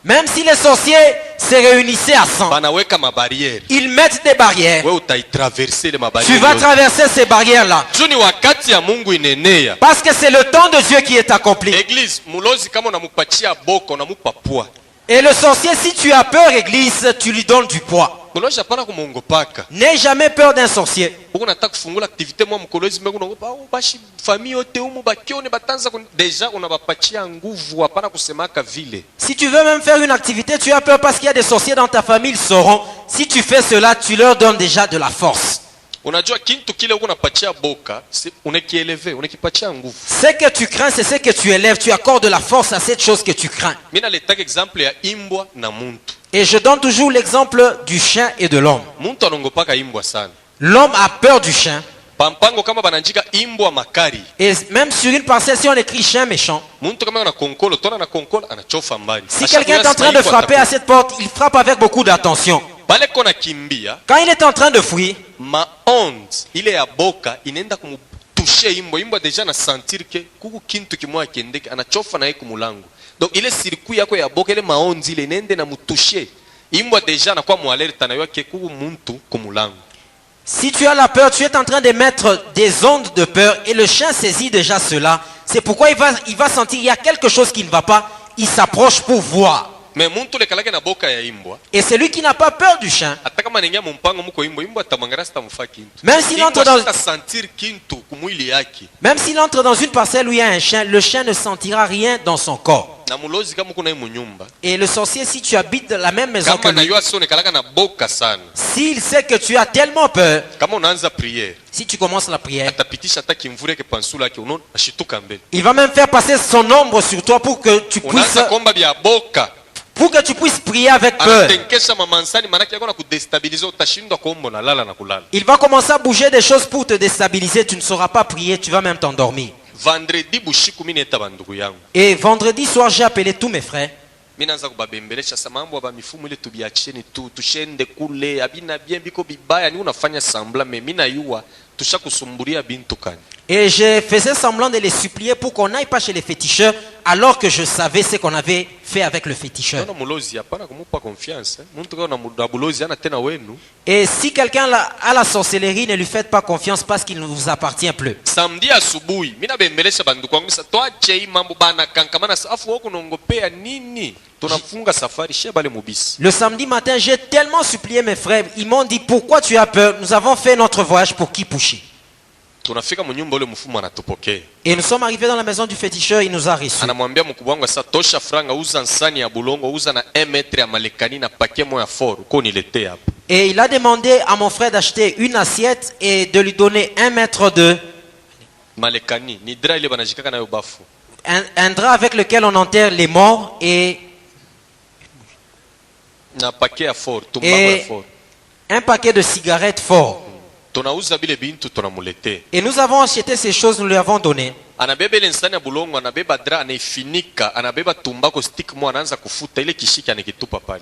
même si les sorciers se réunissaient à 100,
Banaweka mabarrière.
ils mettent des barrières.
Wewe utaitraverser les
Tu
mabarrières.
vas traverser ces barrières-là.
Juni wakati ya Mungu inenea.
Parce que c'est le temps de Dieu qui est accompli.
Église, mulozi kama unamupatia boko unamupa poa.
Et le sorcier, si tu as peur, église, tu lui donnes du poids.
Mulozi hapana kumongopaka.
N'aie jamais peur d'un sorcier.
Uko nataka kufungula activité mwa mkolozi meko unaogopa bashi famille yote umu bakione batanza deja unabapatia nguvu hapana kusemaka vile.
Si tu veux même faire une activité, tu as peur parce qu'il y a des sorciers dans ta famille, ils sauront. Si tu fais cela, tu leur donnes déjà de la force.
Unajua kintu kile uko unapatia boka, unakieleve, unakipatia nguvu.
Ce que tu crains, c'est ce que tu élèves. Tu accordes de la force à cette chose que tu crains.
Mimi naletaka exemple ya imbwa na muntu.
Et je donne toujours l'exemple du chien et de l'homme.
Muntu anongopaka imbwa sana.
L'homme a peur du chien.
Pampango kama bananjika imbwa makari.
Et même sur une parcelle, si on écrit chien méchant,
Muntu kama na konkolo, tona na konkolo anachofa mbali.
si quelqu'un est en train de frapper à cette porte, il frappe avec beaucoup d'attention.
Bale kona kimbia,
Quand il est en train de fuir,
ma onde ile ya boka inaenda kumtushe imbwa. Imbwa deja na sentir ke kuku kintu kimoya kendeke anachofa na yeye kumulango. Donc ile circuit yako ya boka ile maonzi ile nende na mutushe. Imbwa deja na kwa mualerte na yake kuku muntu kumulango.
si tu as la peur, tu es en train de mettre des ondes de peur et le chien saisit déjà cela. C'est pourquoi il va sentir qu'il y a quelque chose qui ne va pas. Il s'approche pour voir.
Mais muntu le kalake na boka ya imbwa.
Et celui qui n'a pas peur du chien,
Hata kama ningia mumpango muko imbwa tamangara stamfa kintu.
Même s'il entre dans-
Imbwa sentir kintu kumwili yake.
même s'il entre dans une parcelle où il y a un chien, le chien ne sentira rien dans son corps.
Na mulozi kama kuna mu nyumba.
Et le sorcier, si tu habites dans la même maison que
Kama na
lui,
yo asone kalaka na boka sana.
s'il sait que tu as tellement peur,
Kama unaanza prière.
si tu commences la prière,
Atapitisha hata kimvure ke pansula yake unaona ashituka mbele.
il va même faire passer son ombre sur toi pour que tu puisses,
Unaanza komba bya boka.
prier avec peur.
Anatenkesha mamansani manake yako na kudestabilize utashindwa kuomba na lala na kulala.
Il va commencer à bouger des choses pour te déstabiliser. Tu ne sauras pas prier, tu vas même t'endormir.
Vendredi bushiku mimi neta bandugu yangu.
Et vendredi soir, j'ai appelé tous mes frères.
Mimi naanza kubabembelesha sasa mambo ya mifumo ile tubiacheni tu tushende kule abina bien biko bibaya ni unafanya sambla mimi na yua tushakusumburia bintu kani.
Et je faisais semblant de les supplier pour qu'on n'aille pas chez les féticheurs alors que je savais ce qu'on avait fait avec le féticheur.
Ndio mulozi hapana kumupa confiance. Muntu kama na mulozi ana tena wenu.
Et si quelqu'un a la sorcellerie, ne lui faites pas confiance parce qu'il ne vous appartient plus.
Samedi asubuhi mimi nabembelesha bandugu wangu sasa tuache hii mambo bana kankamana afu wako naongopea nini? Tunafunga safari shebale mubisi.
Le samedi matin, j'ai tellement supplié mes frères. Ils m'ont dit, pourquoi tu as peur? Nous avons fait notre voyage pour Kipushi.
Tunafika munyumba ule mfumo anatupokea.
Et nous sommes arrivés dans la maison du féticheur, il nous a reçus.
Anamwambia mkubwa wangu sasa tosha franga uza nsani ya bulongo uza na 1 metre ya malekani na paquet moya fort uko niletee hapa.
Et il a demandé à mon frère d'acheter une assiette et de lui donner 1 mètre de
Malekani ni dra ile banajikaka nayo bafu.
un drap avec lequel on enterre les morts et
Na paquet ya fort, tumbango ya
Et-
fort.
un paquet de cigarettes fort.
Tunauza bile bintu tunamuletea.
Et nous avons acheté ces choses, nous lui avons donné.
Anabeba ile nsani ya bulongo, anabeba dra, anaifinika, anabeba tumbako stick mo anaanza kufuta ile kishiki anakitupa pale.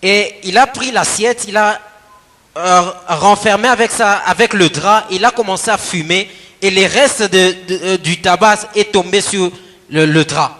Et il a pris l'assiette, il a renfermé avec le drap, il a commencé à fumer et les restes du tabac est tombé sur le drap.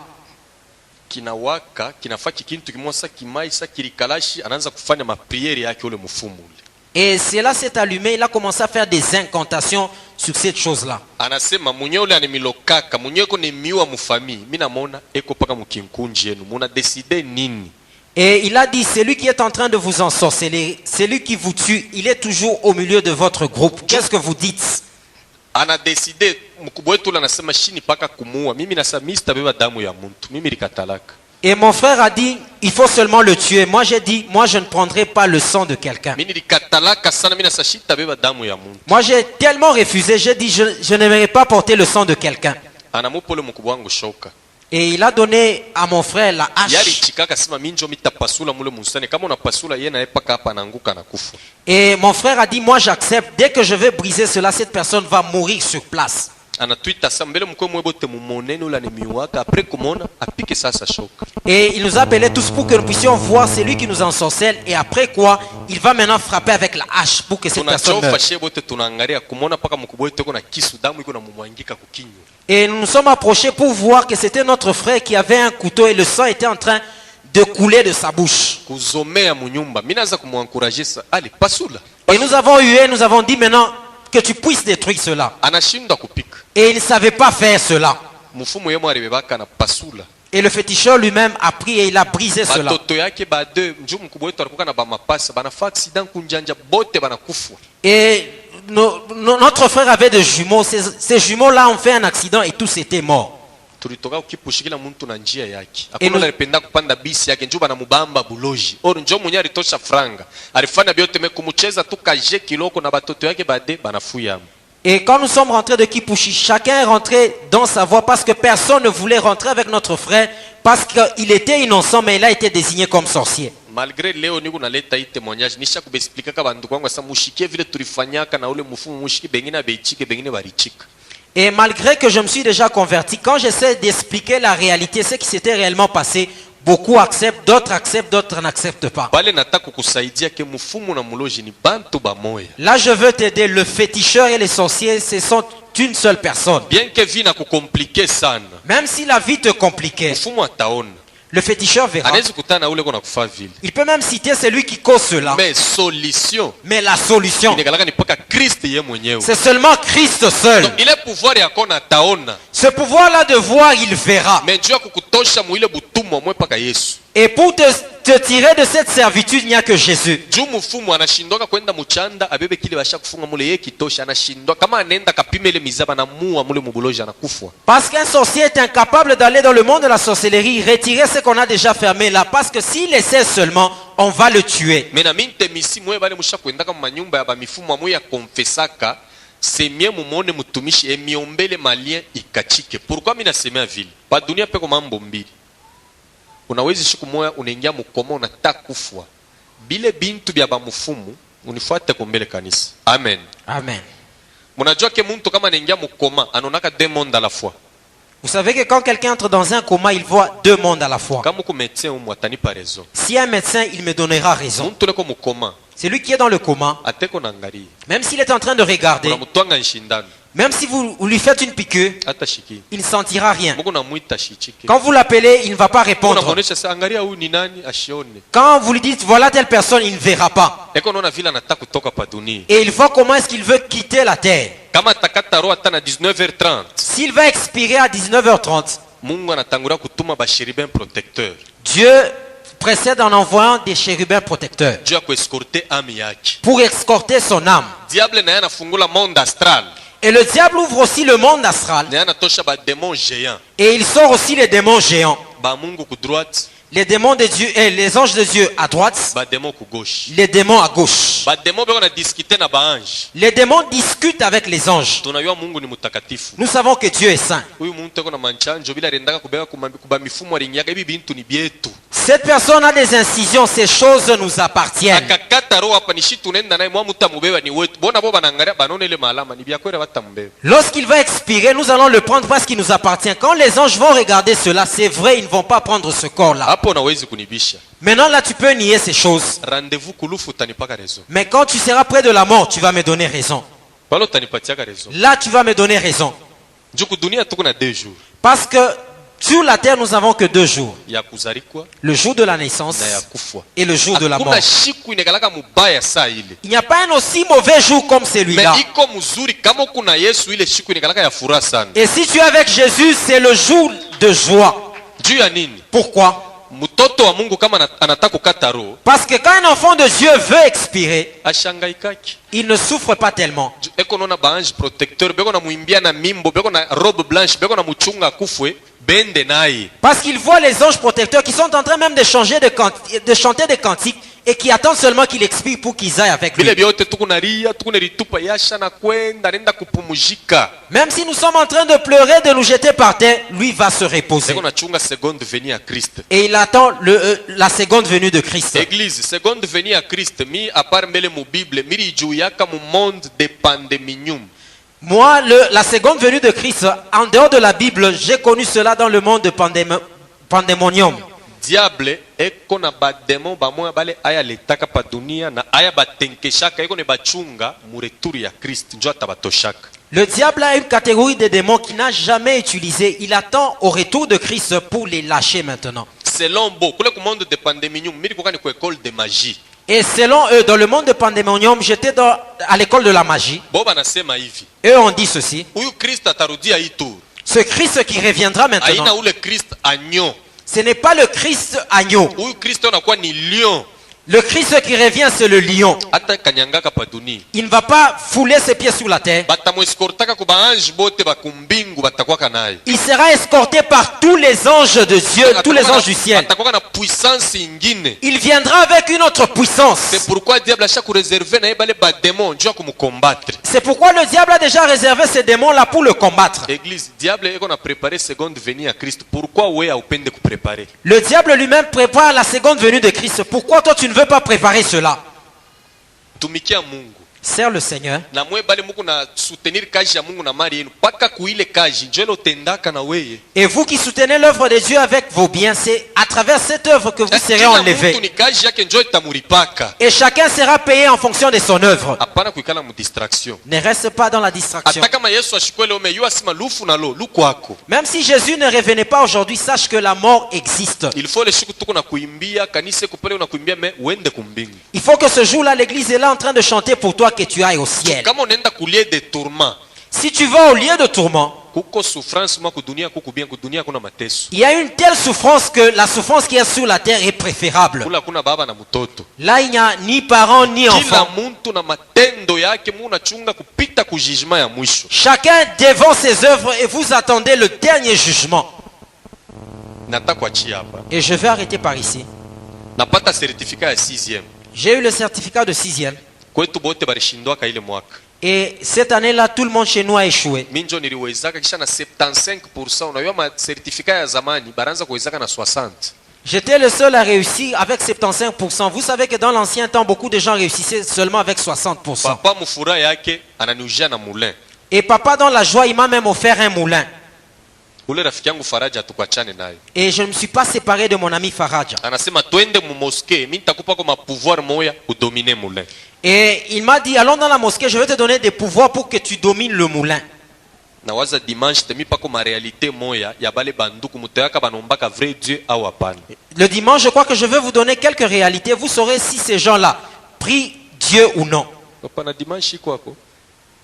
Kinawaka, kinafaa kikintu kimosa kimai sa kilikalashi anaanza kufanya mapriere yake ule mfumo ule.
Et cela s'est allumé, il a commencé à faire des incantations sur cette chose-là.
Anasema mwenye ule animilokaka, mwenye ko ni miwa mufami, mimi namuona eko paka mkinkunji yenu. Muna decide nini?
Et il a dit, celui qui est en train de vous ensorceler, celui qui vous tue, il est toujours au milieu de votre groupe. Qu'est-ce que vous dites?
Ana decide mkubwa wetu ule anasema shini paka kumuua. Mimi nasema mimi sitabeba damu ya mtu. Mimi likatalaka.
Et mon frère a dit, il faut seulement le tuer. Moi j'ai dit, moi je ne prendrai pas le sang de quelqu'un.
Mimi likatalaka sana, mimi nasema sitabeba damu ya mtu.
Moi j'ai tellement refusé, j'ai dit, je n'aimerais pas porter le sang de quelqu'un.
Anamupa ule mkubwa wangu shoka.
Et il a donné à mon frère la
yali
hache.
chikaka sima minjo mitapasula mule musane kama unapasula yeye na epaka hapa anaanguka na kufa.
Et mon frère a dit, moi j'accepte, dès que je vais briser cela, cette personne va mourir sur place.
Anatwita sa mbele mkwe mwebote mumonene ula ni miwaka apre kumona apike sasa shoka.
Et il nous a appelés tous pour que nous puissions voir celui qui nous ensorcelle. Et après quoi, il va maintenant frapper avec la hache pour que cette personne
Tunachofa
meure.
shebote tunaangalia kumona paka mkubwa wetu kuna kisu damu iko na mumwangika kukinywa.
Et nous nous sommes approchés pour voir que c'était notre frère qui avait un couteau et le sang était en train de couler de sa bouche.
Kuzomea munyumba. Mimi naanza kumuencourager sa ali pasula.
Et nous avons hué, nous avons dit maintenant que tu puisses détruire cela.
Anashindwa kupika.
Et il ne savait pas faire cela.
Mfumu yemo alibebaka na pasula.
Et le féticheur lui-même a pris et il a brisé cela.
Batoto yake ba deux njoo mkubwa wetu alikuwa na ba mapasa banafa accident kunjanja bote banakufa.
Et notre frère avait des jumeaux. Ces jumeaux-là ont fait un accident et tous étaient morts.
Tulitoka ukipushikila muntu na njia yake.
Enu-
Hakuna alipenda kupanda bisi yake njoo banamubamba buloji. Oro njoo mwenye alitosha franga. Alifanya biote mekumucheza tu kaje kiloko na batoto yake bade banafuya.
Et quand nous sommes rentrés de Kipushi, chacun est rentré dans sa voie parce que personne ne voulait rentrer avec notre frère parce qu'il était innocent mais il a été désigné comme sorcier.
Malgré leo niko naleta hii témoignage nisha kubexplica ka bandu kwangu sasa mushikie vile tulifanyaka na ule mfumu mushiki bengine beichike bengine barichika.
Et malgré que je me suis déjà converti, quand j'essaie d'expliquer la réalité, ce qui s'était réellement passé, beaucoup acceptent, d'autres n'acceptent pas.
Pale nataka kukusaidia ke mfumu na muloji ni bantu bamoya.
Là, je veux t'aider. Le féticheur et les sorciers, ce sont une seule personne.
Bien que vie na kukomplike sana.
Même si la vie te compliquait,
Mfumu ataona.
le féticheur verra.
Anaweza kutana na ule kona kufa vile.
Il peut même citer celui qui cause cela.
Mais solution
Mais la solution,
inakalaka ni paka Kristo ye mwenyewe.
c'est seulement Christ seul.
Donc ile pouvoir yako na taona.
Ce pouvoir-là de voir, il verra.
Mais Dieu akukutosha muile butumwa mwe paka Yesu.
Et pour te tirer de cette servitude, il n'y a que Jésus.
Juu mfumu anashindwa kwenda muchanda abebe kile basha kufunga mule yeye kitosha anashindwa kama anenda kapime ile mizaba na mua mule mubuloji anakufa.
Parce qu'un sorcier est incapable d'aller dans le monde de la sorcellerie, retirer ce qu'on a déjà fermé là. Parce que s'il essaie seulement, on va le tuer.
Mais na minte misi mwe bale musha kwenda kama manyumba ya ba mifumu amwe ya konfesaka semie mumone mutumishi emiombele malien ikachike. Pourquoi mimi nasemea vile? Ba dunia peko mambo mbili. Unawezi siku moja unaingia mukoma unataka kufwa. Bile bintu bya ba mfumu unifuate kumbele kanisa. Amen.
Amen.
Munajua ke muntu kama anaingia mukoma anonaka deux mondes à la fois.
Vous savez que quand quelqu'un entre dans un coma, il voit deux mondes à la fois.
Kama ku médecin ou mwatani par raison.
Si un médecin, il me donnera raison.
Muntu leko mukoma
Celui qui est dans le coma,
ateko nangalia.
même s'il est en train de regarder,
Unamutwanga nshindano
même si vous lui faites une piqûre,
hata shiki.
il ne sentira rien.
Mungu namuita shichike.
Quand vous l'appelez, il ne va pas répondre.
Unamuonesha sasa angalia huyu ni nani ashione.
Quand vous lui dites, voilà telle personne, il ne verra pas.
Eko naona vile anataka kutoka pa dunia.
Et il voit comment est-ce qu'il veut quitter la terre.
Kama atakata roho hata na 19h30.
S'il va expirer à 19h30,
Mungu anatangulia kutuma bashiribin protecteur.
Dieu précède en envoyant des chérubins protecteurs
Dieu akuescorte âme yake.
pour escorter son âme.
Diable naye anafungula monde astral.
Et le diable ouvre aussi le monde astral.
Naye anatosha ba démons géants.
Et il sort aussi les démons géants.
Ba Mungu ku droite,
Les démons de Dieu et les anges de Dieu à droite,
ba démons ku gauche.
les démons à gauche.
Ba démons beko na discuter na ba ange.
Les démons discutent avec les anges.
Tunajua Mungu ni mutakatifu.
Nous savons que Dieu est saint.
Huyu muntu eko na manchanjo bila rendaka kubeba kuba mifumo alingiaka hivi bintu ni bietu.
Cette personne a des incisions, ces choses nous appartiennent.
Akakata roho hapa nishi tunaenda naye mwa mutamubeba ni wetu. Bona bo banangalia banone ile malama ni bya kwera batamubeba.
Lorsqu'il va expirer, nous allons le prendre parce qu'il nous appartient. Quand les anges vont regarder cela, c'est vrai, ils ne vont pas prendre ce corps-là.
Hapo unawezi kunibisha.
Maintenant, là, tu peux nier ces choses.
Rendez-vous kulufu utanipaka raison.
Mais quand tu seras près de la mort, tu vas me donner raison.
Pale utanipatiaka raison.
Là, tu vas me donner raison.
Juku dunia tuko na 2 jours.
Parce que sur la terre, nous n'avons que 2 jours.
Ya kuzarikwa
Le jour de la naissance
na ya kufwa.
et le jour de la mort.
Hakuna siku inakalaka mubaya saa ile.
Il n'y a pas un aussi mauvais jour comme celui-là.
Mais iko mzuri kama kuna Yesu ile siku inakalaka ya furaha sana.
Et si tu es avec Jésus, c'est le jour de joie.
Juu ya nini?
Pourquoi?
Mtoto wa Mungu kama anataka kukata roho,
Parce que quand un enfant de Dieu veut expirer,
ashangaikaki.
il ne souffre pas tellement.
Eko naona baange protecteur, beko na muimbia na mimbo, beko na robe blanche, beko na muchunga kufwe, bende naye.
Parce qu'il voit les anges protecteurs qui sont en train même de chanter des cantiques et qui attendent seulement qu'il explique pour qu'ils aillent avec lui.
vile vyote tukunaria tukunaritupa yasha na kwenda nenda kupumujika.
Même si nous sommes en train de pleurer, de nous jeter par terre, lui va se reposer.
Seko nachunga seconde venue à Christ.
Et il attend la seconde venue de Christ.
Église, seconde venue à Christ, mi à part mele mu Bible, miri juyaka mu monde de pandeminium.
Moi, la seconde venue de Christ, en dehors de la Bible, j'ai connu cela dans le monde de pandémonium.
Diable eko na ba démon ba moya bale aya letaka pa dunia na aya batenkeshaka eko ne bachunga mu retour ya Christ njo atabatoshaka.
Le diable a une catégorie de démons qu'il n'a jamais utilisé. Il attend au retour de Christ pour les lâcher maintenant.
Selon bo kule ku monde de pandeminium miri koka ni ku école de magie.
Et selon eux, dans le monde de pandémonium, j'étais à l'école de la magie.
Bo banasema hivi.
Eux ont dit ceci.
Huyu Christ atarudia hii tour.
Ce Christ qui reviendra
Aina
maintenant,
ule Christ agneau.
ce n'est pas le Christ agneau.
Huyu Christ anakuwa ni lion.
Le Christ qui revient, c'est le lion.
Hata kanyangaka pa dunia.
Il ne va pas fouler ses pieds sous la terre.
Batamweskortaka ku baange bote bakumbingu batakwaka naye.
Il sera escorté par tous les anges de Dieu, tous les anges du ciel.
Batakwaka na puissance ingine.
Il viendra avec une autre puissance.
C'est pourquoi diable a chaque réservé na bale ba démon njo kumkombattre.
C'est pourquoi le diable a déjà réservé ces démons-là pour le combattre.
Église, diable eko na préparé seconde venue à Christ. Pourquoi wewe haupende kupréparer?
Le diable lui-même prépare la seconde venue de Christ. Pourquoi toi tu ne veux pas préparer cela?
Tumikia Mungu.
Sers le Seigneur.
Na mwe bale muku na soutenir kazi ya Mungu na mali yenu. Paka kuile kazi njelo tendaka na weye.
Et vous qui soutenez l'œuvre de Dieu avec vos biens, c'est à travers cette œuvre que vous serez enlevés.
Mtu ni kazi yake njoo itamulipaka.
Et chacun sera payé en fonction de son œuvre.
Hapana kuikala mu distraction.
Ne reste pas dans la distraction.
Hata kama Yesu ashikwele ome yu asima lufu na lo lukwako.
Même si Jésus ne revenait pas aujourd'hui, sache que la mort existe.
Il faut le siku tuko na kuimbia kanisa kupele na kuimbia me uende kumbingu.
Il faut que ce jour-là, l'église est là en train de chanter pour toi que tu ailles au ciel.
Kama unaenda kulie de tourment.
Si tu vas au lieu de tourment,
Kuko souffrance mwa kudunia kuku bien kudunia kuna mateso.
il y a une telle souffrance que la souffrance qui est sur la terre est préférable.
Kula kuna baba na mtoto.
Là, il n'y a ni parents ni
Kila
enfants.
muntu na matendo yake muna chunga kupita ku jugement ya mwisho.
Chacun devant ses œuvres et vous attendez le dernier jugement.
Natakwachia hapa.
Et je vais arrêter par ici.
Napata certificat ya 6e.
J'ai eu le certificat de 6e.
Kwetu bote barishindwaka ile mwaka.
Et cette année-là, tout le monde chez nous a échoué.
Minjo niliwezaka kisha na 75%. Unajua ma certificat ya zamani baranza kuwezaka na 60.
J'étais le seul à réussir avec 75%. Vous savez que dans l'ancien temps, beaucoup de gens réussissaient seulement avec 60%.
Papa mufura yake ananiujia na moulin.
Et papa, dans la joie, il m'a même offert un moulin.
Ule rafiki yangu Faraja tukwachane naye.
Et je ne me suis pas séparé de mon ami Faraja.
Anasema twende mu mosquée, mimi nitakupa kwa pouvoir moya udomine moulin.
Et il m'a dit, allons dans la mosquée, je vais te donner des pouvoirs pour que tu domines le moulin.
Na waza dimanche temi pako ma réalité moya ya bale banduku mutoyaka banombaka vrai Dieu au hapana.
Le dimanche, je crois que je vais vous donner quelques réalités. Vous saurez si ces gens-là prient Dieu ou non.
Hapana dimanche iko hapo.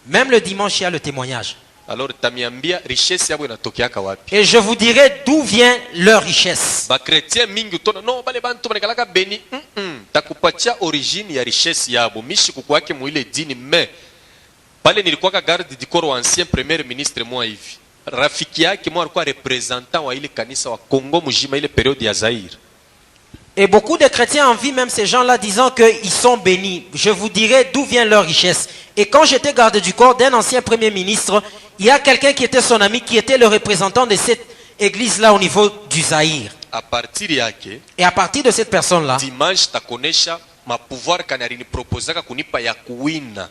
Même le dimanche, il y a le témoignage.
Alors tamiambia richesse yabo inatokeaka wapi?
Et je vous dirai d'où vient leur richesse.
Ba chrétien mingi utona no bale bantu banakalaka beni. Takupatia origine ya richesse yabo. Mishi kukwake muile dini me. Pale nilikuwa garde du corps ancien premier ministre mwa hivi. Rafiki yake mwa alikuwa representant wa ile kanisa wa Kongo mujima ile période ya Zaire.
Et beaucoup de chrétiens envient même ces gens-là disant qu'ils sont bénis. Je vous dirai d'où vient leur richesse. Et quand j'étais garde du corps d'un ancien premier ministre, il y a quelqu'un qui était son ami, qui était le représentant de cette église-là au niveau du Zaïre.
À partir yake,
Et à partir de cette personne-là,
dimanche takonesha ma pouvoir kanari ni proposaka kunipa ya kuwina.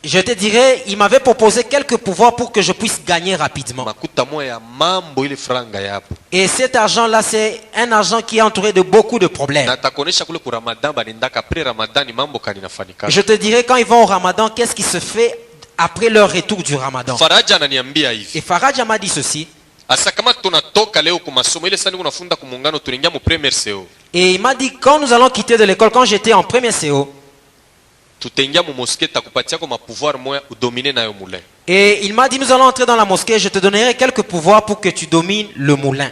je te dirais, il m'avait proposé quelques pouvoirs pour que je puisse gagner rapidement.
Makuta moya ya mambo ile franga yapo.
Et cet argent-là, c'est un argent qui est entouré de beaucoup de problèmes.
Na takonesha kule ku Ramadan banendaka après Ramadan ni mambo kaninafanika.
Je te dirais, quand ils vont au Ramadan, qu'est-ce qui se fait après leur retour du Ramadan?
Faraja ananiambia
Et
hivi.
Faraja m'a dit ceci.
Asa kama tunatoka leo ku masomo ile sasa kunafunda ku muungano tunaingia mu premier CO.
Et il m'a dit, quand nous allons quitter de l'école, quand j'étais en première CO,
Tutaingia mu mosquée takupatia kwa pouvoir moya udomine nayo moulin.
et il m'a dit, nous allons entrer dans la mosquée, je te donnerai quelques pouvoirs pour que tu domines le moulin.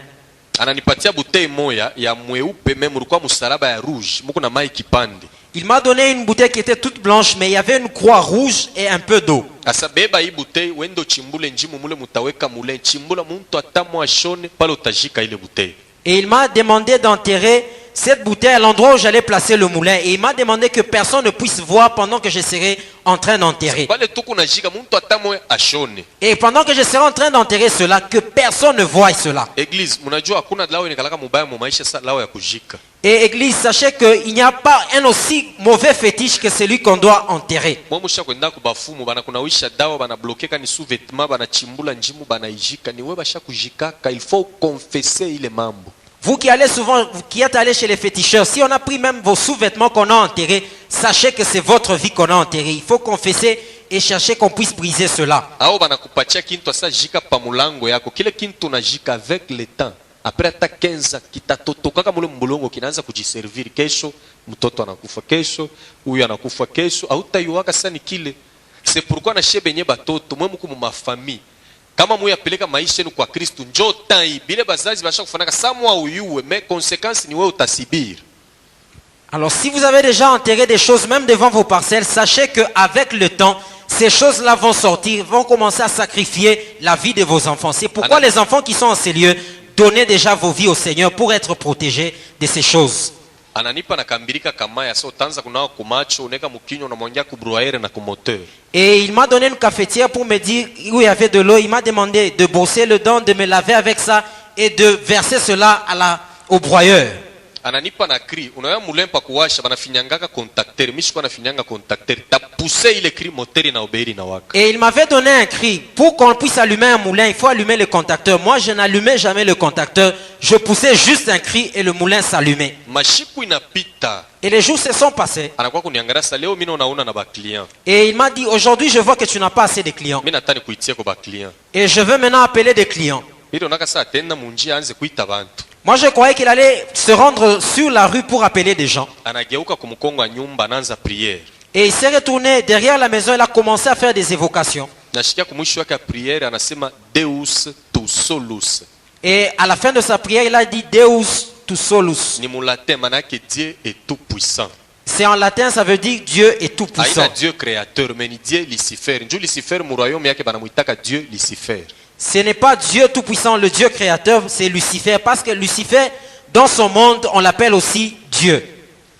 Ananipatia bouteille moya ya mweupe meme ulikuwa msalaba ya rouge muko na mai kipande.
Il m'a donné une bouteille qui était toute blanche, mais il y avait une croix rouge et un peu d'eau.
Asa beba hii bouteille wendo chimbule njimu mule mutaweka moulin chimbula muntu atamwa shone pale utajika ile bouteille.
Et il m'a demandé d'enterrer cette bouteille à l'endroit où j'allais placer le moulin. Et il m'a demandé que personne ne puisse voir pendant que je serai en train d'enterrer.
pale tu kunajika muntu atamwe ashone.
Et pendant que je serai en train d'enterrer cela, que personne ne voie cela.
Église, mnajua hakuna lao nikalaka mubaya mu maisha sa lao ya kujika.
Et église, sachez qu'il n'y a pas un aussi mauvais fétiche que celui qu'on doit enterrer.
Mwe musha kwenda kubafumu bana kunawisha dawa bana bloquer ni sous vêtement bana chimbula njimu bana ijika ni wewe basha kujikaka, il faut confesser ile mambo.
Vous qui allez souvent, qui êtes allés chez les féticheurs, si on a pris même vos sous-vêtements qu'on a enterrés, sachez que c'est votre vie qu'on a enterrée. Il faut confesser et chercher qu'on puisse briser cela.
Ao bana kupatia kintu asa jika pa mulango yako, kile kintu unajika avec le temps. Après hata 15 kitatotokaka mule mbulongo kinaanza kujiservir, kesho mtoto anakufa, kesho huyu anakufa, kesho hautaiwaka sasa ni kile. C'est pourquoi na shebenye batoto mwe mku mu mafamille kama mwe yapeleka maisha yenu kwa Kristo njoo tai bile bazazi basha kufanaka samwa uyuwe mais conséquence ni wewe utasibiri.
Alors si vous avez déjà enterré des choses même devant vos parcelles, sachez qu'avec le temps, ces choses-là vont sortir, vont commencer à sacrifier la vie de vos enfants. C'est pourquoi les enfants qui sont en ces lieux, donnez déjà vos vies au Seigneur pour être protégés de ces choses.
Ananipa na kambirika kamaya so tanza kunao kumacho uneka mukinyo na mwongea kubruaere na kumoteur.
Et il m'a donné une cafetière pour me dire où il y avait de l'eau. Il m'a demandé de bosser le dent, de me laver avec ça et de verser cela au broyeur.
Ananipa na cri unaona mulempa kuwasha banafinyangaka contacteur mishi kwa nafinyanga contacteur ta pousser ile cri moteur na obéir na waka.
Et il m'avait donné un cri pour qu'on puisse allumer un moulin, il faut allumer le contacteur. Moi je n'allumais jamais le contacteur, je poussais juste un cri et le moulin s'allumait.
Mashiku inapita.
Et les jours se sont passés.
Anakuwa kuniangalia sasa leo mimi naona na ba client.
Et il m'a dit aujourd'hui je vois que tu n'as pas assez de clients.
Mimi nataka kuitia kwa ba client.
Et je veux maintenant appeler des clients.
Biro naka sasa tena munjia anze kuita bantu.
Moi je croyais qu'il allait se rendre sur la rue pour appeler des gens.
Anageuka kumkongo wa nyumba anaanza prière.
Et il s'est retourné derrière la maison, il a commencé à faire des évocations.
Nashikia kumwisho wake prière anasema Deus tu solus.
Et à la fin de sa prière, il a dit Deus tu solus.
Ni mulatin manake Dieu est tout puissant.
C'est en latin, ça veut dire Dieu est tout puissant.
Aina Dieu créateur, mais ni Dieu Lucifer. Ndio Lucifer mu royaume yake banamuitaka Dieu Lucifer.
Ce n'est pas Dieu tout-puissant, le Dieu créateur, c'est Lucifer. Parce que Lucifer, dans son monde, on l'appelle aussi Dieu.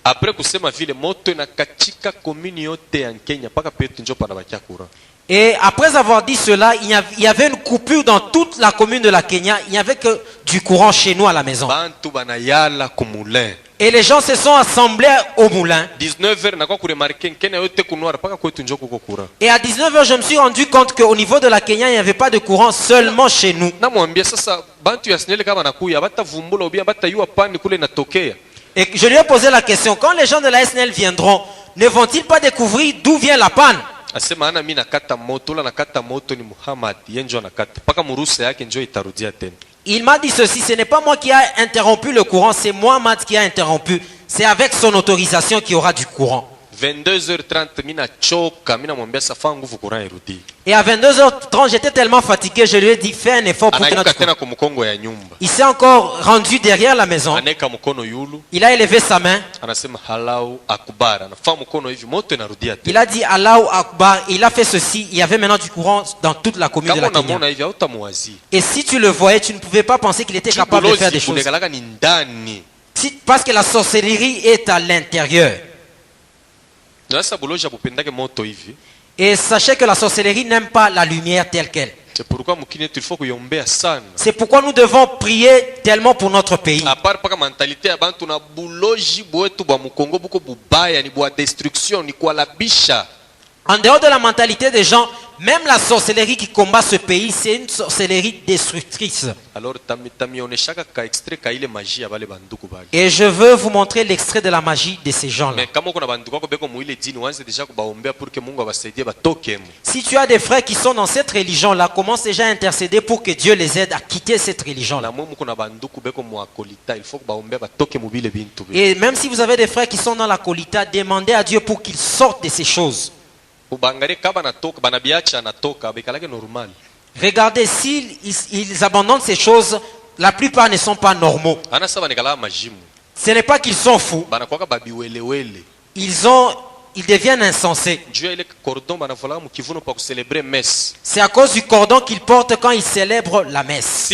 Après kusema vile moto na katika commune yote en Kenya paka petu njo panabakia courant.
Et après avoir dit cela, il y avait une coupure dans toute la commune de la Kenya. Il n'y avait que du courant chez nous à la maison.
Bantu banayala kumulin.
Et les gens se sont assemblés au moulin.
19h na kwa kuremarke Kenya yote kunoir paka kwetu njo kuko courant.
Et à 19h, je me suis rendu compte qu'au niveau de la Kenya, il n'y avait pas de courant seulement chez nous.
Na mwambia sasa bantu ya SNEL kama nakuya bata vumbula ubia bata yua pani kule natokea.
Et je lui ai posé la question, quand les gens de la SNL viendront, ne vont-ils pas découvrir d'où vient la panne?
Asema ana mimi nakata moto la nakata moto ni Muhammad yenjo nakata paka murusa yake njo itarudia tena.
Il m'a dit ceci, ce n'est pas moi qui a interrompu le courant, c'est Muhammad qui a interrompu. C'est avec son autorisation qu'il y aura du courant.
22h30 mina choka mina mwambia safa nguvu courant irudi.
Et à 22h30, j'étais tellement fatigué, je lui ai dit fais un effort pour que notre
tena kumkongo ya nyumba.
Il s'est encore rendu derrière la maison.
Aneka mkono yulu.
Il a élevé sa main.
Anasema Allahu akbar. Anafa mkono hivi moto inarudia tena.
Il a dit Allahu akbar, il a fait ceci, il y avait maintenant du courant dans toute la commune de la Kenya.
Kama hivi hautamwazi.
Et si tu le voyais, tu ne pouvais pas penser qu'il était capable de faire des choses. Parce que la sorcellerie est à l'intérieur. Et sachez que la sorcellerie n'aime pas la lumière telle qu'elle. C'est pourquoi nous devons prier tellement pour notre pays. En dehors de la mentalité des gens, même la sorcellerie qui combat ce pays, c'est une sorcellerie destructrice. Et je veux vous montrer l'extrait de la magie de ces gens-là. Si tu as des frères qui sont dans cette religion-là, commence déjà à intercéder pour que Dieu les aide à quitter cette religion-là. Et même si vous avez des frères qui sont dans la kolita, demandez à Dieu pour qu'ils sortent de ces choses. Regardez, s'ils abandonnent ces choses, la plupart ne sont pas normaux. Ce n'est pas qu'ils sont fous. Ils deviennent insensés. C'est à cause du cordon qu'ils portent quand ils célèbrent la messe.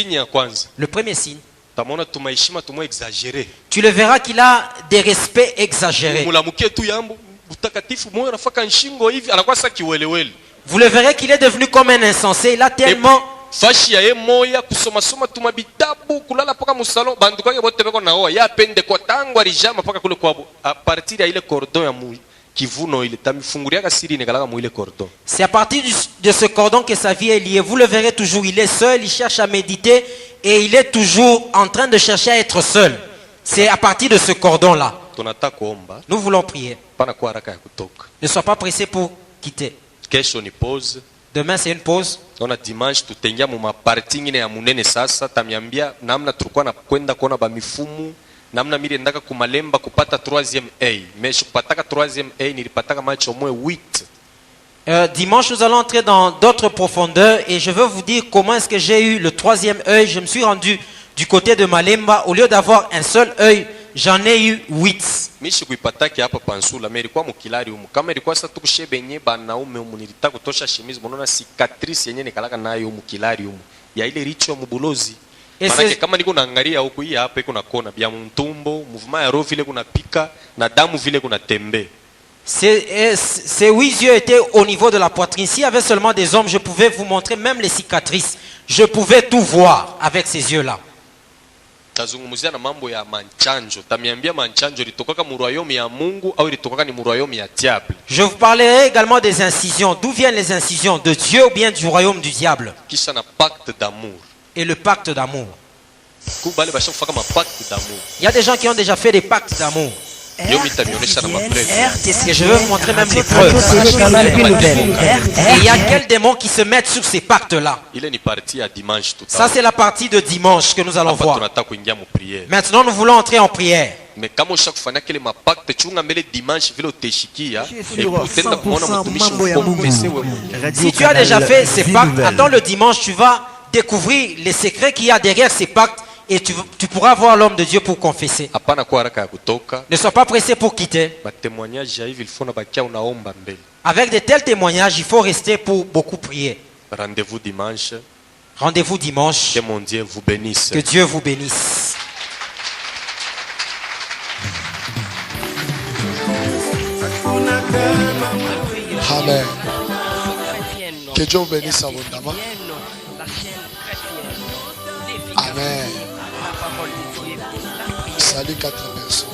Le premier signe.
Utamona tumaheshima tumo exagéré.
Tu le verras qu'il a des respects exagérés.
Mulamukie tu yambo utakatifu moyo nafaka nshingo hivi anakuwa sasa kiwelewele.
Vous le verrez qu'il est devenu comme un insensé. Il a tellement...
Fashi ya ye moya kusoma soma tuma bitabu kulala paka musalo bandu kwake bote beko naoa ya pende kwa tangu alijama paka kule kwabo a partir ya ile cordon ya mu kivuno ile tamifungulia kasiri nekalaka mu ile cordon.
C'est à partir de ce cordon que sa vie est liée. Vous le verrez toujours, il est seul, il cherche à méditer et il est toujours en train de chercher à être seul. C'est à partir de ce cordon-là.
Tunataka kuomba
Nous voulons prier.
pana kwa haraka ya kutoka.
Ne sois pas pressé pour quitter.
Kesho ni pause.
Demain, c'est une pause.
Naona dimanche tutengia mu maparti ngine ya munene sasa tamiambia namna tulikuwa na kwenda kuona ba mifumu namna mimi ndaka kumalemba kupata 3e A mais kupataka 3e A nilipataka match au moins 8.
Dimanche, nous allons entrer dans d'autres profondeurs et je veux vous dire comment est-ce que j'ai eu le 3e œil. Je me suis rendu du côté de Malemba. Au lieu d'avoir un seul œil, j'en ai eu 8.
Mishi kuipataki hapa pansula mais ilikuwa mukilari humu kama ilikuwa sasa tukushebenye banaume humu nilitaka kutosha chemise mbona cicatrice yenyewe nikalaka nayo mukilari humu ya ile richo mubulozi maana kama niko naangalia huku hii hapa iko na kona bya mtumbo mouvement ya roho vile kuna pika na damu vile kuna tembe.
Ces 8 yeux étaient au niveau de la poitrine. S'il y avait seulement des hommes, je pouvais vous montrer même les cicatrices. Je pouvais tout voir avec ces yeux-là.
Tazungumzia na mambo ya manchanjo. Tamiambia manchanjo litokaka mu royaume ya Mungu au litokaka ni mu royaume ya diable.
Je vous parlerai également des incisions. D'où viennent les incisions? De Dieu ou bien du royaume du diable?
Kisha na pacte d'amour.
Et le pacte d'amour.
Kubale basha kufaka ma pacte d'amour.
Il y a des gens qui ont déjà fait des pactes d'amour.
Yo mitamionyesha na mapreuve.
Et je veux vous montrer même les preuves. Et il y a quels démons qui se mettent sur ces pactes-là?
Ile ni partie ya dimanche tout.
Ça c'est la partie de dimanche que nous allons voir.
Tunataka kuingia mu prière.
Maintenant nous voulons entrer en prière.
Mais kama ushakufanya kile mapakte chunga mbele dimanche vile uteshikia et utenda kuona mtumishi mkompesewe.
Si tu as déjà fait ces pactes, attends le dimanche, tu vas découvrir les secrets qu'il y a derrière ces pactes et tu pourras voir l'homme de Dieu pour confesser.
Hapana kwa haraka ya kutoka.
Ne sois pas pressé pour quitter.
Ba témoignage hivi il faut na bakia unaomba mbele.
Avec de tels témoignages, il faut rester pour beaucoup prier.
Rendez-vous dimanche.
Rendez-vous dimanche.
Que mon Dieu vous bénisse.
Que Dieu vous bénisse.
Amen. Que Dieu vous bénisse abondamment. Amen. Salut 4 personnes.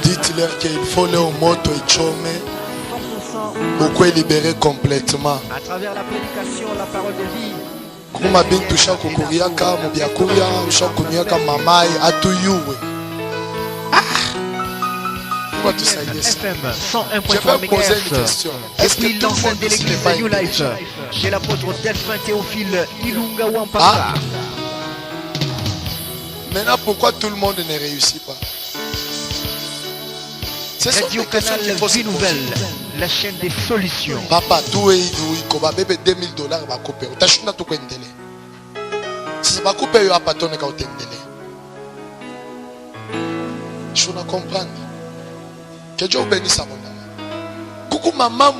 Dites-leur qu'il faut leur moto et chômer. Pourquoi libérer complètement?
À travers la prédication, la parole de vie.
Kuma bintu shako kuriaka mubiakuria shako kunyaka mamai atuyuwe. Pourquoi tu sais ça?
FM
Je
101.3
vais poser une question. Est-ce que
Depuis
tout le
l'enceinte
monde
de
ici n'est
l'église
pas
New Life,
intelligent?
chez l'apôtre Delphin Théophile Ilunga Wampaka.
Maintenant, pourquoi tout le monde ne réussit pas? Ce sont
Radio
des questions
Canal
qu'il faut se
Vie
poser.
Nouvelle, la chaîne des solutions.
Papa, tout est il koba bébé $2000 va couper. Utashunda tu kuendelea. Si va couper yo hapa tone ka utendele. Je ne comprends. Que Dieu bénisse à mon âme. Coucou maman.